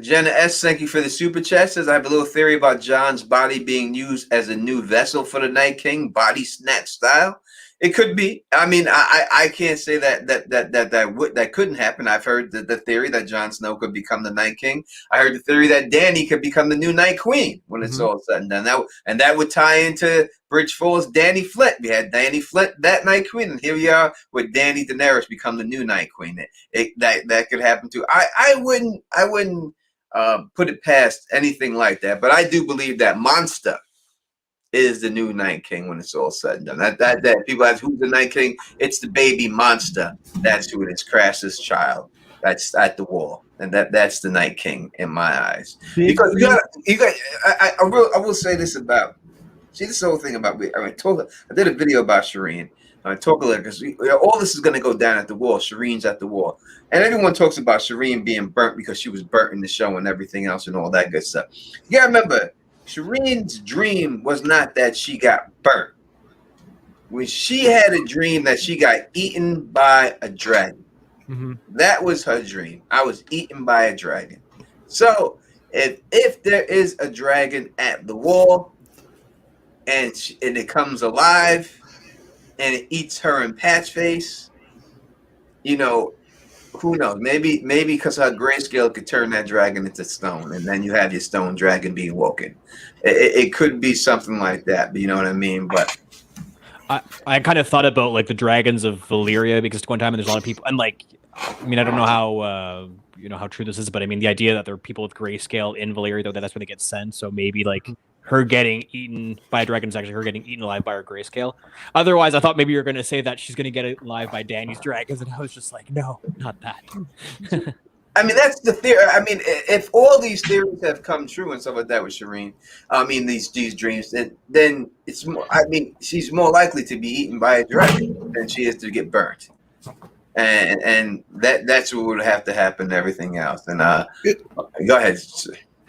Jenna S, thank you for the super chat. Says I have a little theory about Jon's body being used as a new vessel for the Night King, body snatch style. It could be. I mean, I can't say that couldn't happen. I've heard the theory that Jon Snow could become the Night King. I heard the theory that Dany could become the new Night Queen when it's all said and done. That would tie into Bridgefall's Dany Flint. We had Dany Flint, that Night Queen, and here we are with Dany Daenerys become the new Night Queen. That could happen too. I wouldn't put it past anything like that, but I do believe that Monster is the new Night King when it's all said and done. That people ask who's the Night King. It's the baby Monster. That's who it is. Crass's child. That's at the wall, and that's the Night King in my eyes. Because you got. I will say this about. See this whole thing about. I did a video about Shireen. I talk a little because all this is going to go down at the wall. Shireen's at the wall, and everyone talks about Shireen being burnt because she was burnt in the show and everything else and all that good stuff. You gotta remember, Shireen's dream was not that she got burnt. When she had a dream that she got eaten by a dragon, that was her dream. I was eaten by a dragon. So if there is a dragon at the wall and it comes alive and it eats her in patch face, who knows? Maybe because her grayscale could turn that dragon into stone, and then you have your stone dragon being woken. It could be something like that, but you know what I mean? But I kind of thought about the dragons of Valyria, because one time there's a lot of people, and I don't know how how true this is, but I mean the idea that there are people with grayscale in Valyria, though, that's where they get sent. So maybe her getting eaten by a dragon is actually her getting eaten alive by her grayscale. Otherwise, I thought maybe you were going to say that she's going to get alive by Dany's dragons, and I was just no, not that. I mean, that's the theory. I mean, if all these theories have come true and stuff like that with Shireen, I mean, these dreams, then it's more. I mean, she's more likely to be eaten by a dragon than she is to get burnt, and that's what would have to happen and everything else. And go ahead.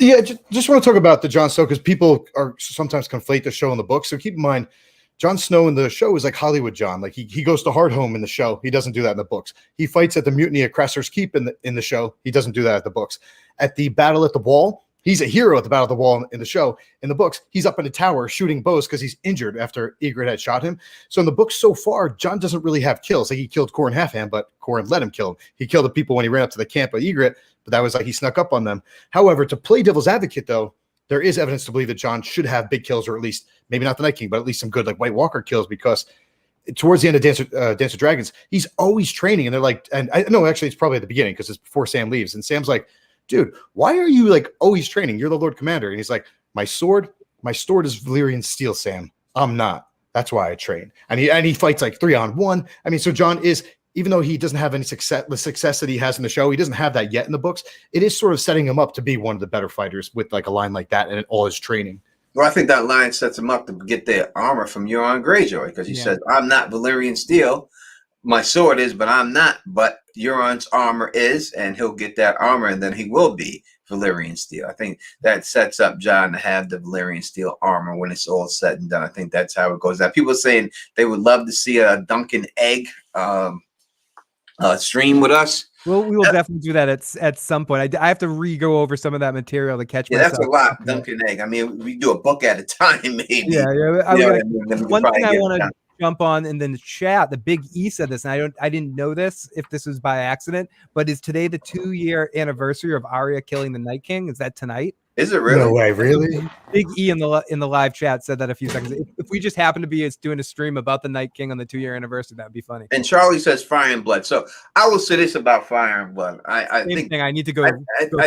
Yeah, just want to talk about the Jon Snow, because people are sometimes conflate the show and the book. So keep in mind, Jon Snow in the show is like Hollywood John. Like he goes to Hardhome in the show. He doesn't do that in the books. He fights at the mutiny at Cresser's Keep in the show. He doesn't do that at the books. At the battle at the wall, he's a hero at the battle at the wall in the show. In the books, he's up in a tower shooting bows because he's injured after Ygritte had shot him. So in the books so far, Jon doesn't really have kills. Like he killed Qhorin Halfhand, but Qhorin let him kill him. He killed the people when he ran up to the camp of Ygritte, but that was like he snuck up on them. However, to play devil's advocate, though, there is evidence to believe that Jon should have big kills, or at least maybe not the Night King, but at least some good like White Walker kills, because towards the end of Dance of Dragons, he's always training, and they're like, and I no, actually, it's probably at the beginning because it's before Sam leaves, and Sam's like, dude, why are you like always training? You're the Lord Commander, and he's like, my sword is Valyrian steel, Sam. I'm not. That's why I train, and he fights like 3-on-1. I mean, so Jon is. Even though he doesn't have any success, the success that he has in the show, he doesn't have that yet in the books. It is sort of setting him up to be one of the better fighters with like a line like that and all his training. Well, I think that line sets him up to get their armor from Euron Greyjoy, because he says, I'm not Valyrian steel. My sword is, but I'm not. But Euron's armor is, and he'll get that armor, and then he will be Valyrian steel. I think that sets up Jon to have the Valyrian steel armor when it's all said and done. I think that's how it goes. Now, people are saying they would love to see a Duncan Egg stream with us. Well, we will definitely do that at some point. I have to re-go over some of that material to catch myself. That's a lot, Duncan Egg. I mean, we do a book at a time, maybe. Yeah. One thing I want to jump on in the chat, the Big E said this, and I didn't know this if this was by accident, but is today the 2-year anniversary of Arya killing the Night King? Is that tonight? Is it really? No way, really? Big E in the live chat said that a few seconds. If we just happen to be doing a stream about the Night King on the 2-year anniversary, that'd be funny. And Charlie says Fire and Blood. So I will say this about Fire and Blood. I think I need to go. I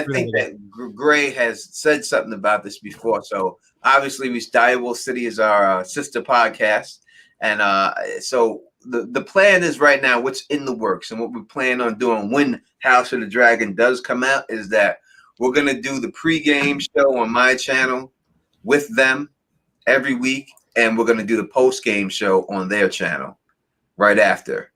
think that Gray has said something about this before. So obviously, Direwolf City is our sister podcast, and so the plan is right now. What's in the works and what we plan on doing when House of the Dragon does come out is that we're going to do the pregame show on my channel with them every week, and we're going to do the postgame show on their channel right after.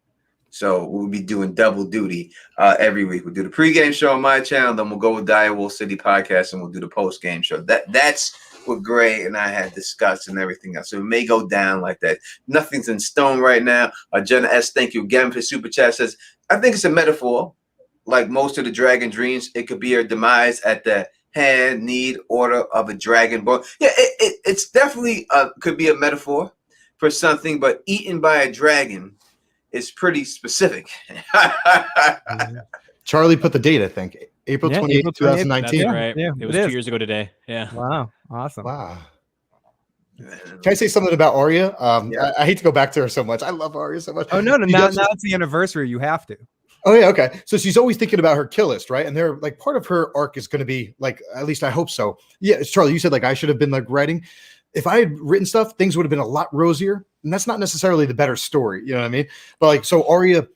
So we'll be doing double duty every week. We'll do the pregame show on my channel, then we'll go with Direwolf City podcast, and we'll do the postgame show. That's what Gray and I had discussed and everything else. So it may go down like that. Nothing's in stone right now. Jenna S., thank you again for super chat, says, I think it's a metaphor. Like most of the dragon dreams, it could be a demise at the hand, need, order of a dragon born. Yeah, it's definitely could be a metaphor for something, but eaten by a dragon is pretty specific. Charlie put the date, I think. April 28th, 2019. That's right. Yeah, it was 2 years ago today. Yeah. Wow. Awesome. Wow. Can I say something about Arya? I hate to go back to her so much. I love Arya so much. Oh, no. Now it's the anniversary. You have to. Oh, yeah. Okay. So she's always thinking about her kill list, right? And they're like, part of her arc is going to be like, at least I hope so. Yeah. Charlie, you said like I should have been like writing. If I had written stuff, things would have been a lot rosier. And that's not necessarily the better story. You know what I mean? But like, so Arya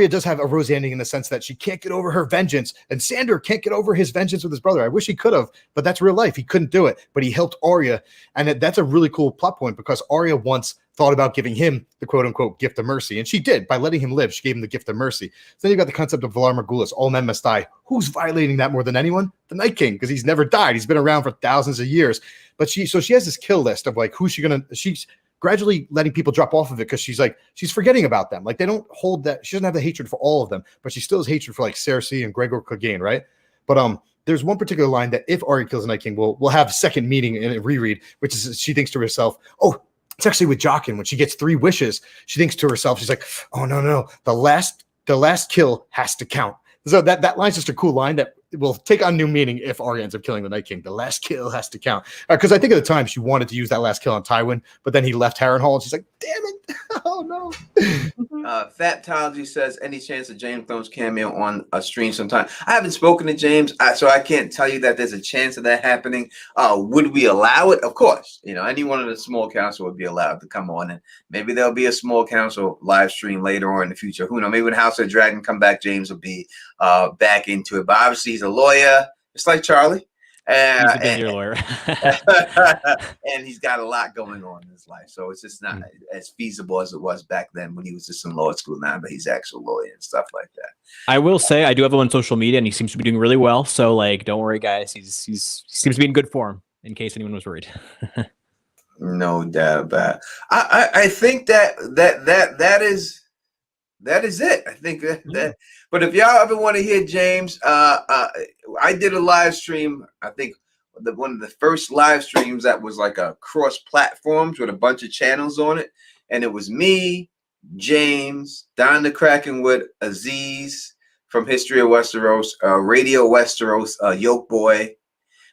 does have a rosy ending in the sense that she can't get over her vengeance, and Sandor can't get over his vengeance with his brother. I wish he could have, but that's real life. He couldn't do it, but he helped Arya. And that's a really cool plot point because Arya once thought about giving him the quote unquote gift of mercy. And she did by letting him live. She gave him the gift of mercy. So then you've got the concept of Valar Morghulis, all men must die. Who's violating that more than anyone? The Night King, because he's never died. He's been around for thousands of years. But she has this kill list of like, she's gradually letting people drop off of it because she's forgetting about them. Like they don't hold that. She doesn't have the hatred for all of them, but she still has hatred for like Cersei and Gregor Clegane, right? But there's one particular line that if Arya kills the Night King, we'll have a second meeting in a reread, which is she thinks to herself, oh, it's actually with Jaqen. When she gets 3 wishes, she thinks to herself, she's like, oh no, the last kill has to count. So that line's just a cool line that will take on new meaning if Arya ends up killing the Night King. The last kill has to count. Because I think at the time she wanted to use that last kill on Tywin, but then he left Harrenhal, and she's like, damn it. Oh, no. Fatology says, any chance of James Thrones cameo on a stream sometime? I haven't spoken to James, so I can't tell you that there's a chance of that happening. Would we allow it? Of course. Anyone in the small council would be allowed to come on, and maybe there'll be a small council live stream later on in the future. Who knows? Maybe when House of the Dragon come back, James will be back into it. But obviously, he's a lawyer, just like Charlie. He's a big lawyer. And he's got a lot going on in his life. So it's just not as feasible as it was back then when he was just in law school now, but he's actual lawyer and stuff like that. I will say I do have him on social media and he seems to be doing really well. So like, don't worry guys. He seems to be in good form in case anyone was worried. No doubt about it. I think that is it. I think that. But if y'all ever want to hear James, I did a live stream. I think one of the first live streams that was like a cross platforms with a bunch of channels on it, and it was me, James, Don the Krakenwood, Aziz from History of Westeros, Radio Westeros, Yoke Boy.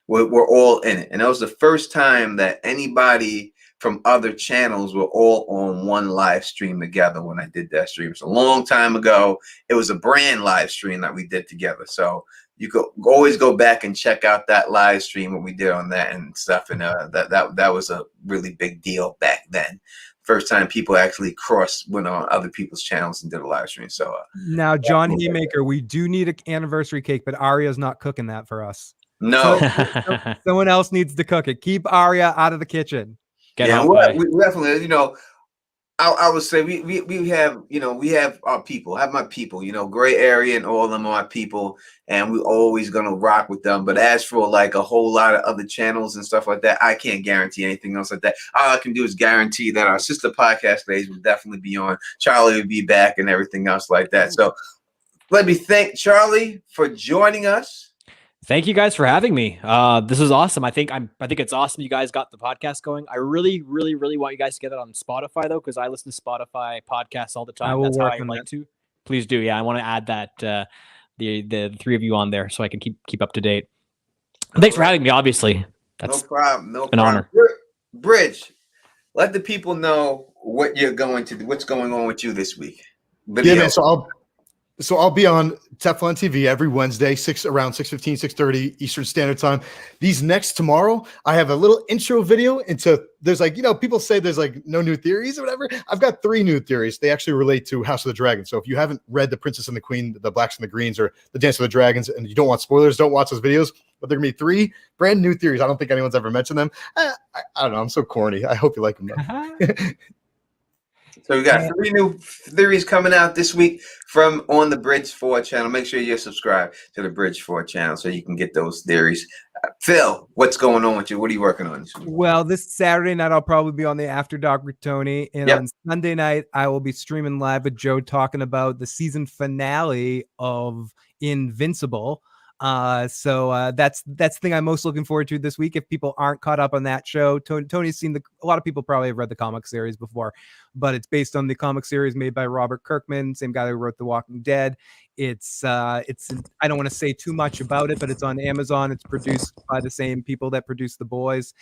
We're all in it. And that was the first time that anybody from other channels were all on one live stream together when I did that stream. It's a long time ago. It was a brand live stream that we did together. So you could always go back and check out that live stream, what we did on that and stuff. And that was a really big deal back then. First time people actually went on other people's channels and did a live stream. So now, John Haymaker, we do need an anniversary cake, but Arya's not cooking that for us. no. Someone else needs to cook it. Keep Arya out of the kitchen. We definitely, I would say we have, we have our people, have my people, Gray Area and all of them are our people, and we're always gonna rock with them. But as for like a whole lot of other channels and stuff like that, I can't guarantee anything else like that. All I can do is guarantee that our sister podcast days will definitely be on. Charlie will be back and everything else like that. So let me thank Charlie for joining us. Thank you guys for having me. This is awesome. I think it's awesome you guys got the podcast going. I really, really, really want you guys to get it on Spotify though, because I listen to Spotify podcasts all the time. That's how I like to. Please do. Yeah, I want to add that the three of you on there so I can keep up to date. Thanks for having me. Obviously, that's no problem. No an problem. honor. Bridge, let the people know what you're going to do. What's going on with you this week? Yeah, man. So I'll be on Teflon TV every Wednesday, around 6:15, 6:30 Eastern Standard Time. These next tomorrow, I have a little intro video into. There's like, people say there's like no new theories or whatever. I've got 3 new theories. They actually relate to House of the Dragon. So if you haven't read The Princess and the Queen, The Blacks and the Greens, or The Dance of the Dragons, and you don't want spoilers, don't watch those videos. But there are going to be 3 brand new theories. I don't think anyone's ever mentioned them. I don't know. I'm so corny. I hope you like them though. So we got 3 new theories coming out this week from on the Bridge 4 channel. Make sure you're subscribed to the Bridge 4 channel so you can get those theories. Phil, what's going on with you? What are you working on this week? Well, this Saturday night, I'll probably be on the After Dark with Tony. And on Sunday night, I will be streaming live with Joe talking about the season finale of Invincible. So that's the thing I'm most looking forward to this week. If people aren't caught up on that show, Tony's seen a lot of people probably have read the comic series before, but it's based on the comic series made by Robert Kirkman, same guy who wrote The Walking Dead. It's I don't want to say too much about it, but it's on Amazon. It's produced by the same people that produced The Boys.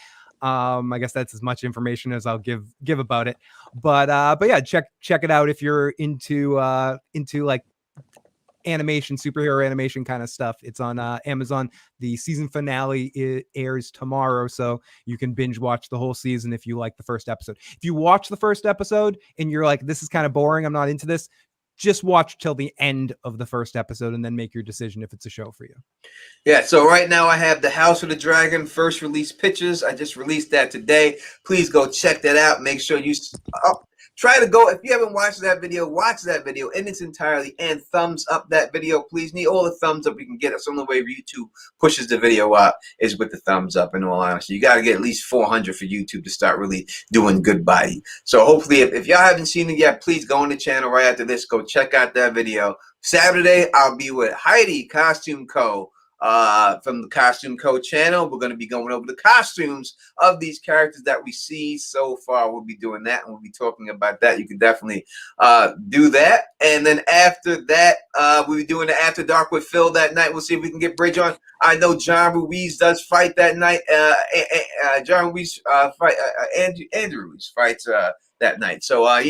I guess that's as much information as I'll give about it. But yeah, check it out if you're into like animation, superhero animation kind of stuff. It's on Amazon. The season finale airs tomorrow, so you can binge watch the whole season if you like the first episode. If you watch the first episode and you're like, this is kind of boring, I'm not into this, just watch till the end of the first episode and then make your decision if it's a show for you. Yeah, so right now I have the House of the Dragon first release pictures. I just released that today. Please go check that out. Make sure you try to go. If you haven't watched that video, watch that video in its entirety and thumbs up that video. Please, need all the thumbs up you can get. It's the only way YouTube pushes the video up is with the thumbs up, in all honesty. You got to get at least 400 for YouTube to start really doing good by you. So hopefully, if y'all haven't seen it yet, please go on the channel right after this. Go check out that video. Saturday, I'll be with Heidi Costume Co. From the Costume Co channel. We're going to be going over the costumes of these characters that we see so far. We'll be doing that and we'll be talking about that. You can definitely do that. And then after that, we'll be doing the After Dark with Phil that night. We'll see if we can get Bridge on. I know John Ruiz does fight that night. John Ruiz Andrew Ruiz fights that night. So, I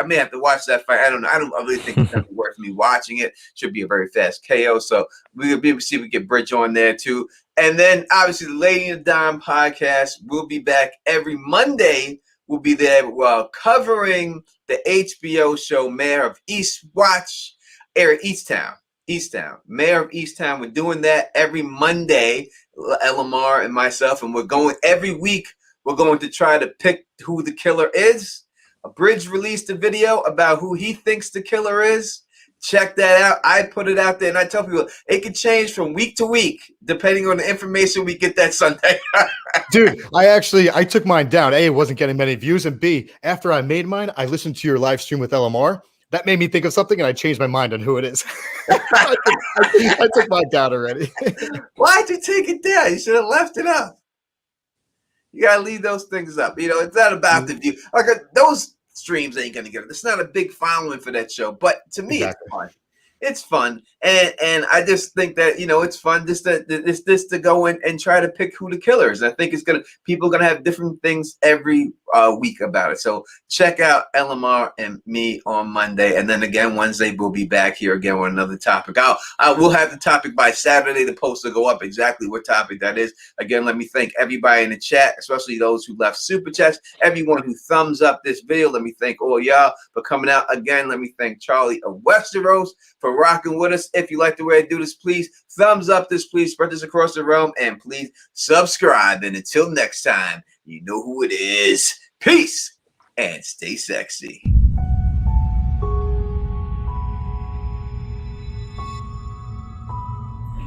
may have to watch that fight. I don't know. I don't really think it's going to be worth me watching it. Should be a very fast KO. So we'll be able to see if we get Bridge on there too. And then obviously the Lady and the Dime podcast will be back every Monday. We'll be there covering the HBO show Mayor of Easttown. Mayor of Easttown. We're doing that every Monday, Lamar and myself, and we're going every week. We're going to try to pick who the killer is. Bridge released a video about who he thinks the killer is. Check that out. I put it out there, and I tell people it can change from week to week depending on the information we get that Sunday. Dude, I took mine down. A, it wasn't getting many views, and B, after I made mine, I listened to your live stream with LMR. That made me think of something, and I changed my mind on who it is. I took mine down already. Why'd you take it down? You should have left it up. You gotta leave those things up. You know, it's not about the view. Like those streams ain't gonna get it. It's not a big following for that show, but to me, Exactly. it's fun. It's fun, and I just think that, you know, it's fun just to go in and try to pick who the killer is. I think people are gonna have different things every week about it. So check out LMR and me on Monday, and then again Wednesday we'll be back here again with another topic. We'll have the topic by Saturday. The post will go up exactly what topic that is. Again, let me thank everybody in the chat, especially those who left super chats, everyone who thumbs up this video. Let me thank all y'all for coming out. Again, let me thank Charlie of Westeros for rocking with us. If you like the way I do this, please thumbs up this, please spread this across the realm, and please subscribe. And until next time, you know who it is. Peace and stay sexy.